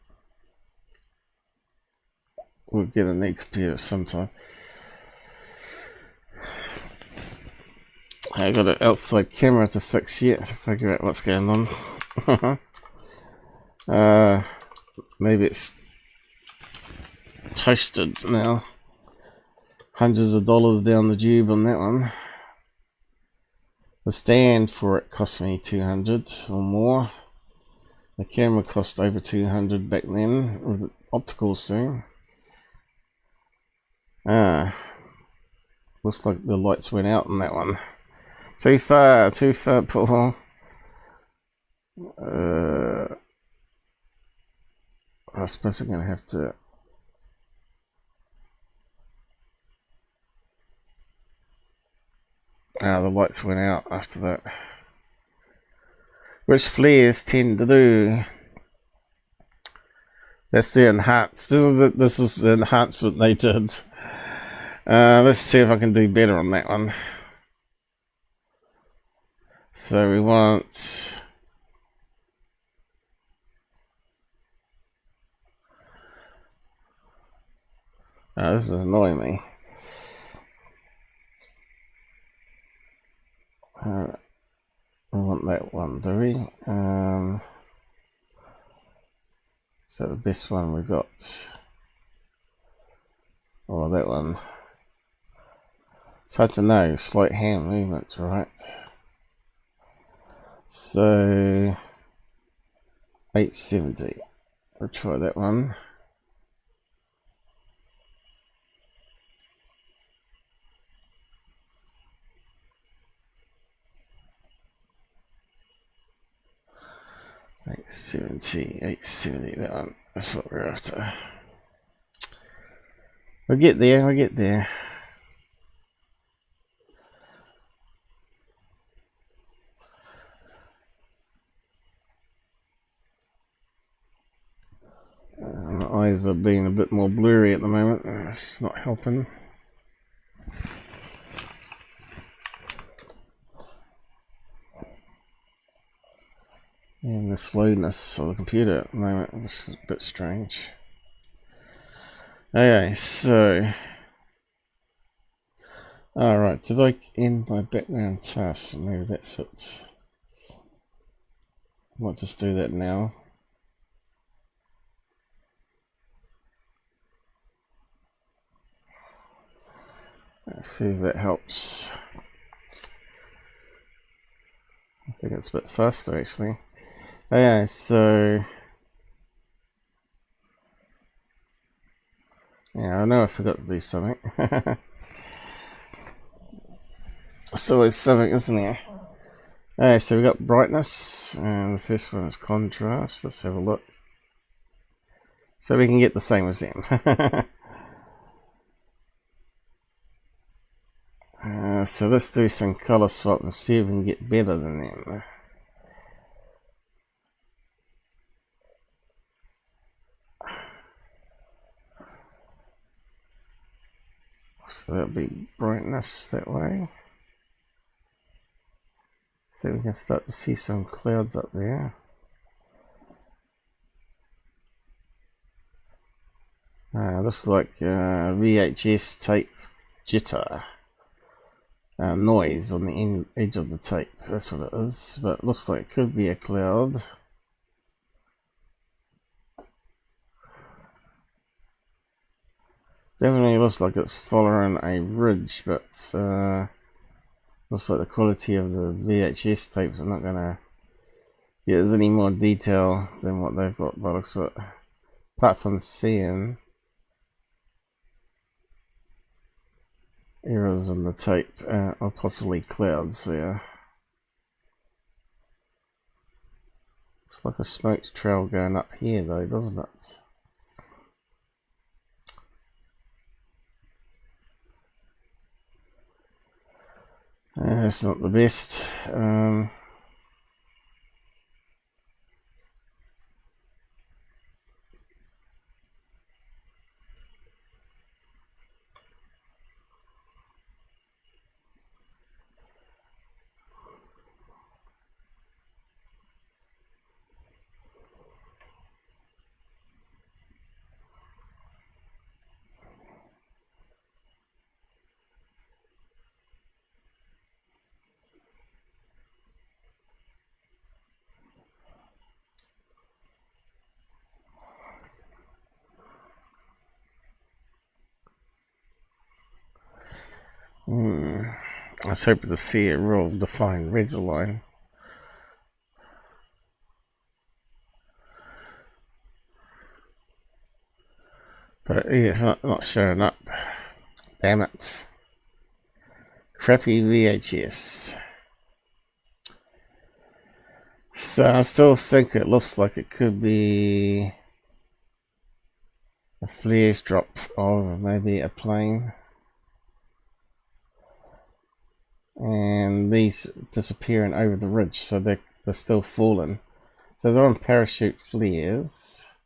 We'll get a new computer sometime. I got an outside camera to fix yet to figure out what's going on. Maybe it's toasted now. Hundreds of dollars down the tube on that one. The stand for it cost me $200 or more. The camera cost over $200 back then with the optical soon. Looks like the lights went out on that one. Too far, Paul. I suppose I'm gonna have to. The lights went out after that. Which flares tend to do. That's the enhanced. This is the enhancement they did. Let's see if I can do better on that one. So we want. This is annoying me. Alright. We want that one, do we? So the best one we got. Oh, that one. It's hard to know. Slight hand movement, right? So 870. We'll try that one. 870, that one. That's what we're after. We'll get there, we'll get there. My eyes are being a bit more blurry at the moment. It's not helping. And the slowness of the computer at the moment, which is a bit strange. Okay, so. Alright, did I end my background task? Maybe that's it. I might just do that now. Let's see if that helps. I think it's a bit faster actually. Okay, so yeah, I know I forgot to do something. It's always something, isn't there? Okay, so we've got brightness, and the first one is contrast. Let's have a look. So we can get the same as them. So let's do some color swap and see if we can get better than them. So that'll be brightness that way. So we can start to see some clouds up there. Looks like VHS tape jitter. Noise on the edge of the tape. That's what it is. But it looks like it could be a cloud. Definitely looks like it's following a ridge, but looks like the quality of the VHS tapes are not going to give us any more detail than what they've got by the looks of it. Apart from seeing errors in the tape, or possibly clouds there. Looks like a smoke trail going up here though, doesn't it? It's not the best. I was hoping to see a real defined red line. But yeah, it's not showing up. Damn it. Crappy VHS. So I still think it looks like it could be a flares drop of maybe a plane. And these disappearing over the ridge, so they're still falling. So they're on parachute flares.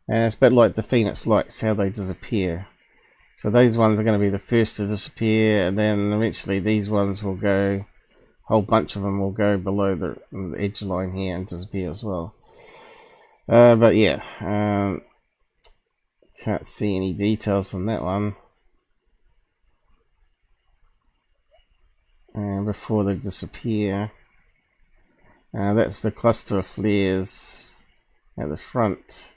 And it's a bit like the Phoenix lights, how they disappear. So these ones are going to be the first to disappear, and then eventually these ones will go, a whole bunch of them will go below the edge line here and disappear as well. But yeah, can't see any details on that one. And before they disappear, that's the cluster of flares at the front.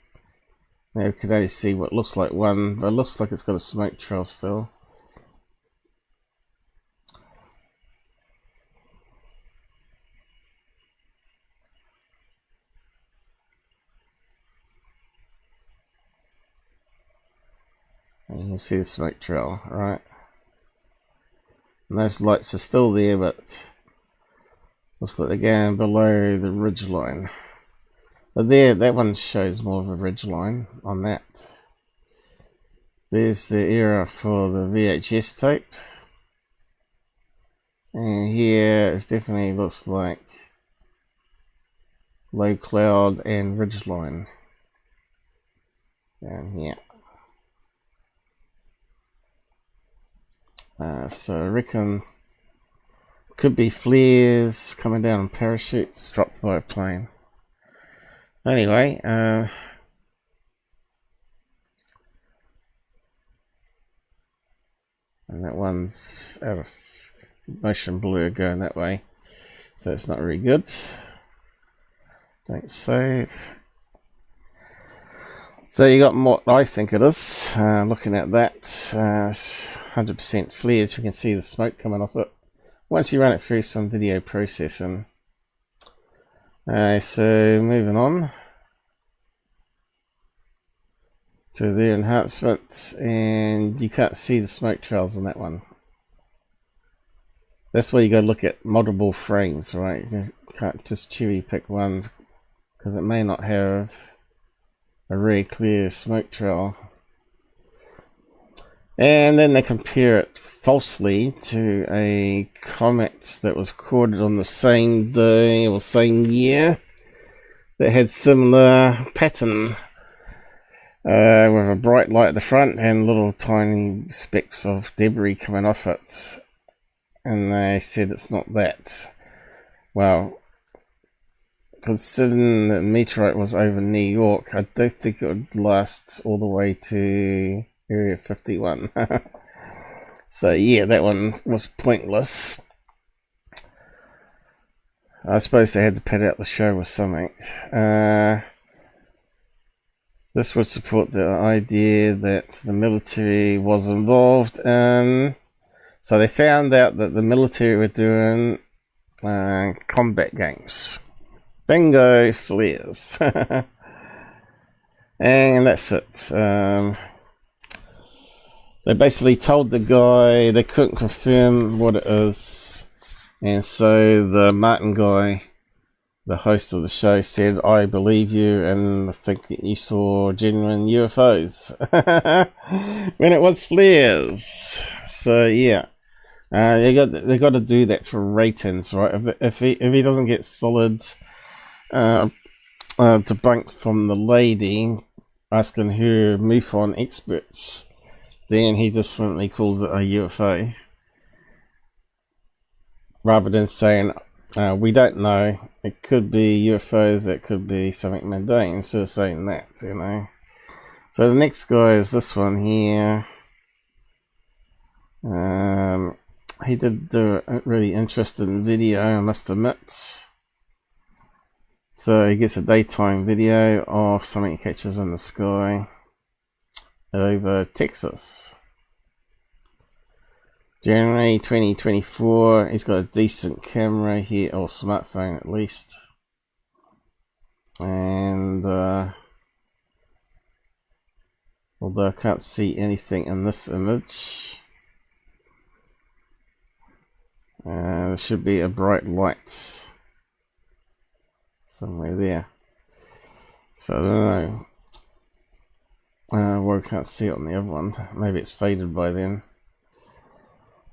Now we can only see what looks like one, but it looks like it's got a smoke trail still. And you can see the smoke trail, right? And those lights are still there, but looks like they're going below the ridge line. But there, that one shows more of a ridge line on that. There's the error for the VHS tape. And here it definitely looks like low cloud and ridge line down here. So I reckon could be flares coming down on parachutes dropped by a plane. Anyway, and that one's out of motion blur going that way, so it's not really good. Don't save. So you got what I think it is. Looking at that, 100% flares. We can see the smoke coming off it once you run it through some video processing. So moving on to the enhancements, and you can't see the smoke trails on that one. That's where you got to look at multiple frames, right? You can't just cherry pick one because it may not have a really clear smoke trail. And then they compare it falsely to a comet that was recorded on the same day or same year that had similar pattern, with a bright light at the front and little tiny specks of debris coming off it. And they said it's not that. Well, considering that meteorite was over New York, I don't think it would last all the way to Area 51. So yeah, that one was pointless. I suppose they had to pad out the show with something. This would support the idea that the military was involved in. So they found out that the military were doing combat games. Bingo, flares. And that's it. They basically told the guy they couldn't confirm what it is. And so the Martin guy, the host of the show, said, I believe you and I think that you saw genuine UFOs. When it was flares. So yeah. They got to do that for ratings, right? If he doesn't get solid debunk from the lady asking her MUFON experts, then he just simply calls it a UFO, rather than saying we don't know. It could be UFOs. It could be something mundane. Instead of saying that, you know. So the next guy is this one here. He did do a really interesting video, I must admit. So he gets a daytime video of something he catches in the sky over Texas. January 2024. He's got a decent camera here, or smartphone at least. And although I can't see anything in this image, there should be a bright light somewhere there. So I don't know. Well, I can't see it on the other one. Maybe it's faded by then.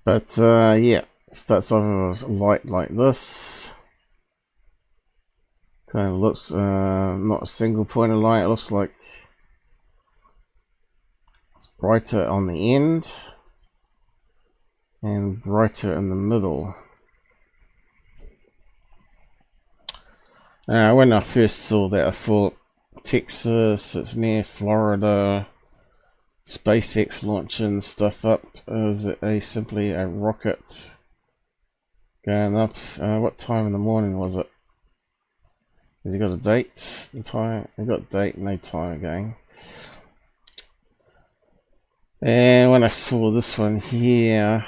But yeah, starts off with a light like this. Kind of looks not a single point of light. It looks like it's brighter on the end and brighter in the middle. When I first saw that, I thought Texas, it's near Florida, SpaceX launching stuff up. Is it simply a rocket going up? What time in the morning was it? Has he got a date? Time? He got a date, no time again. And when I saw this one here,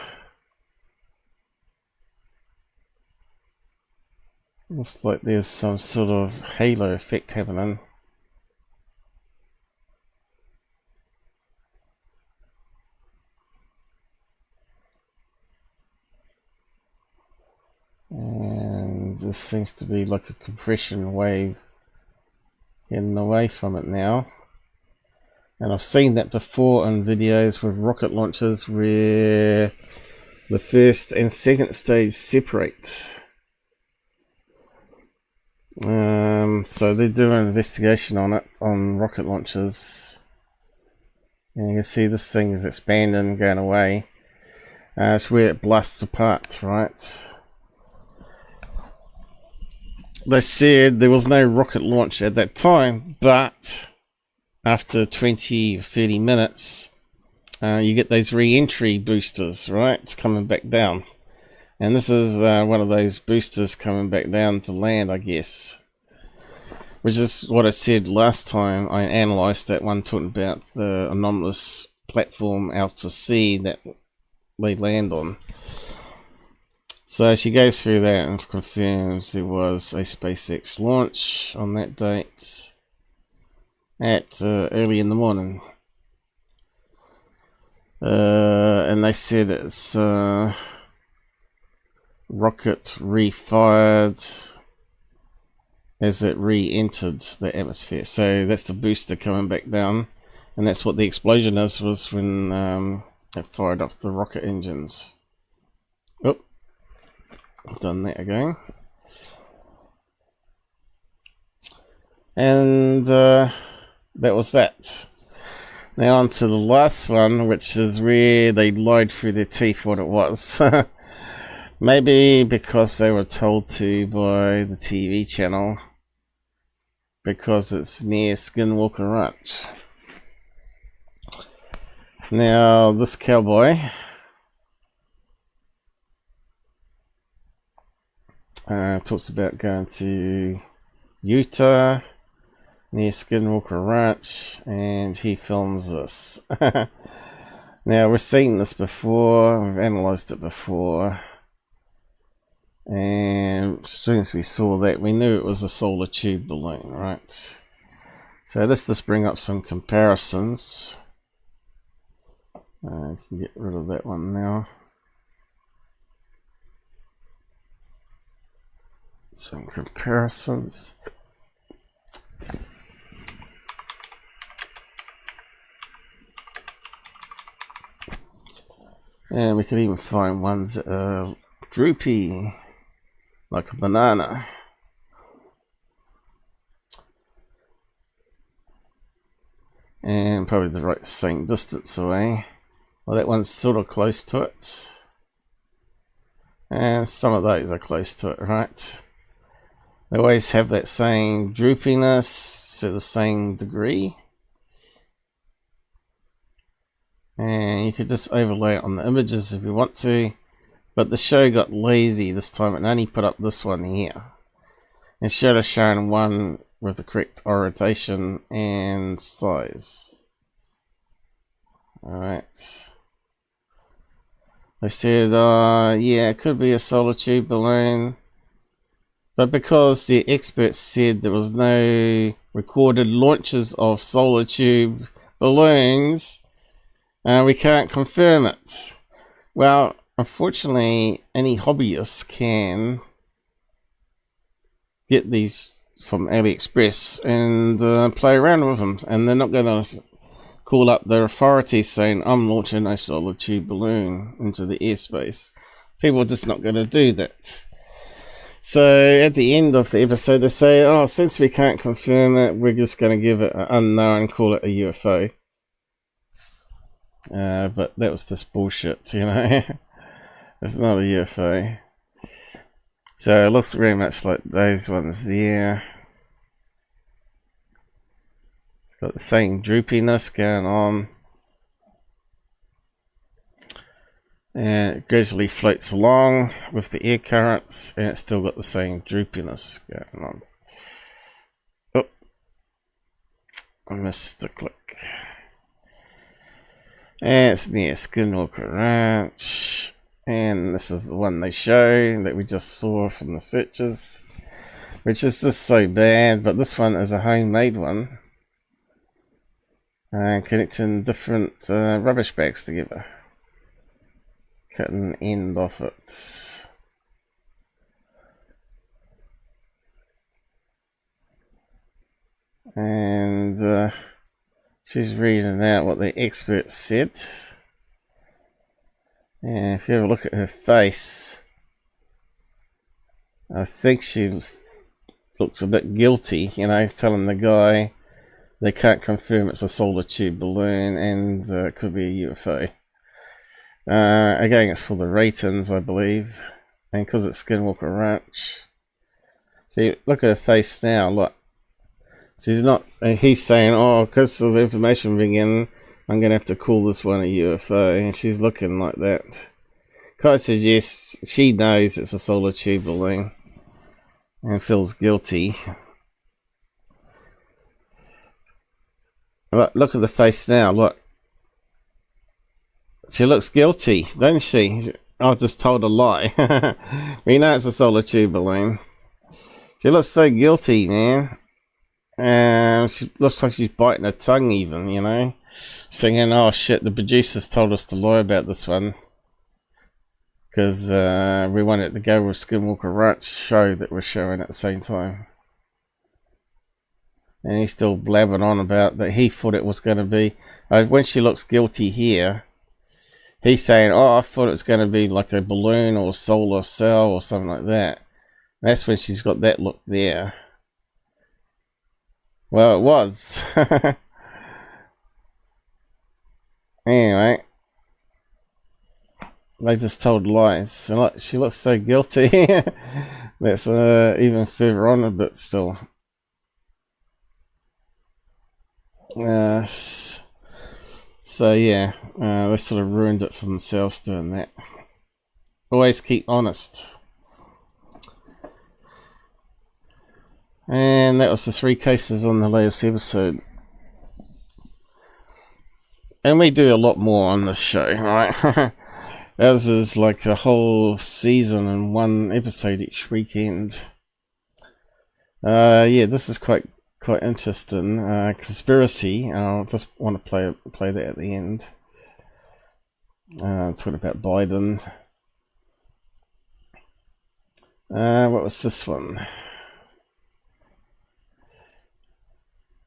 looks like there's some sort of halo effect happening. And this seems to be like a compression wave getting away from it now. And I've seen that before in videos with rocket launches where the first and second stage separate. So they do an investigation on it, on rocket launches. And you can see this thing is expanding, going away. It's where it blasts apart, right? They said there was no rocket launch at that time, but after 20 or 30 minutes, you get those re-entry boosters, right? It's coming back down. And this is one of those boosters coming back down to land, I guess. Which is what I said last time I analysed that one, talking about the anomalous platform out to sea that they land on. So she goes through that and confirms there was a SpaceX launch on that date at early in the morning. And they said it's rocket refired as it re-entered the atmosphere. So that's the booster coming back down, and that's what the explosion is, was when it fired off the rocket engines. Oh, I've done that again. And that was that. Now on to the last one, which is where they lied through their teeth what it was. Maybe because they were told to by the TV channel, because it's near Skinwalker Ranch. Now this cowboy talks about going to Utah near Skinwalker Ranch, and he films this. Now, we've seen this before, we've analysed it before, and as soon as we saw that, we knew it was a solar tube balloon, right? So let's just bring up some comparisons. I can get rid of that one now. Some comparisons. And we could even find ones that are droopy, like a banana. And probably the right same distance away. Well, that one's sort of close to it. And some of those are close to it, right? They always have that same droopiness to the same degree. And you could just overlay it on the images if you want to. But the show got lazy this time and only put up this one here. It should have shown one with the correct orientation and size. Alright. They said, yeah, it could be a solar tube balloon. But because the experts said there was no recorded launches of solar tube balloons, we can't confirm it. Well, unfortunately, any hobbyist can get these from AliExpress and play around with them, and they're not going to call up their authorities saying, I'm launching a solar tube balloon into the airspace. People are just not going to do that. So at the end of the episode, they say, oh, since we can't confirm it, we're just going to give it an unknown, call it a UFO. But that was just bullshit, you know. It's not a UFO. So it looks very much like those ones there. It's got the same droopiness going on. And it gradually floats along with the air currents, and it's still got the same droopiness going on. Oh, I missed the click. And it's near Skinwalker Ranch, and this is the one they show that we just saw from the searches, which is just so bad. But this one is a homemade one, connecting different rubbish bags together. Cut an end off it. And she's reading out what the experts said. And if you have a look at her face, I think she looks a bit guilty, you know, telling the guy they can't confirm it's a solar tube balloon and it could be a UFO. Again, it's for the ratings, I believe, and because it's Skinwalker Ranch. See, look at her face now. Look, she's not. He's saying, "Oh, because of the information being in, I'm going to have to call this one a UFO," and she's looking like that. Kai says yes, she knows it's a solar tube balloon, and feels guilty. Look at the face now. Look. She looks guilty, doesn't she? I just told a lie. We know it's a solar tube balloon. She looks so guilty, man. And she looks like she's biting her tongue even, you know. Thinking, oh shit, the producers told us to lie about this one. Because we wanted to go with Skinwalker Ranch show that we're showing at the same time. And he's still blabbing on about that he thought it was going to be... when she looks guilty here... He's saying, oh, I thought it was going to be like a balloon or a solar cell or something like that. That's when she's got that look there. Well, it was. Anyway. They just told lies. And she looks so guilty. That's even further on a bit still. So yeah, they sort of ruined it for themselves doing that. Always keep honest. And that was the 3 cases on the latest episode. And we do a lot more on this show, right? As is like a whole season and 1 episode each weekend. Yeah, this is quite interesting. Conspiracy. I'll just want to play that at the end. Talking about Biden. What was this one?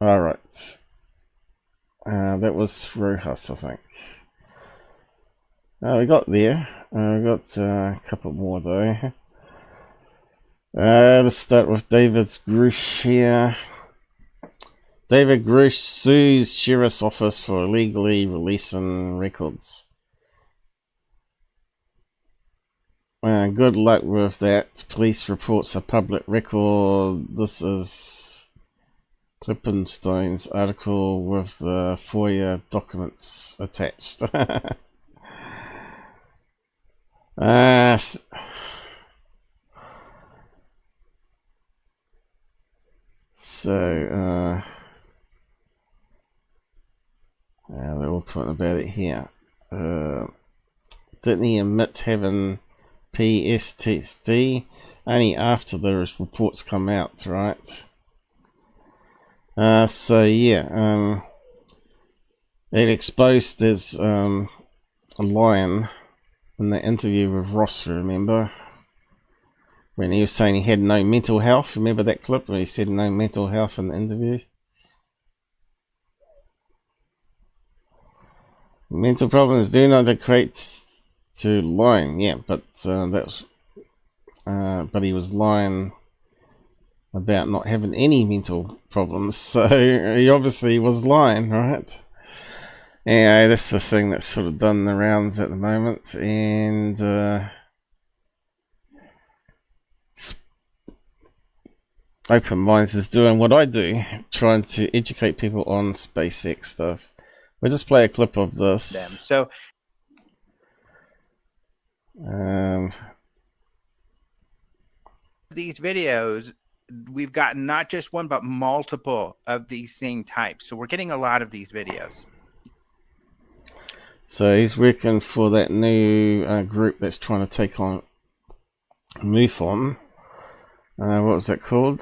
Alright. That was Rojas, I think. We got there. We got a couple more though. Let's start with David Grush here. David Grush sues Sheriff's Office for illegally releasing records. Good luck with that. Police reports a public record. This is Klippenstein's article with the FOIA documents attached. They're all talking about it here. Didn't he admit having PSTD? Only after those reports come out, right? It exposed there's a lion in the interview with Ross, remember? When he was saying he had no mental health. Remember that clip where he said no mental health in the interview? Mental problems do not equate to lying. Yeah, but but he was lying about not having any mental problems, so he obviously was lying, right? Anyway, that's the thing that's sort of done the rounds at the moment, and Open Minds is doing what I do, trying to educate people on SpaceX stuff. We'll just play a clip of this. So these videos, we've gotten not just one but multiple of these same types, so we're getting a lot of these videos. So he's working for that new group that's trying to take on MUFON. What was that called?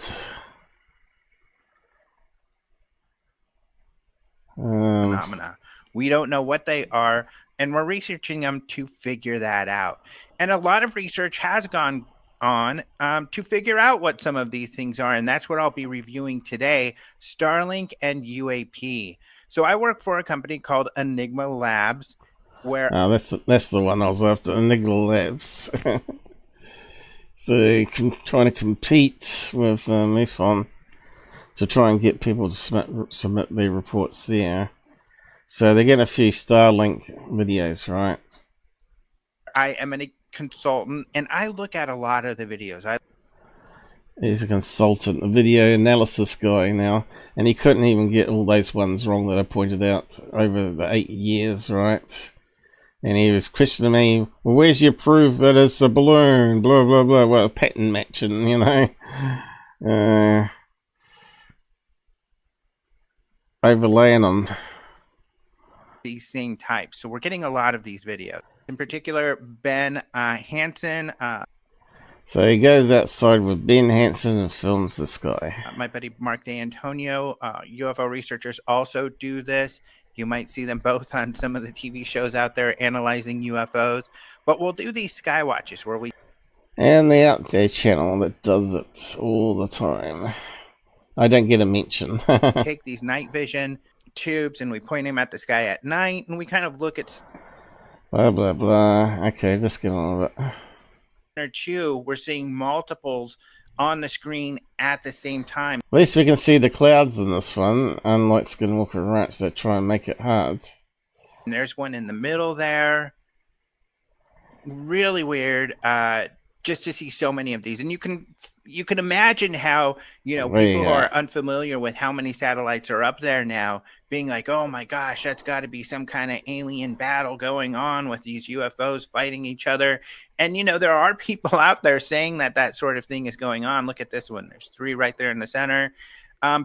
Phenomena. We don't know what they are, and we're researching them to figure that out. And a lot of research has gone on to figure out what some of these things are, and that's what I'll be reviewing today: Starlink and UAP. So I work for a company called Enigma Labs, where that's the one I was after, Enigma Labs. So trying to compete with MUFON to try and get people to submit their reports there. So they get a few Starlink videos, right? I am a consultant, and I look at a lot of the videos. He's a consultant, a video analysis guy now, and he couldn't even get all those ones wrong that I pointed out over the 8 years, right? And he was questioning me, well, where's your proof that it's a balloon, blah, blah, blah, well, pattern matching, you know? Overlaying them. These same types. So we're getting a lot of these videos. In particular, Ben Hansen. So he goes outside with Ben Hansen and films this guy. My buddy Mark DeAntonio. UFO researchers also do this. You might see them both on some of the TV shows out there analyzing UFOs. But we'll do these sky watches where we... And the Out There channel that does it all the time. I don't get a mention. take these night vision tubes and we point them at the sky at night, and we kind of look at... Blah, blah, blah. Okay, just get on with it. Or two, we're seeing multiples on the screen at the same time. At least we can see the clouds in this one, unlike Skinwalker Ranch that try and make it hard. And there's one in the middle there. Really weird. just to see so many of these. And you can imagine how, people who Yeah. are unfamiliar with how many satellites are up there now being like, oh my gosh, that's got to be some kind of alien battle going on with these UFOs fighting each other. And, there are people out there saying that sort of thing is going on. Look at this one. There's 3 right there in the center.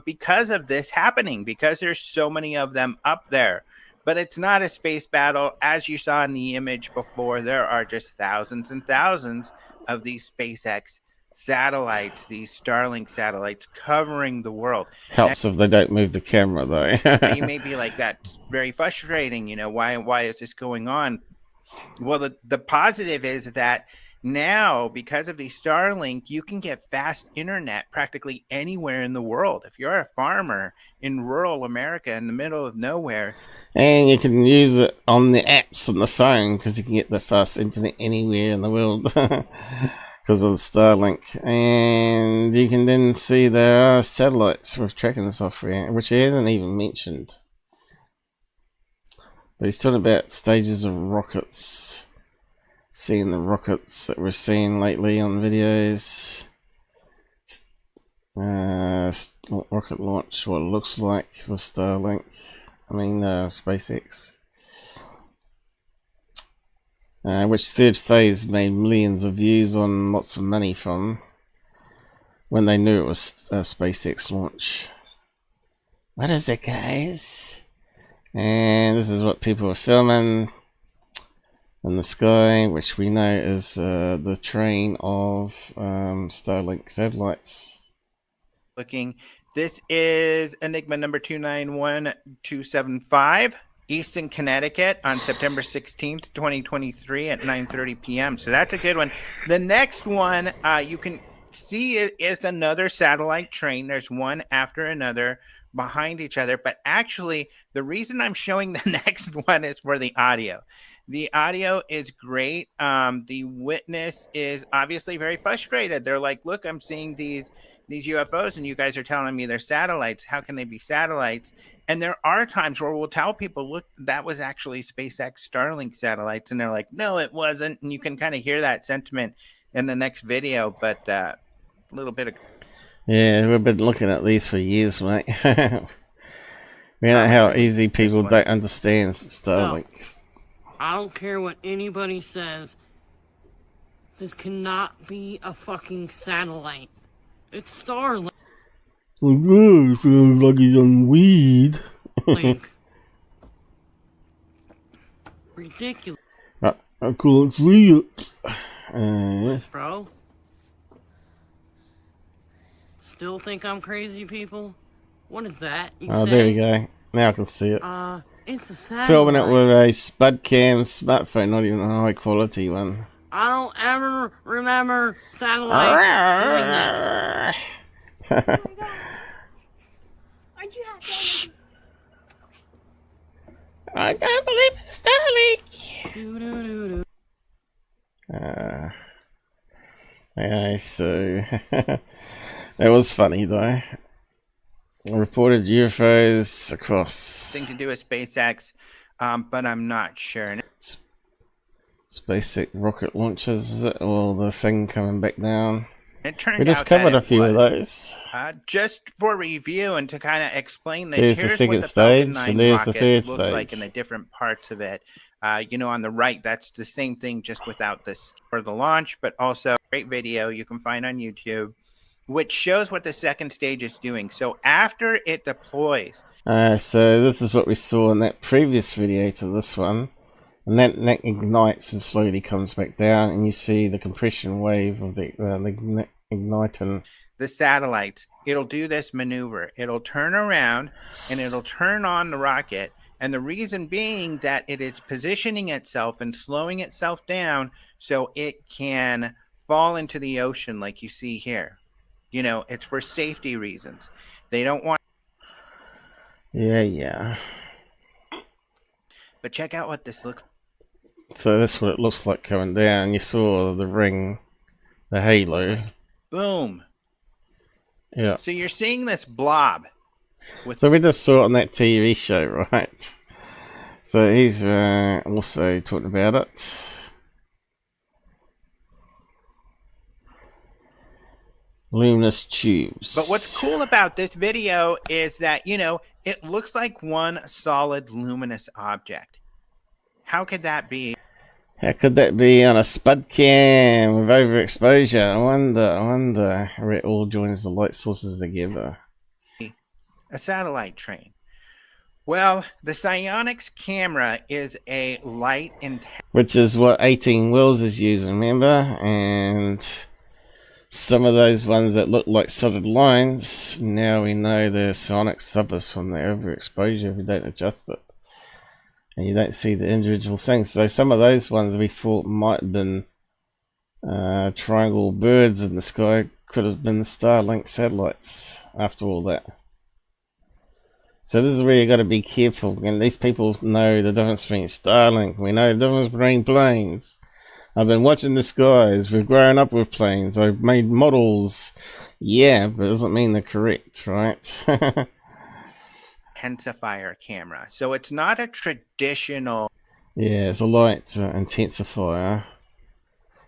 Because of this happening, because there's so many of them up there. But it's not a space battle. As you saw in the image before, there are just thousands and thousands of these SpaceX satellites, these Starlink satellites covering the world. Helps if they don't move the camera, though. You may be like, that's very frustrating. Why is this going on? Well, the positive is that now, because of the Starlink, you can get fast internet practically anywhere in the world. If you're a farmer in rural America in the middle of nowhere. And you can use it on the apps on the phone because you can get the fast internet anywhere in the world because of the Starlink. And you can then see there are satellites with tracking software, which he hasn't even mentioned. But he's talking about stages of rockets. Seeing the rockets that we're seeing lately on videos. Rocket launch, what it looks like with Starlink. SpaceX. Which third phase made millions of views on lots of money from when they knew it was a SpaceX launch. What is it, guys? And this is what people are filming in the sky, which we know is the train of Starlink satellites. This is Enigma number 291275, Easton, Connecticut, on September 16th, 2023 at 9:30 p.m. So that's a good one. The next one, you can see it is another satellite train. There's one after another behind each other. But actually, the reason I'm showing the next one is for the audio. The audio is great. The witness is obviously very frustrated. They're like, look, I'm seeing these UFOs and you guys are telling me they're satellites. How can they be satellites? And there are times where we'll tell people, look, that was actually SpaceX Starlink satellites. And they're like, no, it wasn't. And you can kind of hear that sentiment in the next video, but a little bit of... Yeah, we've been looking at these for years, mate. We know how easy people don't understand Starlink. I don't care what anybody says. This cannot be a fucking satellite. It's Starlink. It sounds like he's on weed. Ridiculous. I can't see it. Yes, bro. Still think I'm crazy, people? What is that? There we go. Now I can see it. It's a satellite. Filming it with a Spudcam smartphone, not even a high quality one. I don't ever remember satellites doing this. Aren't you happy? I can't believe it's Starlink. Yeah, so it was funny though. Reported UFOs across. Thing to do with SpaceX, but I'm not sure. SpaceX rocket launches, is it? Or the thing coming back down? We just covered a few of those. Just for review and to kind of explain this. Here's the second stage, and there's the third stage. Looks like in the different parts of it. On the right, that's the same thing, just without this for the launch, but also great video you can find on YouTube, which shows what the second stage is doing. So after it deploys. So this is what we saw in that previous video to this one. And that ignites and slowly comes back down, and you see the compression wave of the igniting. The satellites, it'll do this maneuver. It'll turn around, and it'll turn on the rocket. And the reason being that it is positioning itself and slowing itself down so it can fall into the ocean like you see here. It's for safety reasons. They don't want... Yeah. But check out what this looks like. So that's what it looks like coming down. You saw the ring, the halo. Boom. Yeah. So you're seeing this blob. So we just saw it on that TV show, right? So he's also talking about it. luminous tubes. But what's cool about this video is that, you know, it looks like one solid luminous object. How could that be? How could that be on a spud cam with overexposure? I wonder where it all joins the light sources together. A satellite train. Well, the Psionics camera is a light which is what 18 Wells is using, remember? And some of those ones that look like solid lines, now we know the Psionics suffers from the overexposure if you don't adjust it. And you don't see the individual things. So some of those ones we thought might have been triangle birds in the sky could have been the Starlink satellites after all that. So this is where you got to be careful. And these people know the difference between Starlink. We know the difference between planes. I've been watching the skies. We've grown up with planes. I've made models. Yeah, but it doesn't mean they're correct, right? intensifier camera. So it's not a traditional... Yeah, it's a light intensifier.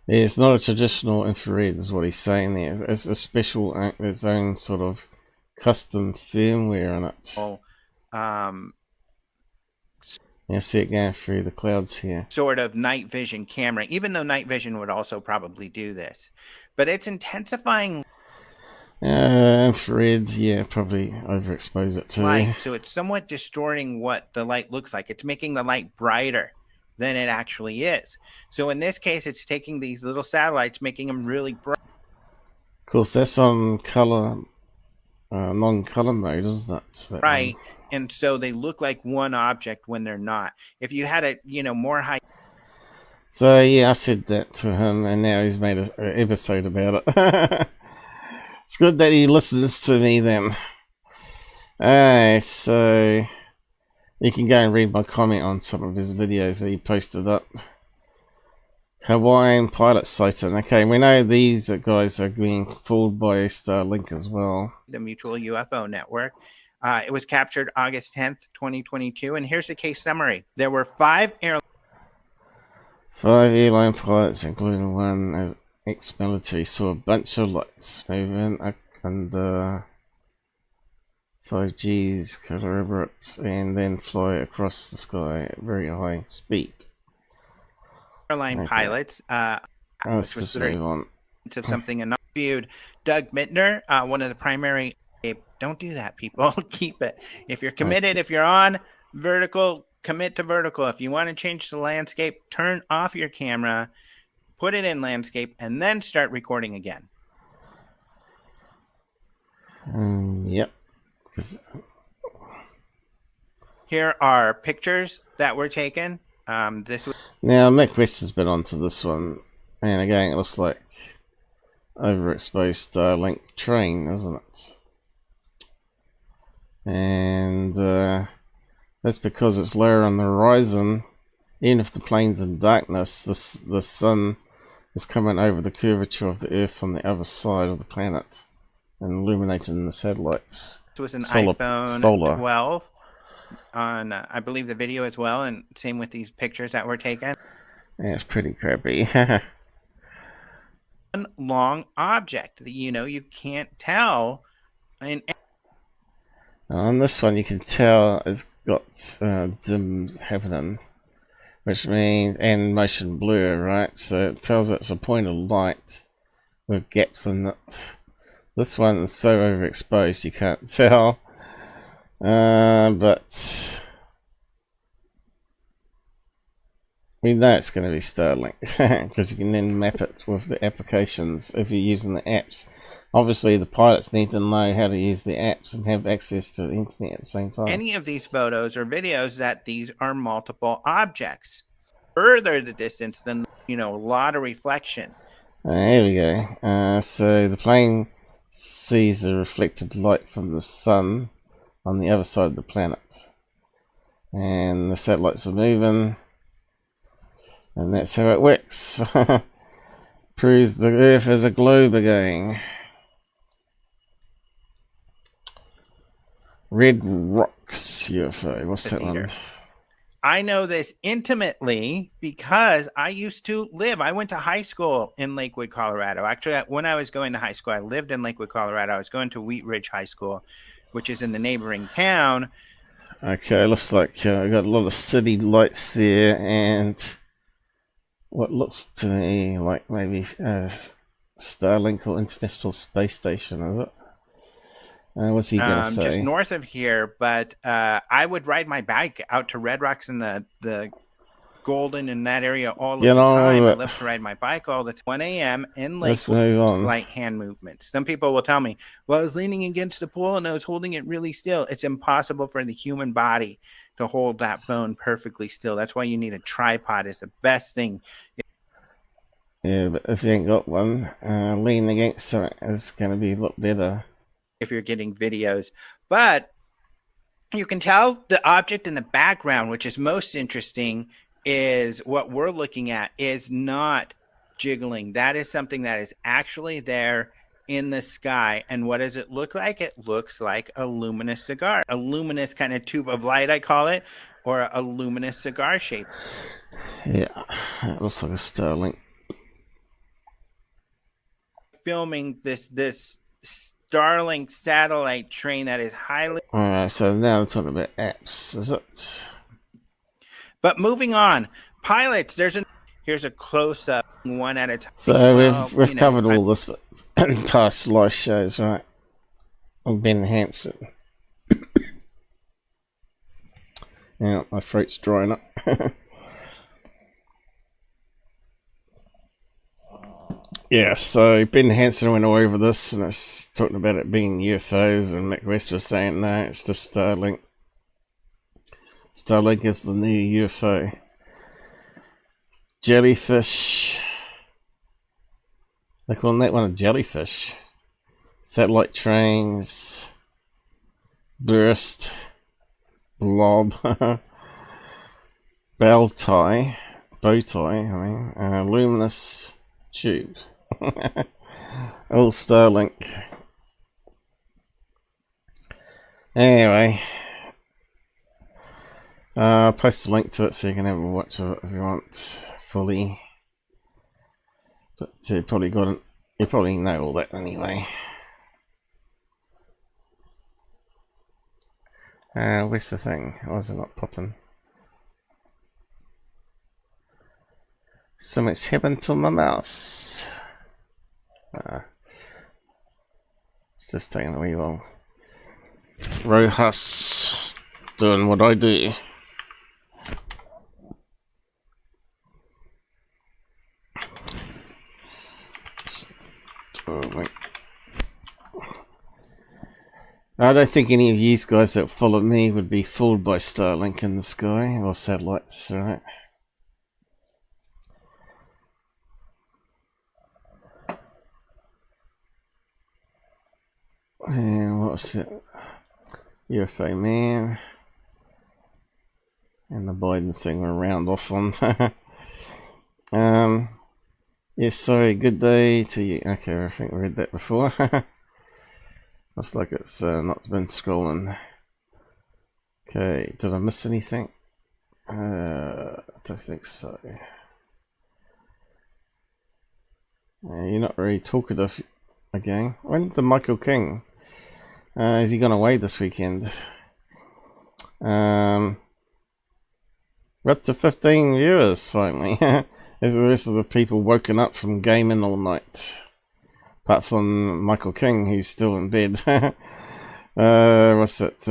Yeah, it's not a traditional infrared is what he's saying there. It's a special, its own sort of custom firmware in it. You see it going through the clouds here. Sort of night vision camera, even though night vision would also probably do this. But it's intensifying infrared, yeah, probably overexpose it too. Light, so it's somewhat distorting what the light looks like. It's making the light brighter than it actually is. So in this case, it's taking these little satellites, making them really bright. Of course, that's on color, non-color mode, isn't it? Right. And so they look like one object when they're not. If you had a, more high. So yeah, I said that to him, and now he's made an episode about it. It's good that he listens to me then. Alright, so you can go and read my comment on some of his videos that he posted up. Hawaiian pilot sighting. Okay, we know these guys are being fooled by Starlink as well. The Mutual UFO Network. It was captured August 10th, 2022. And here's the case summary. There were 5 airline pilots, including one as ex-military, saw a bunch of lights moving under 5G's collaborate and then fly across the sky at very high speed. Airline pilots. Let's just move on. Of something and not viewed. Doug Mittner, one of the primary. Don't do that, people. Keep it. If you're committed, if you're on vertical, commit to vertical. If you want to change the landscape, turn off your camera, put it in landscape, and then start recording again. Yep. Here are pictures that were taken. Now, Mick West has been onto this one, and again, it looks like overexposed Starlink train, isn't it? And that's because it's lower on the horizon. Even if the plane's in darkness, the sun is coming over the curvature of the Earth on the other side of the planet and illuminating the satellites. This was an iPhone 12 on, I believe, the video as well, and same with these pictures that were taken. Yeah, it's pretty crappy. One long object that, you can't tell. On this one, you can tell it's got dims happening, which means, and motion blur, right? So it tells it's a point of light with gaps in it. This one is so overexposed you can't tell, but we know it's going to be Starlink because you can then map it with the applications if you're using the apps. Obviously, the pilots need to know how to use the apps and have access to the internet at the same time. Any of these photos or videos that these are multiple objects. Further the distance than, a lot of reflection. Here we go. So the plane sees the reflected light from the sun on the other side of the planet. And the satellites are moving. And that's how it works. Proves the Earth as a globe again. Red Rocks UFO. What's that one? I know this intimately because I went to high school in Lakewood, Colorado. Actually, when I was going to high school, I lived in Lakewood, Colorado. I was going to Wheat Ridge High School, which is in the neighboring town. Okay, looks like I got a lot of city lights there, and what looks to me like maybe Starlink or International Space Station, is it? What's he gonna say? Just north of here, but I would ride my bike out to Red Rocks and the Golden in that area all the time. I love to ride my bike all the time. 1 a.m. in Lakewood, slight hand movements. Some people will tell me, well, I was leaning against the pool and I was holding it really still. It's impossible for the human body to hold that phone perfectly still. That's why you need a tripod. Is the best thing. Yeah, but if you ain't got one, leaning against something is going to be a lot better. If you're getting videos. But you can tell the object in the background, which is most interesting, is what we're looking at is not jiggling. That is something that is actually there in the sky. And what does it look like? It looks like a luminous cigar, a luminous kind of tube of light, I call it, or a luminous cigar shape. Yeah, it looks like a Starlink. Filming this Starlink satellite train that is highly... Alright, so now we're talking about apps, is it? But moving on, pilots, here's a close-up, one at a time. So we've covered all this in past live shows, right? On Ben Hansen. Yeah, my throat's drying up. Yeah, so Ben Hansen went all over this, and it's talking about it being UFOs, and Mick West was saying, no, it's just Starlink. Starlink is the new UFO. Jellyfish. They're calling that one a jellyfish. Satellite trains. Burst. Blob. Bow tie, I mean. Luminous tube. Old Starlink. Anyway, I'll post a link to it so you can have a watch of it if you want fully. But you probably know all that anyway. Where's the thing? Why is it not popping? Something's happened to my mouse. It's just taking a wee while. Rojas doing what I do. I don't think any of you guys that follow me would be fooled by Starlink in the sky or satellites, right? And what's it? UFOman. And the Biden thing we'll round off on. Yes, sorry, good day to you. Okay, I think we read that before. Looks like it's not been scrolling. Okay, did I miss anything? I don't think so. You're not very talkative again. When did Michael King? Is he gone away this weekend? We're up to 15 viewers finally. Is the rest of the people woken up from gaming all night? Apart from Michael King, who's still in bed. What's it?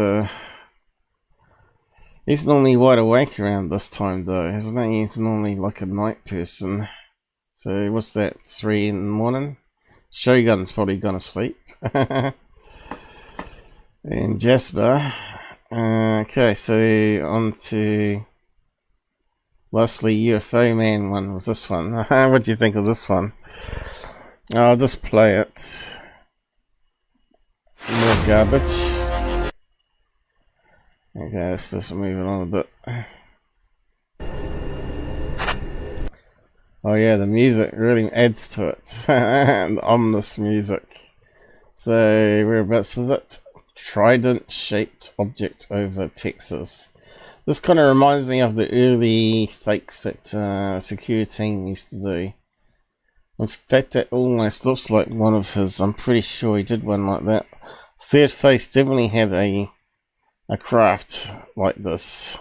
He's normally wide awake around this time though, isn't he? He's normally like a night person. So what's that, 3 in the morning? Shogun's probably gonna sleep. And Jasper. Okay, so on to lastly UFOman one was this one. What do you think of this one? I'll just play it. More garbage. Okay, let's just move it on a bit. Oh yeah, the music really adds to it. And ominous music. So whereabouts is it? Trident shaped object over Texas. This kind of reminds me of the early fakes that Secure Team used to do. In fact, that almost looks like one of his. I'm pretty sure he did one like that. Third Face definitely had a craft like this.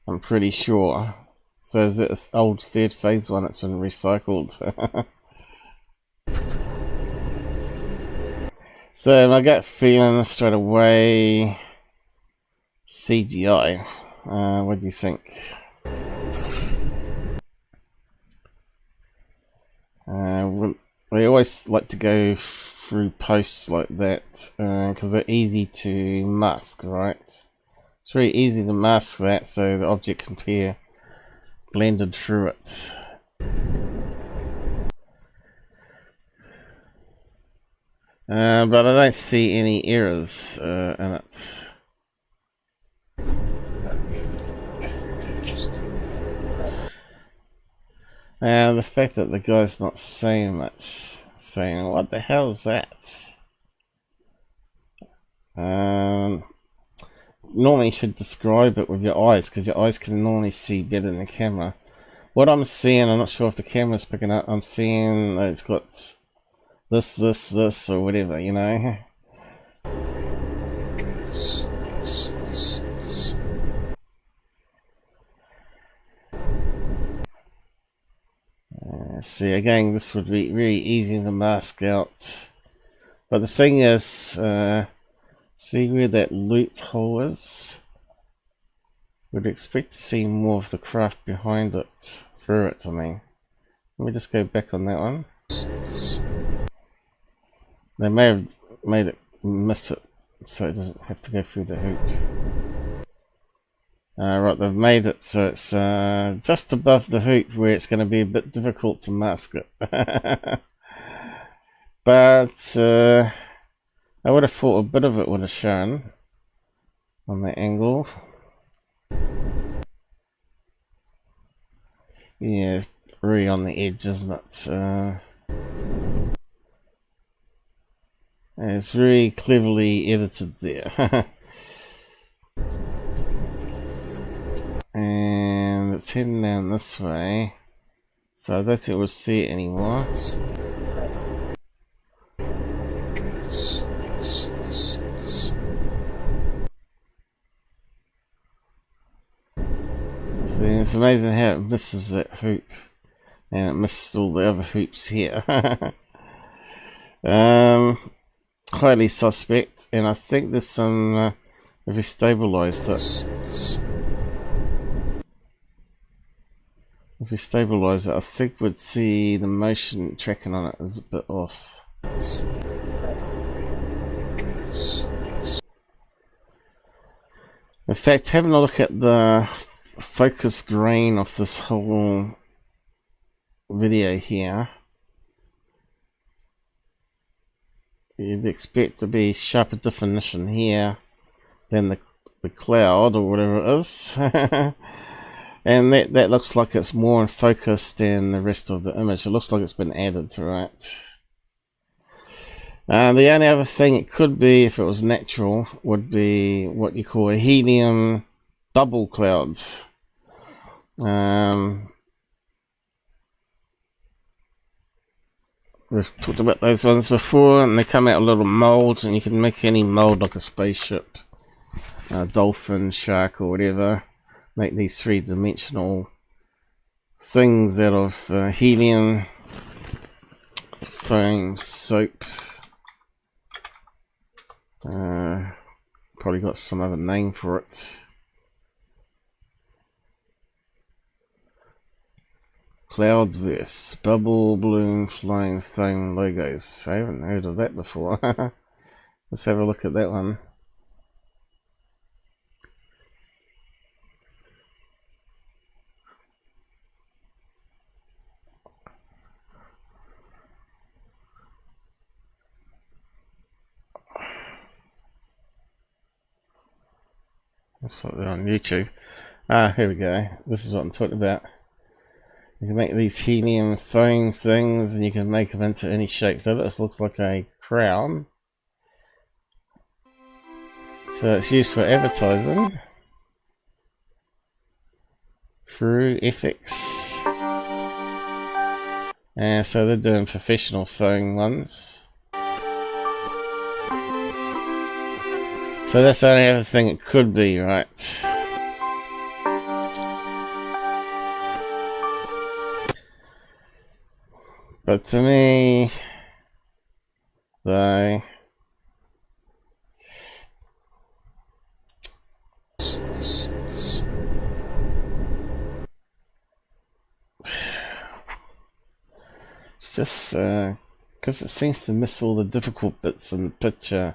I'm pretty sure. So is it this old Third Phase one that's been recycled? So my gut feeling straight away, CGI. What do you think? They always like to go through posts like that because they're easy to mask, right? It's very easy to mask that so the object can appear blended through it. But I don't see any errors in it. The fact that the guy's not saying much, saying, what the hell is that? Normally you should describe it with your eyes, because your eyes can normally see better than the camera. What I'm seeing, I'm not sure if the camera's picking up, I'm seeing that it's got this, or whatever, you know? See, again, this would be really easy to mask out. But the thing is, see where that loophole is? We'd expect to see more of the craft behind it, through it, I mean. Let me just go back on that one. They may have made it miss it, so it doesn't have to go through the hoop. Right, they've made it so it's just above the hoop where it's going to be a bit difficult to mask it. But I would have thought a bit of it would have shown on the angle. Yeah, really on the edge, isn't it? It's very cleverly edited there. And it's heading down this way, so I don't think we'll see it anymore. So it's amazing how it misses that hoop, and it misses all the other hoops here. Highly suspect, and I think there's some, if we stabilised it. If we stabilise it, I think we'd see the motion tracking on it is a bit off. In fact, having a look at the focus grain of this whole video here, you'd expect to be sharper definition here than the cloud or whatever it is. And that looks like it's more in focus than the rest of the image. It looks like it's been added to it. The only other thing it could be, if it was natural, would be what you call a helium bubble clouds. We've talked about those ones before, and they come out a little mold, and you can make any mold like a spaceship, a dolphin, shark, or whatever. Make these three-dimensional things out of helium, foam, soap. Probably got some other name for it. Cloudverse, bubble, bloom, flying foam logos. I haven't heard of that before. Let's have a look at that one. Looks like they're on YouTube. Here we go. This is what I'm talking about. You can make these helium foam things, and you can make them into any shape. So this looks like a crown. So it's used for advertising. Crew FX. And so they're doing professional phone ones. So that's the only other thing it could be, right? But to me, though, it's just because it seems to miss all the difficult bits in the picture.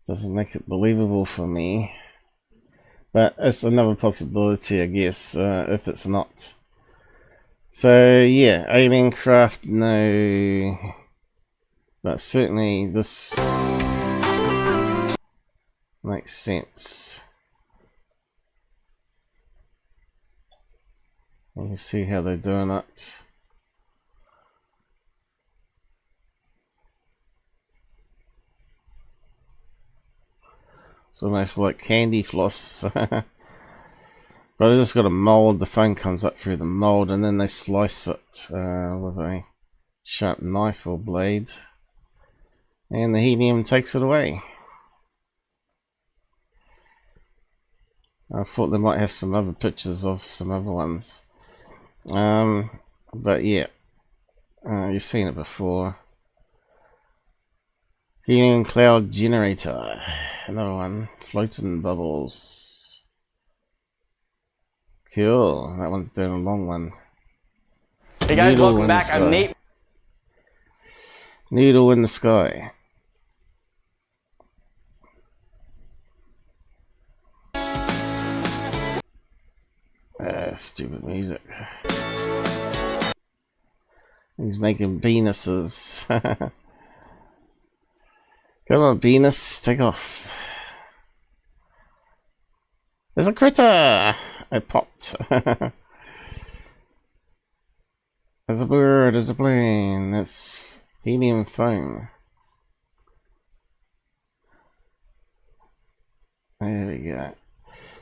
Doesn't make it believable for me. But it's another possibility, I guess, if it's not. So yeah, alien craft, no. But certainly this makes sense. You can see how they're doing it. It's almost like candy floss. But I just got a mold, the phone comes up through the mold and then they slice it with a sharp knife or blade. And the helium takes it away. I thought they might have some other pictures of some other ones. But yeah, you've seen it before. Helium cloud generator. Another one. Floating bubbles. Cool. That one's doing a long one. Hey guys, Needle welcome back. I'm Nate. Needle in the sky. Stupid music. He's making penises. Come on, penis, take off. There's a critter! It popped. There's a bird, there's a plane, there's helium foam. There we go.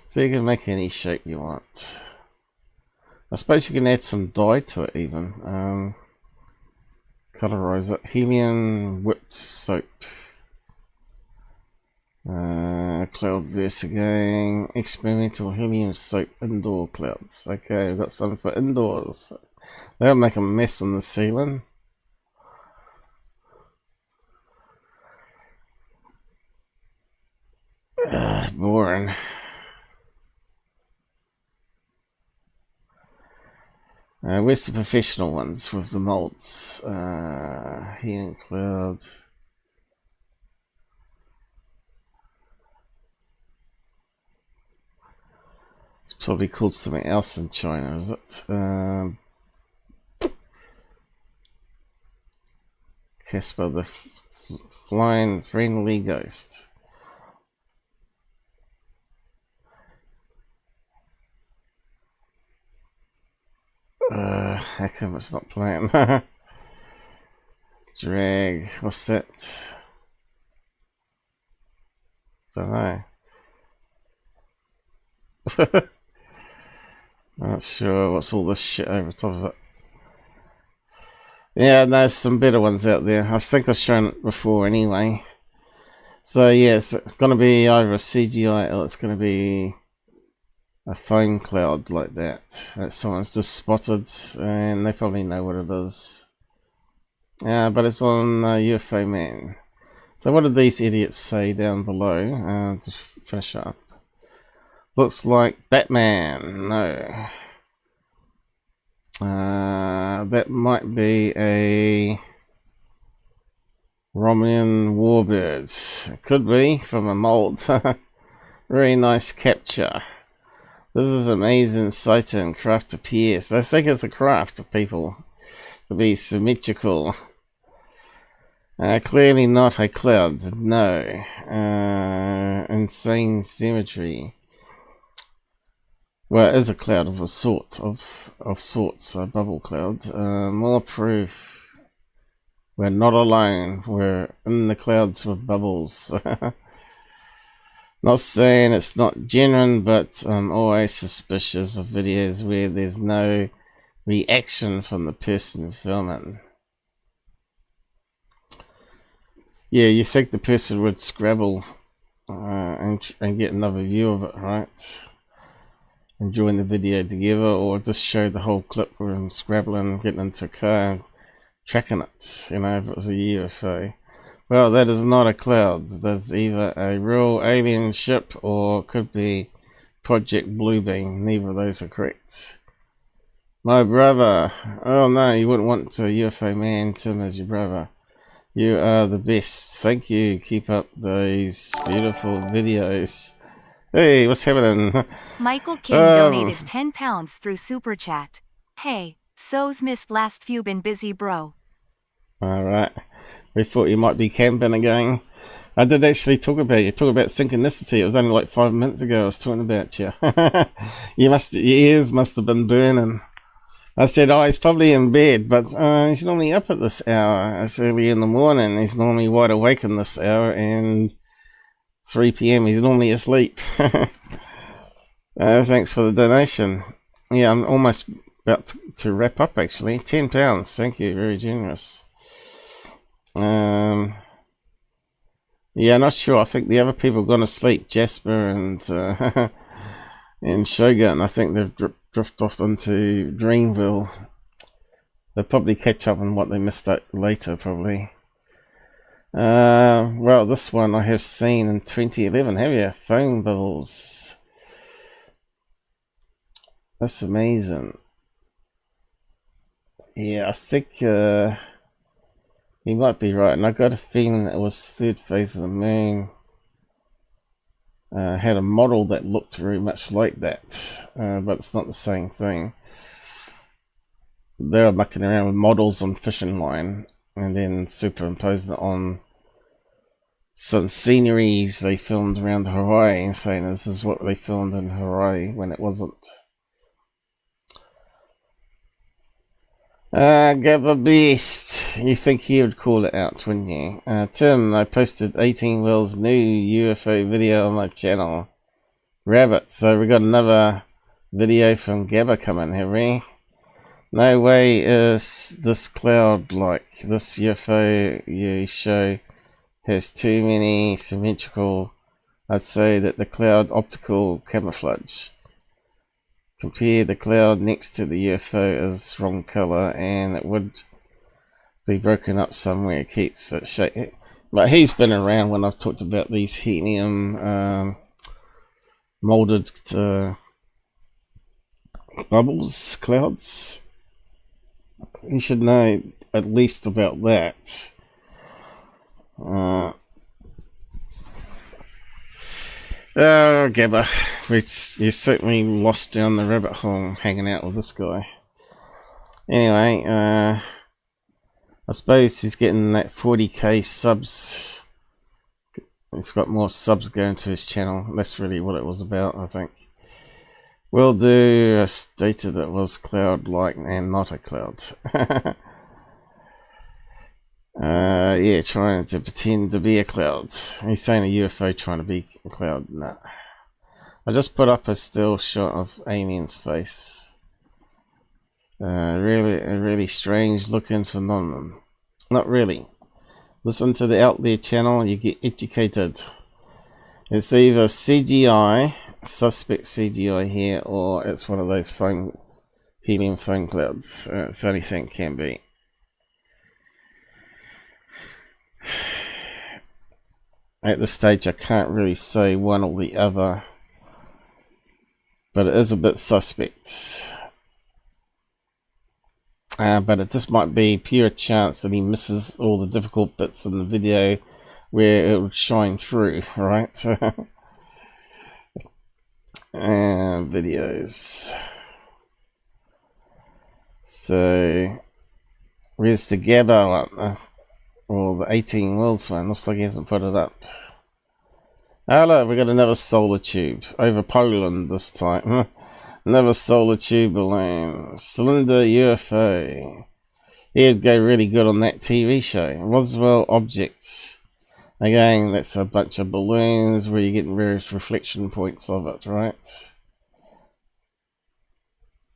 So you can make any shape you want. I suppose you can add some dye to it even. Colorize it. Helium whipped soap. Cloud verse again. Experimental helium soap indoor clouds. Okay, we've got some for indoors. They'll make a mess on the ceiling. Boring. Where's the professional ones with the molds? Helium clouds. It's probably called something else in China, is it? Casper the Flying Friendly Ghost. How come it's not playing? Drag, what's that? Don't know. Not sure what's all this shit over top of it. Yeah, there's some better ones out there. I think I've shown it before anyway. So yeah, it's going to be either a CGI or it's going to be a foam cloud like that someone's just spotted, and they probably know what it is. But it's on UFOman. So what did these idiots say down below to finish up? Looks like Batman. No. That might be a Romulan warbird. It could be from a mold. Very nice capture. This is amazing sight and craft appears. I think it's a craft of people to be symmetrical. Clearly not a cloud. No. Insane symmetry. Well, it is a cloud of a sort, of sorts, a bubble cloud. More proof. We're not alone. We're in the clouds with bubbles. Not saying it's not genuine, but I'm always suspicious of videos where there's no reaction from the person filming. Yeah, you think the person would scrabble and get another view of it, right? And join the video together, or just show the whole clip of him scrabbling, getting into a car and tracking it, you know, if it was a UFO. Well, that is not a cloud. That's either a real alien ship or could be Project Bluebeam. Neither of those are correct. My brother. Oh no, you wouldn't want a UFOman, Tim, as your brother. You are the best. Thank you. Keep up those beautiful videos. Hey, what's happening? Michael King donated £10 through Super Chat. Hey, so's missed last few been busy, bro. Alright. We thought you might be camping again. I did actually talk about you. Talk about synchronicity. It was only like 5 minutes ago I was talking about you. Your ears must have been burning. I said, oh, he's probably in bed, but he's normally up at this hour. It's early in the morning. He's normally wide awake in this hour, and 3 p.m. he's normally asleep. Thanks for the donation. Yeah, I'm almost about to wrap up, actually. £10. Thank you. Very generous. Yeah, not sure. I think the other people have gone to sleep. Jasper and and Shogun. I think they've drifted off into Dreamville. They'll probably catch up on what they missed out later, probably. Well, this one I have seen in 2011. Have you? Phone bubbles. That's amazing. Yeah, I think you might be right, and I got a feeling it was third phase of the moon. Had a model that looked very much like that, but it's not the same thing. They were mucking around with models on fishing line and then superimposing it on some sceneries they filmed around Hawaii and saying this is what they filmed in Hawaii when it wasn't. Gabba Beast, you think he would call it out, wouldn't you? Tim, I posted 18 Will's new UFO video on my channel. Rabbit, so we got another video from Gabba coming, have we? No way is this cloud like this UFO you show has too many symmetrical. I'd say that the cloud optical camouflage. Compare the cloud next to the UFO is wrong color, and it would be broken up somewhere. It keeps it shape. But he's been around when I've talked about these helium molded bubbles, clouds. You should know at least about that. Oh, Gabba, you certainly lost down the rabbit hole hanging out with this guy. Anyway, I suppose he's getting that 40k subs. He's got more subs going to his channel. That's really what it was about, I think. Will do. Stated it was cloud-like and not a cloud. Yeah, trying to pretend to be a cloud. He's saying a UFO trying to be a cloud. No. I just put up a still shot of Alien's face. Really strange looking phenomenon. Not really. Listen to the Out There channel, you get educated. It's either CGI, suspect CGI here, or it's one of those helium foam clouds. It's the only thing it can be. At this stage I can't really say one or the other, but it is a bit suspect. But it just might be pure chance that he misses all the difficult bits in the video where it would shine through, right? Videos. So where's the Gabba one? Well, the 18 Wills one. Looks like he hasn't put it up. Oh look, we got another solar tube over Poland this time. Another solar tube balloon. Cylinder UFO. He'd go really good on that TV show. Roswell Objects. Again, that's a bunch of balloons where you're getting various reflection points of it, right?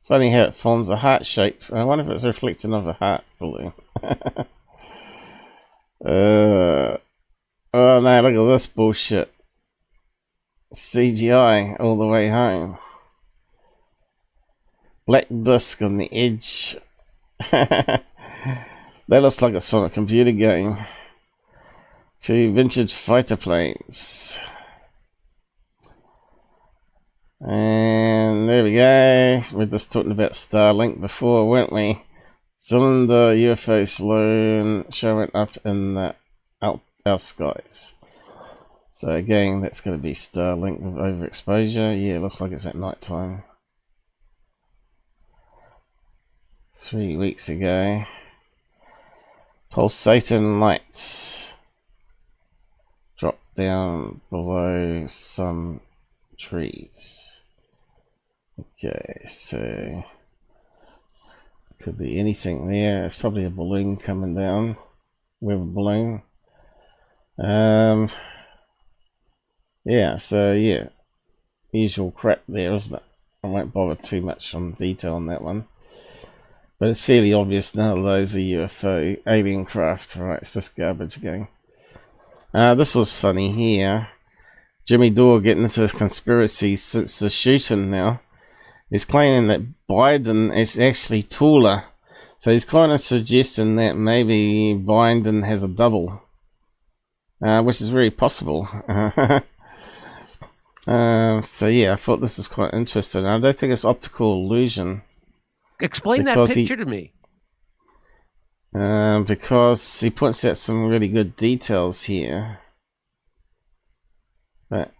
Funny how it forms a heart shape. I wonder if it's reflecting of a heart balloon. Oh no, look at this bullshit. CGI all the way home. Black disc on the edge. That looks like it's from a computer game. 2 vintage fighter planes. And there we go. We're just talking about Starlink before, weren't we? Cylinder UFO balloon showing up in the our skies. So again, that's going to be Starlink with overexposure. Yeah, it looks like it's at night time. 3 weeks ago. Pulsating lights. Drop down below some trees. Okay, so could be anything there. It's probably a balloon coming down. Weather balloon. Yeah, so yeah, usual crap there, isn't it? I won't bother too much on detail on that one, but it's fairly obvious none of those are UFO alien craft. Right, it's just garbage again. This was funny here. Jimmy Dore getting into this conspiracy since the shooting now. He's claiming that Biden is actually taller. So he's kind of suggesting that maybe Biden has a double. Which is very possible. So yeah, I thought this is quite interesting. I don't think it's optical illusion. Explain that picture to me. Because he points out some really good details here. But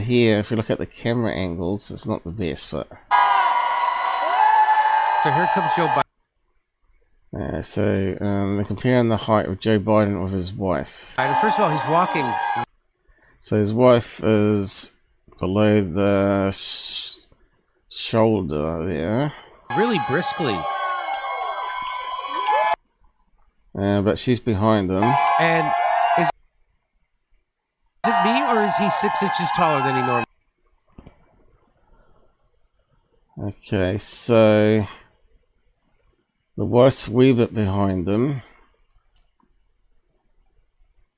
here, if you look at the camera angles, it's not the best. But so here comes Joe Biden. So they're comparing the height of Joe Biden with his wife. First of all, he's walking. So his wife is below the shoulder there. Really briskly. But she's behind him. And is it me, or is he 6 inches taller than he normally? Okay, so the wife's a wee bit behind him.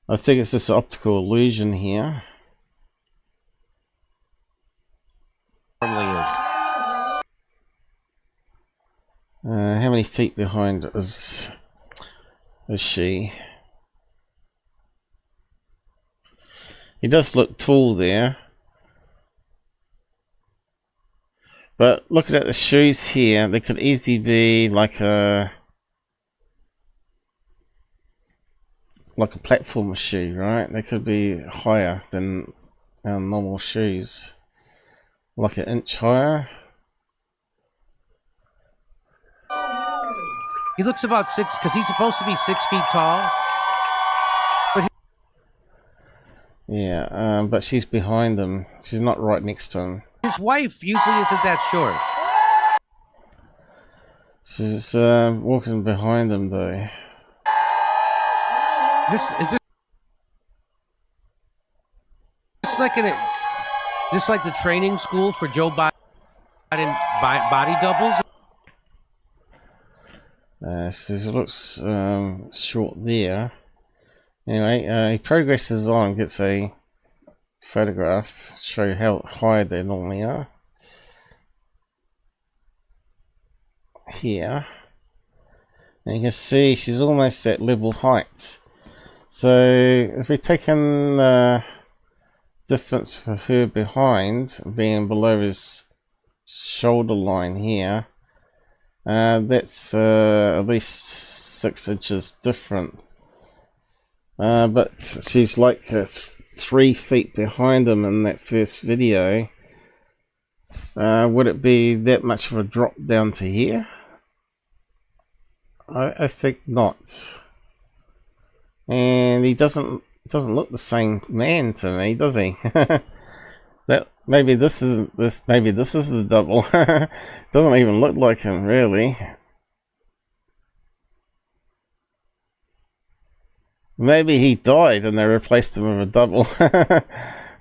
I think it's just an optical illusion here. Normally is. How many feet behind is she? He does look tall there. But looking at the shoes here, they could easily be like a platform shoe, right? They could be higher than our normal shoes, like an inch higher. He looks about 6, because he's supposed to be 6 feet tall. But yeah, but she's behind him. She's not right next to him. His wife usually isn't that short. She's walking behind him though. This like the training school for Joe Biden body doubles. So it looks short there. Anyway, he progresses on, gets a photograph, show how high they normally are. Here. And you can see she's almost at level height. So if we take in the difference for her behind, being below his shoulder line here, that's at least 6 inches different. But she's like 3 feet behind him in that first video. Would it be that much of a drop down to here? I think not. And he doesn't look the same man to me, does he? That maybe this is the double. Doesn't even look like him really. Maybe he died and they replaced him with a double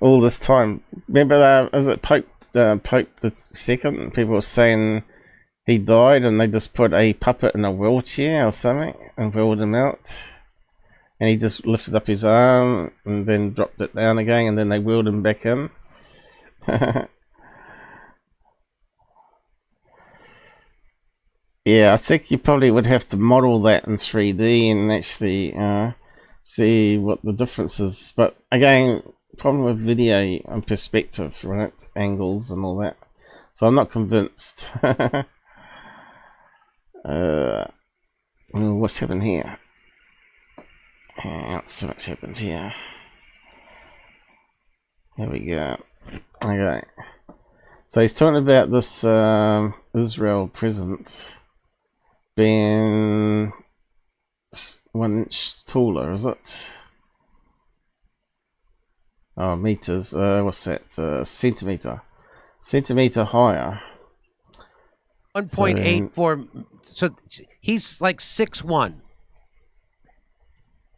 all this time. Remember, was it Pope the Second? People were saying he died and they just put a puppet in a wheelchair or something and wheeled him out. And he just lifted up his arm and then dropped it down again and then they wheeled him back in. Yeah, I think you probably would have to model that in 3D and actually see what the difference is. But again, problem with video and perspective, right? Angles and all that. So I'm not convinced. What's happened here? So much happened here. Here we go. Okay. So he's talking about this Israel present being 1 inch taller, is it? Oh, meters. What's that? Centimeter higher. 1.84. So he's like 6'1".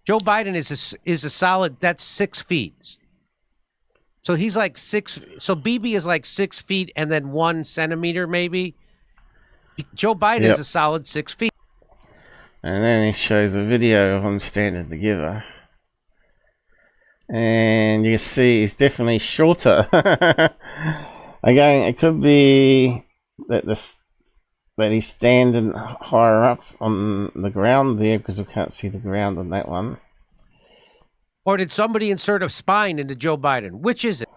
Joe Biden is a solid. That's 6 feet. So he's like 6. So BB is like 6 feet and then 1 centimeter maybe. Joe Biden is a solid 6 feet. And then he shows a video of them standing together. And you can see he's definitely shorter. Again, it could be that he's standing higher up on the ground there because we can't see the ground on that one. Or did somebody insert a spine into Joe Biden? Which is it?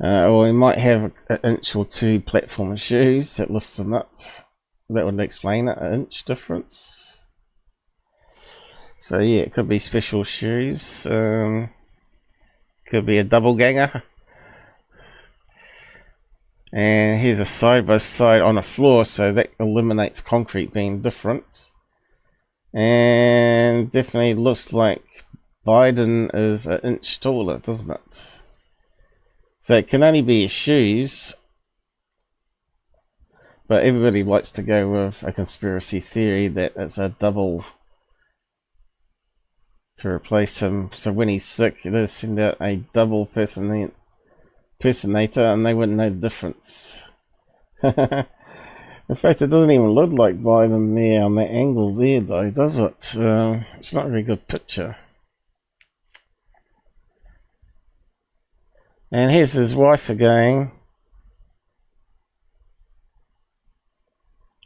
Or he might have an inch or 2 platform shoes that lifts them up. That would explain it, an inch difference. So yeah, it could be special shoes. Could be a double ganger. And here's a side by side on the floor, so that eliminates concrete being different. And definitely looks like Biden is an inch taller, doesn't it? So it can only be his shoes. But everybody likes to go with a conspiracy theory that it's a double to replace him. So when he's sick, they send out a double impersonator and they wouldn't know the difference. In fact, it doesn't even look like Biden there on that angle there, though, does it? It's not a very good picture. And here's his wife again.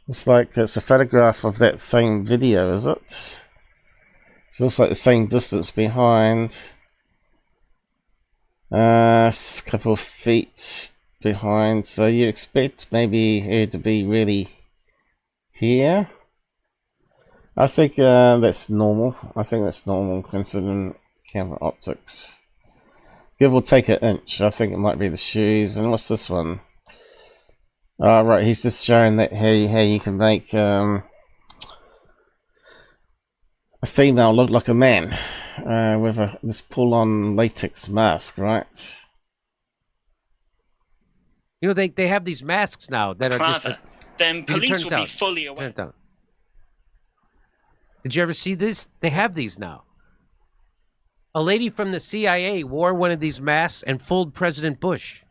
It's like it's a photograph of that same video, is it? It looks like the same distance behind. A couple of feet behind, so you expect maybe her to be really here. I think that's normal. I think that's normal considering camera optics. Give or take an inch. I think it might be the shoes. And what's this one? Oh, right, he's just showing that how you can make a female look like a man with this pull-on latex mask, right? You know, they have these masks now that are just... then police will be fully aware. Did you ever see this? They have these now. A lady from the CIA wore one of these masks and fooled President Bush.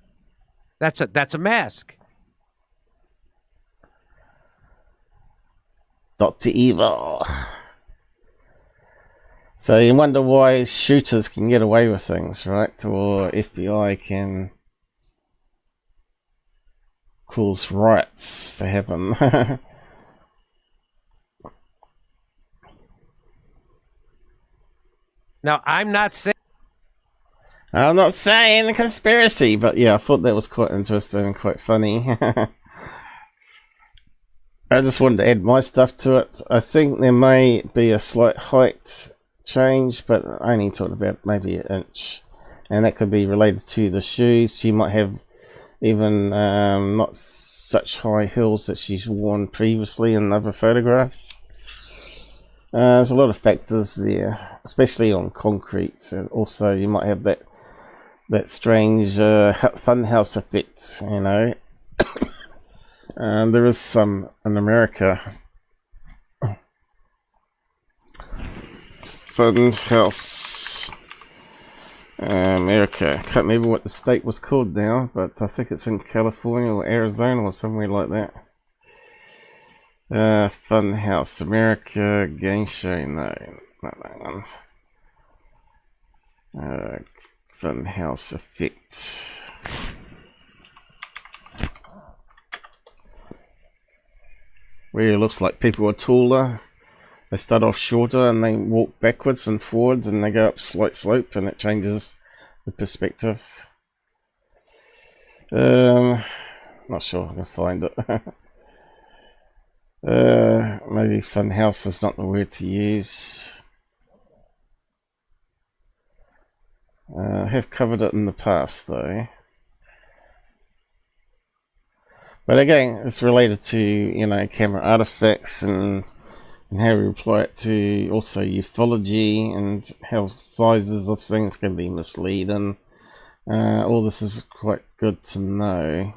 That's a mask. Dr. Evil. So you wonder why shooters can get away with things, right? Or FBI can cause riots to happen. Now, I'm not saying a conspiracy, but yeah, I thought that was quite interesting and quite funny. I just wanted to add my stuff to it. I think there may be a slight height change, but I only talked about maybe an inch. And that could be related to the shoes. She might have even not such high heels that she's worn previously in other photographs. There's a lot of factors there, especially on concrete. And also you might have that strange funhouse effect, you know. There is some in America. Fun House. America. I can't remember what the state was called now, but I think it's in California or Arizona or somewhere like that. Fun House. America. Game show. No, not that one. Fun House effect. Where it looks like people are taller. They start off shorter and they walk backwards and forwards and they go up slight slope and it changes the perspective. Not sure I can find it. Maybe fun house is not the word to use. I have covered it in the past though. But again, it's related to, you know, camera artifacts and how we apply it to also ufology and how sizes of things can be misleading. All this is quite good to know.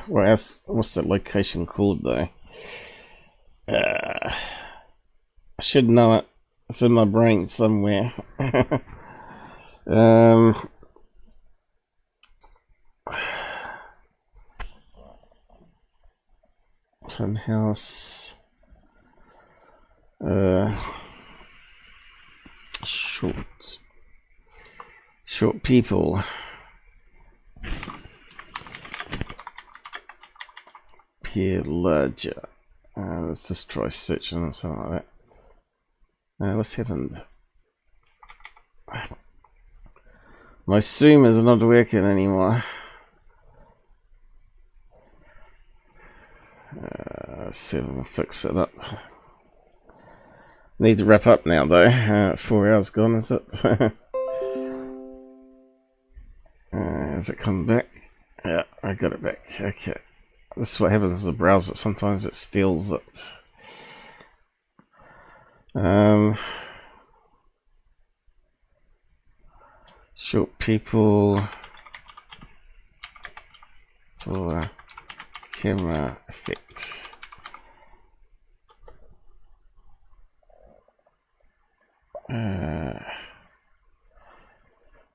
What else? What's that location called though? I should know it. It's in my brain somewhere. Funhouse. Short people. Appear larger. Let's just try searching or something like that. What's happened? My Zoom is not working anymore. Let's see if I can fix it up. Need to wrap up now though. 4 hours gone, is it? Has it come back? Yeah, I got it back. Okay. This is what happens as a browser. Sometimes it steals it. Short people for camera effect.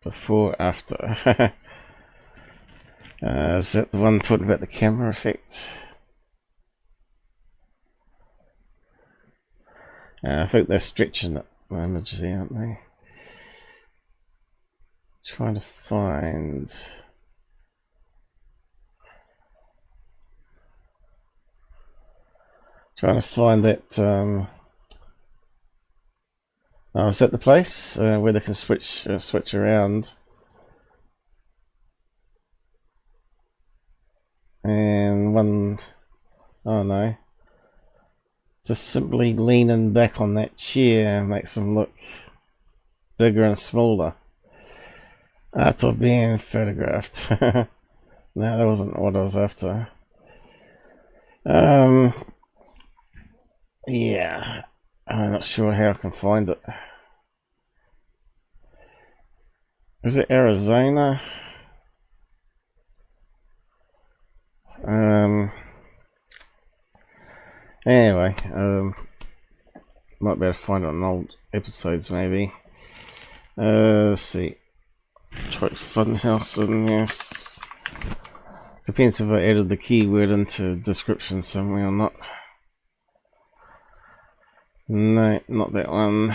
Before, after. Is that the one talking about the camera effect? I think they're stretching it, the images here, aren't they? Trying to find... that... Oh, is that the place where they can switch around? And one... Oh no. Just simply leaning back on that chair makes them look bigger and smaller. After being photographed. No, that wasn't what I was after. Yeah. I'm not sure how I can find it. Is it Arizona? Anyway, might be able to find it on old episodes maybe. Let's see. Try Funhouse and yes. Depends if I added the keyword into description somewhere or not. No, not that one.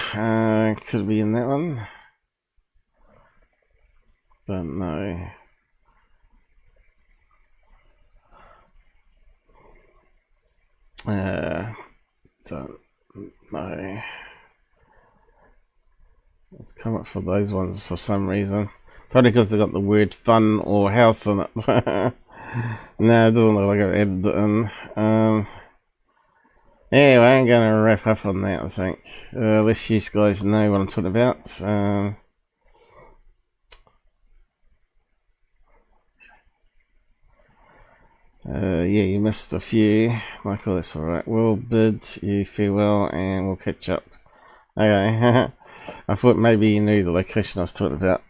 Could be in that one. Don't know. Don't know. Let's come up for those ones for some reason. Probably because they got the word fun or house in it. No, it doesn't look like I added it in. Anyway, I'm going to wrap up on that, I think. Let you guys know what I'm talking about. Yeah, you missed a few. Michael, that's alright. We'll bid you farewell and we'll catch up. Okay. I thought maybe you knew the location I was talking about.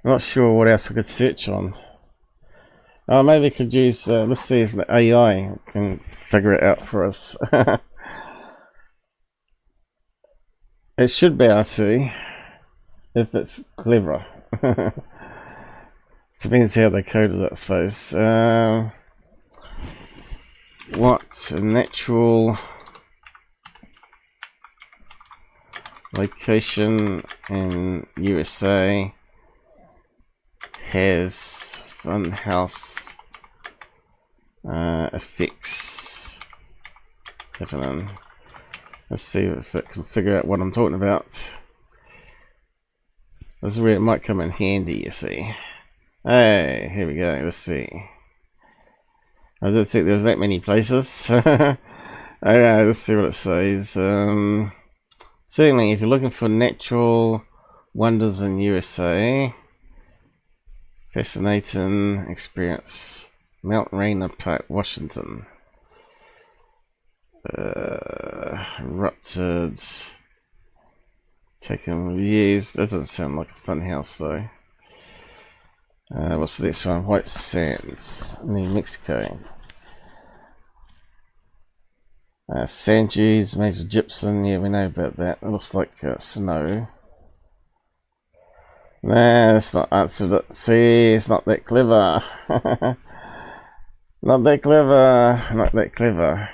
Not sure what else I could search on. Oh, maybe we could use, let's see if the AI can figure it out for us. It should be able to, if it's clever. Depends how they coded it, I suppose. What natural location in USA has funhouse effects happening? Let's see if it can figure out what I'm talking about. This is where it might come in handy, you see. Hey, here we go. Let's see. I didn't think there was that many places. Alright, let's see what it says. Certainly, if you're looking for natural wonders in USA, fascinating experience. Mount Rainier Park, Washington. Erupted. Taking views. That doesn't sound like a fun house though. What's the next one? White Sands, New Mexico. Sand dunes, major gypsum. Yeah, we know about that. It looks like snow. Nah, that's not answered it. See, it's not that clever. Not that clever. Not that clever.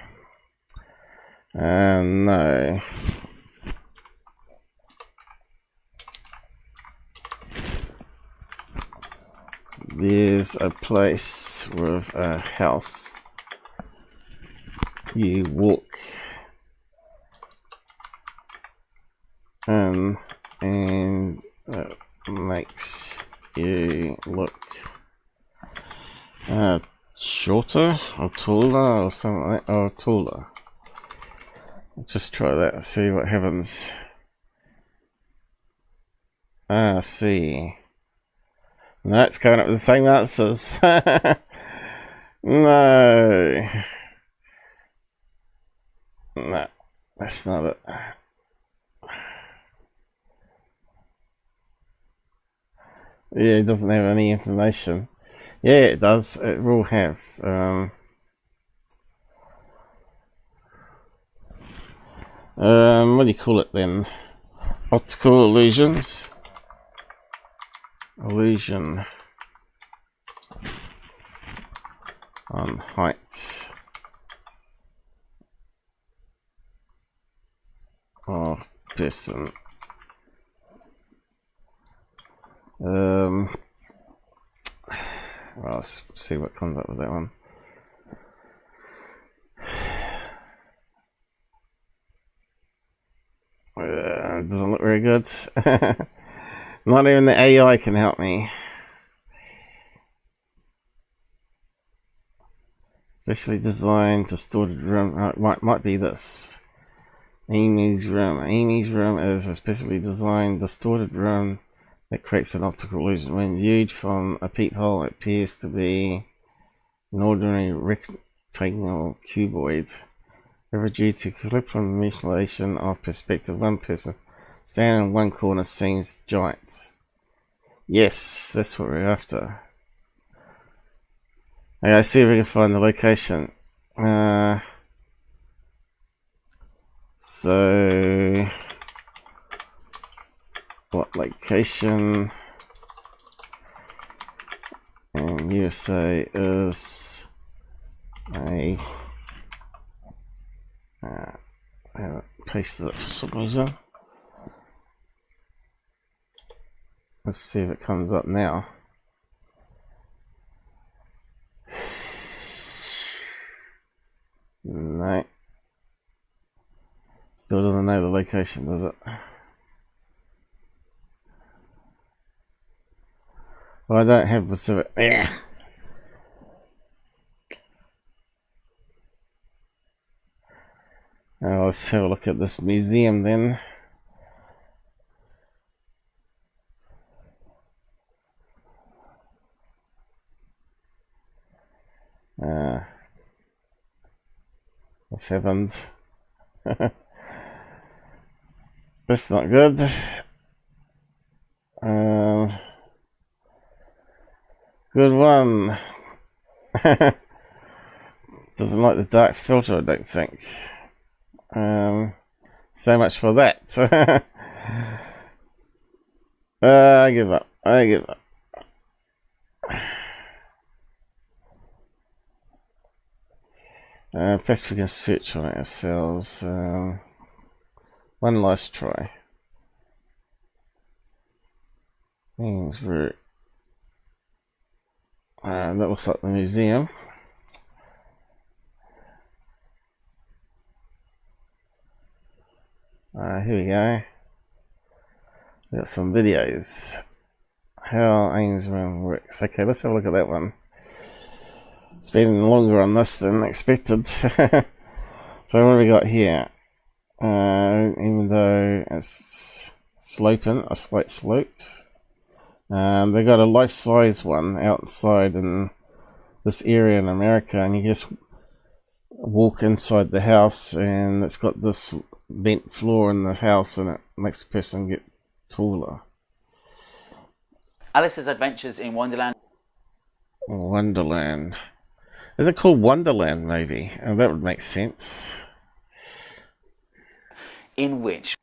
No. There's a place with a house. You walk in and it makes you look shorter or taller or something like that. Or taller. Just try that, see what happens. See. No, it's coming up with the same answers. No. No, that's not it. Yeah, it doesn't have any information. Yeah, it does. It will have. What do you call it then? Optical illusions. Illusion on height of person. Well, let's see what comes up with that one. It doesn't look very good. Not even the AI can help me. Specially designed distorted room. Might be this. Amy's room. Amy's room is a specially designed distorted room that creates an optical illusion. When viewed from a peephole, it appears to be an ordinary rectangle cuboid. However, due to equilibrium manipulation of perspective, one person standing in one corner seems giant. Yes, that's what we're after. Okay, let's see if we can find the location. So, what location in USA is a paste it for some reason. Let's see if it comes up now. No. Still doesn't know the location, does it? Well, I don't have specific. Yeah. Now let's have a look at this museum then. What's happened? That's not good. Good one. Doesn't like the dark filter, I don't think. So much for that. I give up. I give up. Best we can search on it ourselves. One last try. Things route. That looks like the museum. Here we go. We got some videos. How Ames room works. Okay, let's have a look at that one. It's been longer on this than expected. So what have we got here? Even though it's sloping, a slight slope. They got a life-size one outside in this area in America, and you just walk inside the house, and it's got this bent floor in the house, and it makes the person get taller. Alice's Adventures in Wonderland. Wonderland. Is it called Wonderland, maybe? Oh, that would make sense. In which?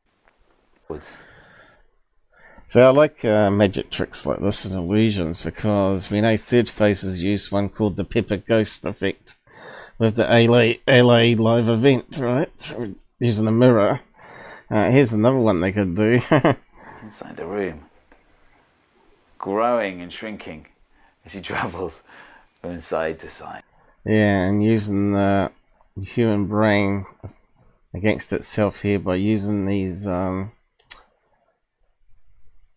So I like magic tricks like this and illusions, because we know Third Phase has used one called the Pepper Ghost effect with the LA live event, right? Using a mirror. Here's another one they could do. Inside the room. Growing and shrinking as he travels from side to side. Yeah, and using the human brain against itself here by using these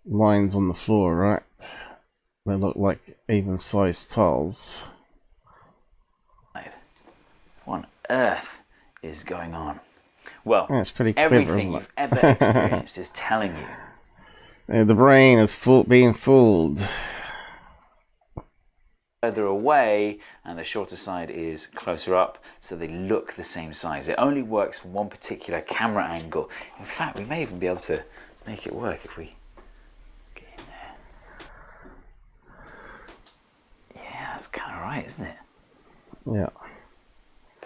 lines on the floor, right? They look like even-sized tiles. What on earth is going on? Well, yeah, it's pretty clever, everything you've ever experienced is telling you. The brain is being fooled. Further away, and the shorter side is closer up, so they look the same size. It only works from one particular camera angle. In fact, we may even be able to make it work if we get in there. Yeah, that's kind of right, isn't it? Yeah.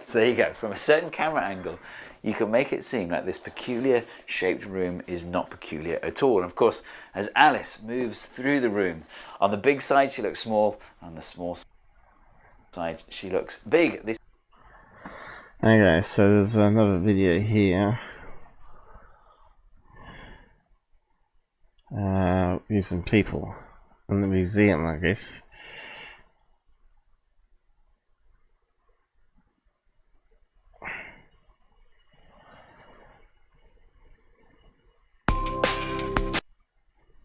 So there you go. From a certain camera angle, you can make it seem like this peculiar shaped room is not peculiar at all. And of course, as Alice moves through the room, on the big side she looks small, on the small side she looks big. Okay, so there's another video here. Using people in the museum, I guess.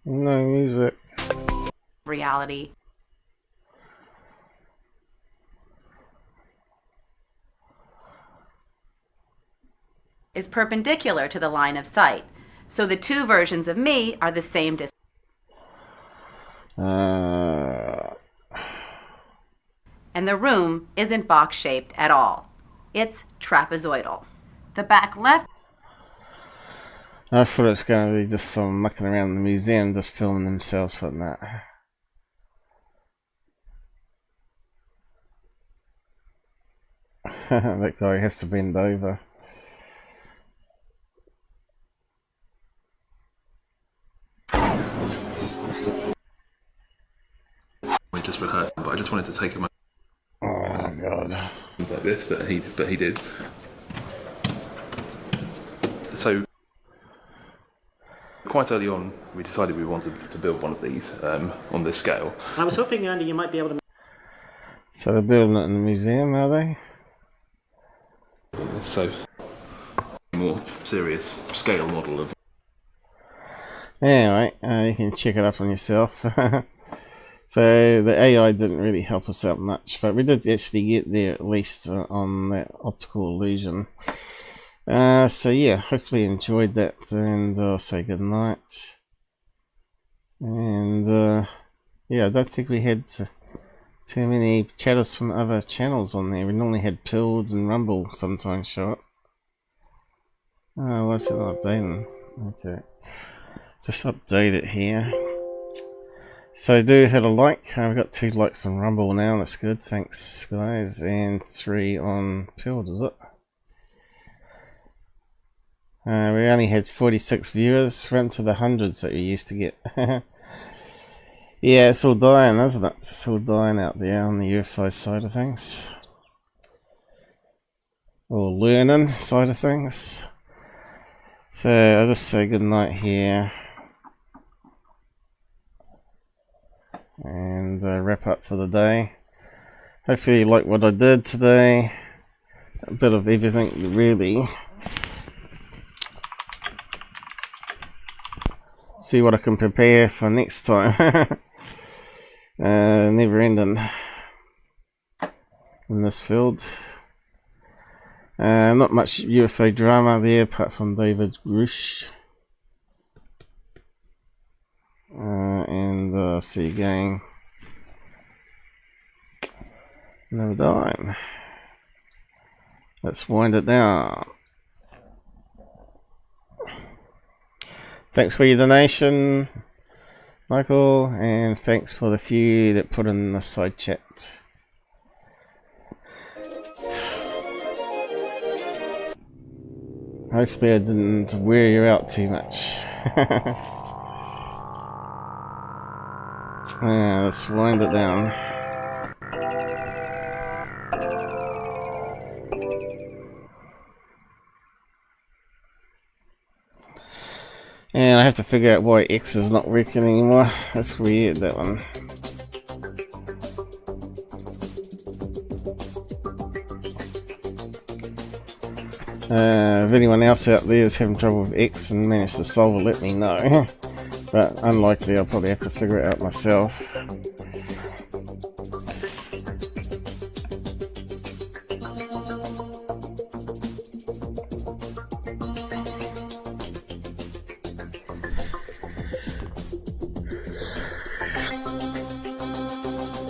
No music. Reality. Is perpendicular to the line of sight. So the two versions of me are the same distance. And the room isn't box-shaped at all. It's trapezoidal. The back left. I thought it was going to be just someone mucking around in the museum, just filming themselves for that. That guy has to bend over. We just rehearsed, but I just wanted to take him. Oh God! Things like this, but he did. So quite early on, we decided we wanted to build one of these on this scale. I was hoping, Andy, you might be able to. So they're building it in the museum, are they? So more serious scale model of. Anyway, you can check it up on yourself. So the AI didn't really help us out much, but we did actually get there at least on that optical illusion. So yeah, hopefully you enjoyed that, and I'll say good night. And yeah, I don't think we had too many chatters from other channels on there. We normally had Pilled and Rumble sometimes show up. Oh, what's it not updating? Okay, just update it here. So do hit a like. We've got 2 likes on Rumble now. That's good. Thanks, guys. And 3 on Pilled, is it? We only had 46 viewers. We're into the hundreds that we used to get. Yeah, it's all dying, isn't it? It's all dying out there on the UFO side of things. Or learning side of things. So I'll just say good night here. And wrap up for the day. Hopefully you like what I did today. A bit of everything, really. See what I can prepare for next time. Never ending in this field. Not much UFO drama there apart from David Grush. And see you again. Another dime. Let's wind it down. Thanks for your donation, Michael, and thanks for the few that put in the side chat. Hopefully I didn't wear you out too much. Let's wind it down. And I have to figure out why X is not working anymore. That's weird, that one. If anyone else out there is having trouble with X and managed to solve it, let me know. But unlikely, I'll probably have to figure it out myself.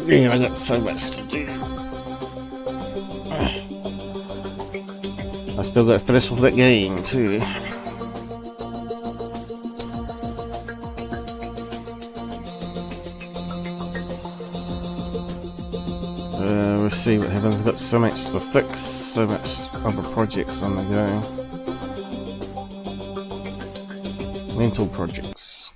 Yeah, I got so much to do. I still got to finish with that game too. We'll see what happens. I've got so much to fix, so much other projects on the go. Mental projects.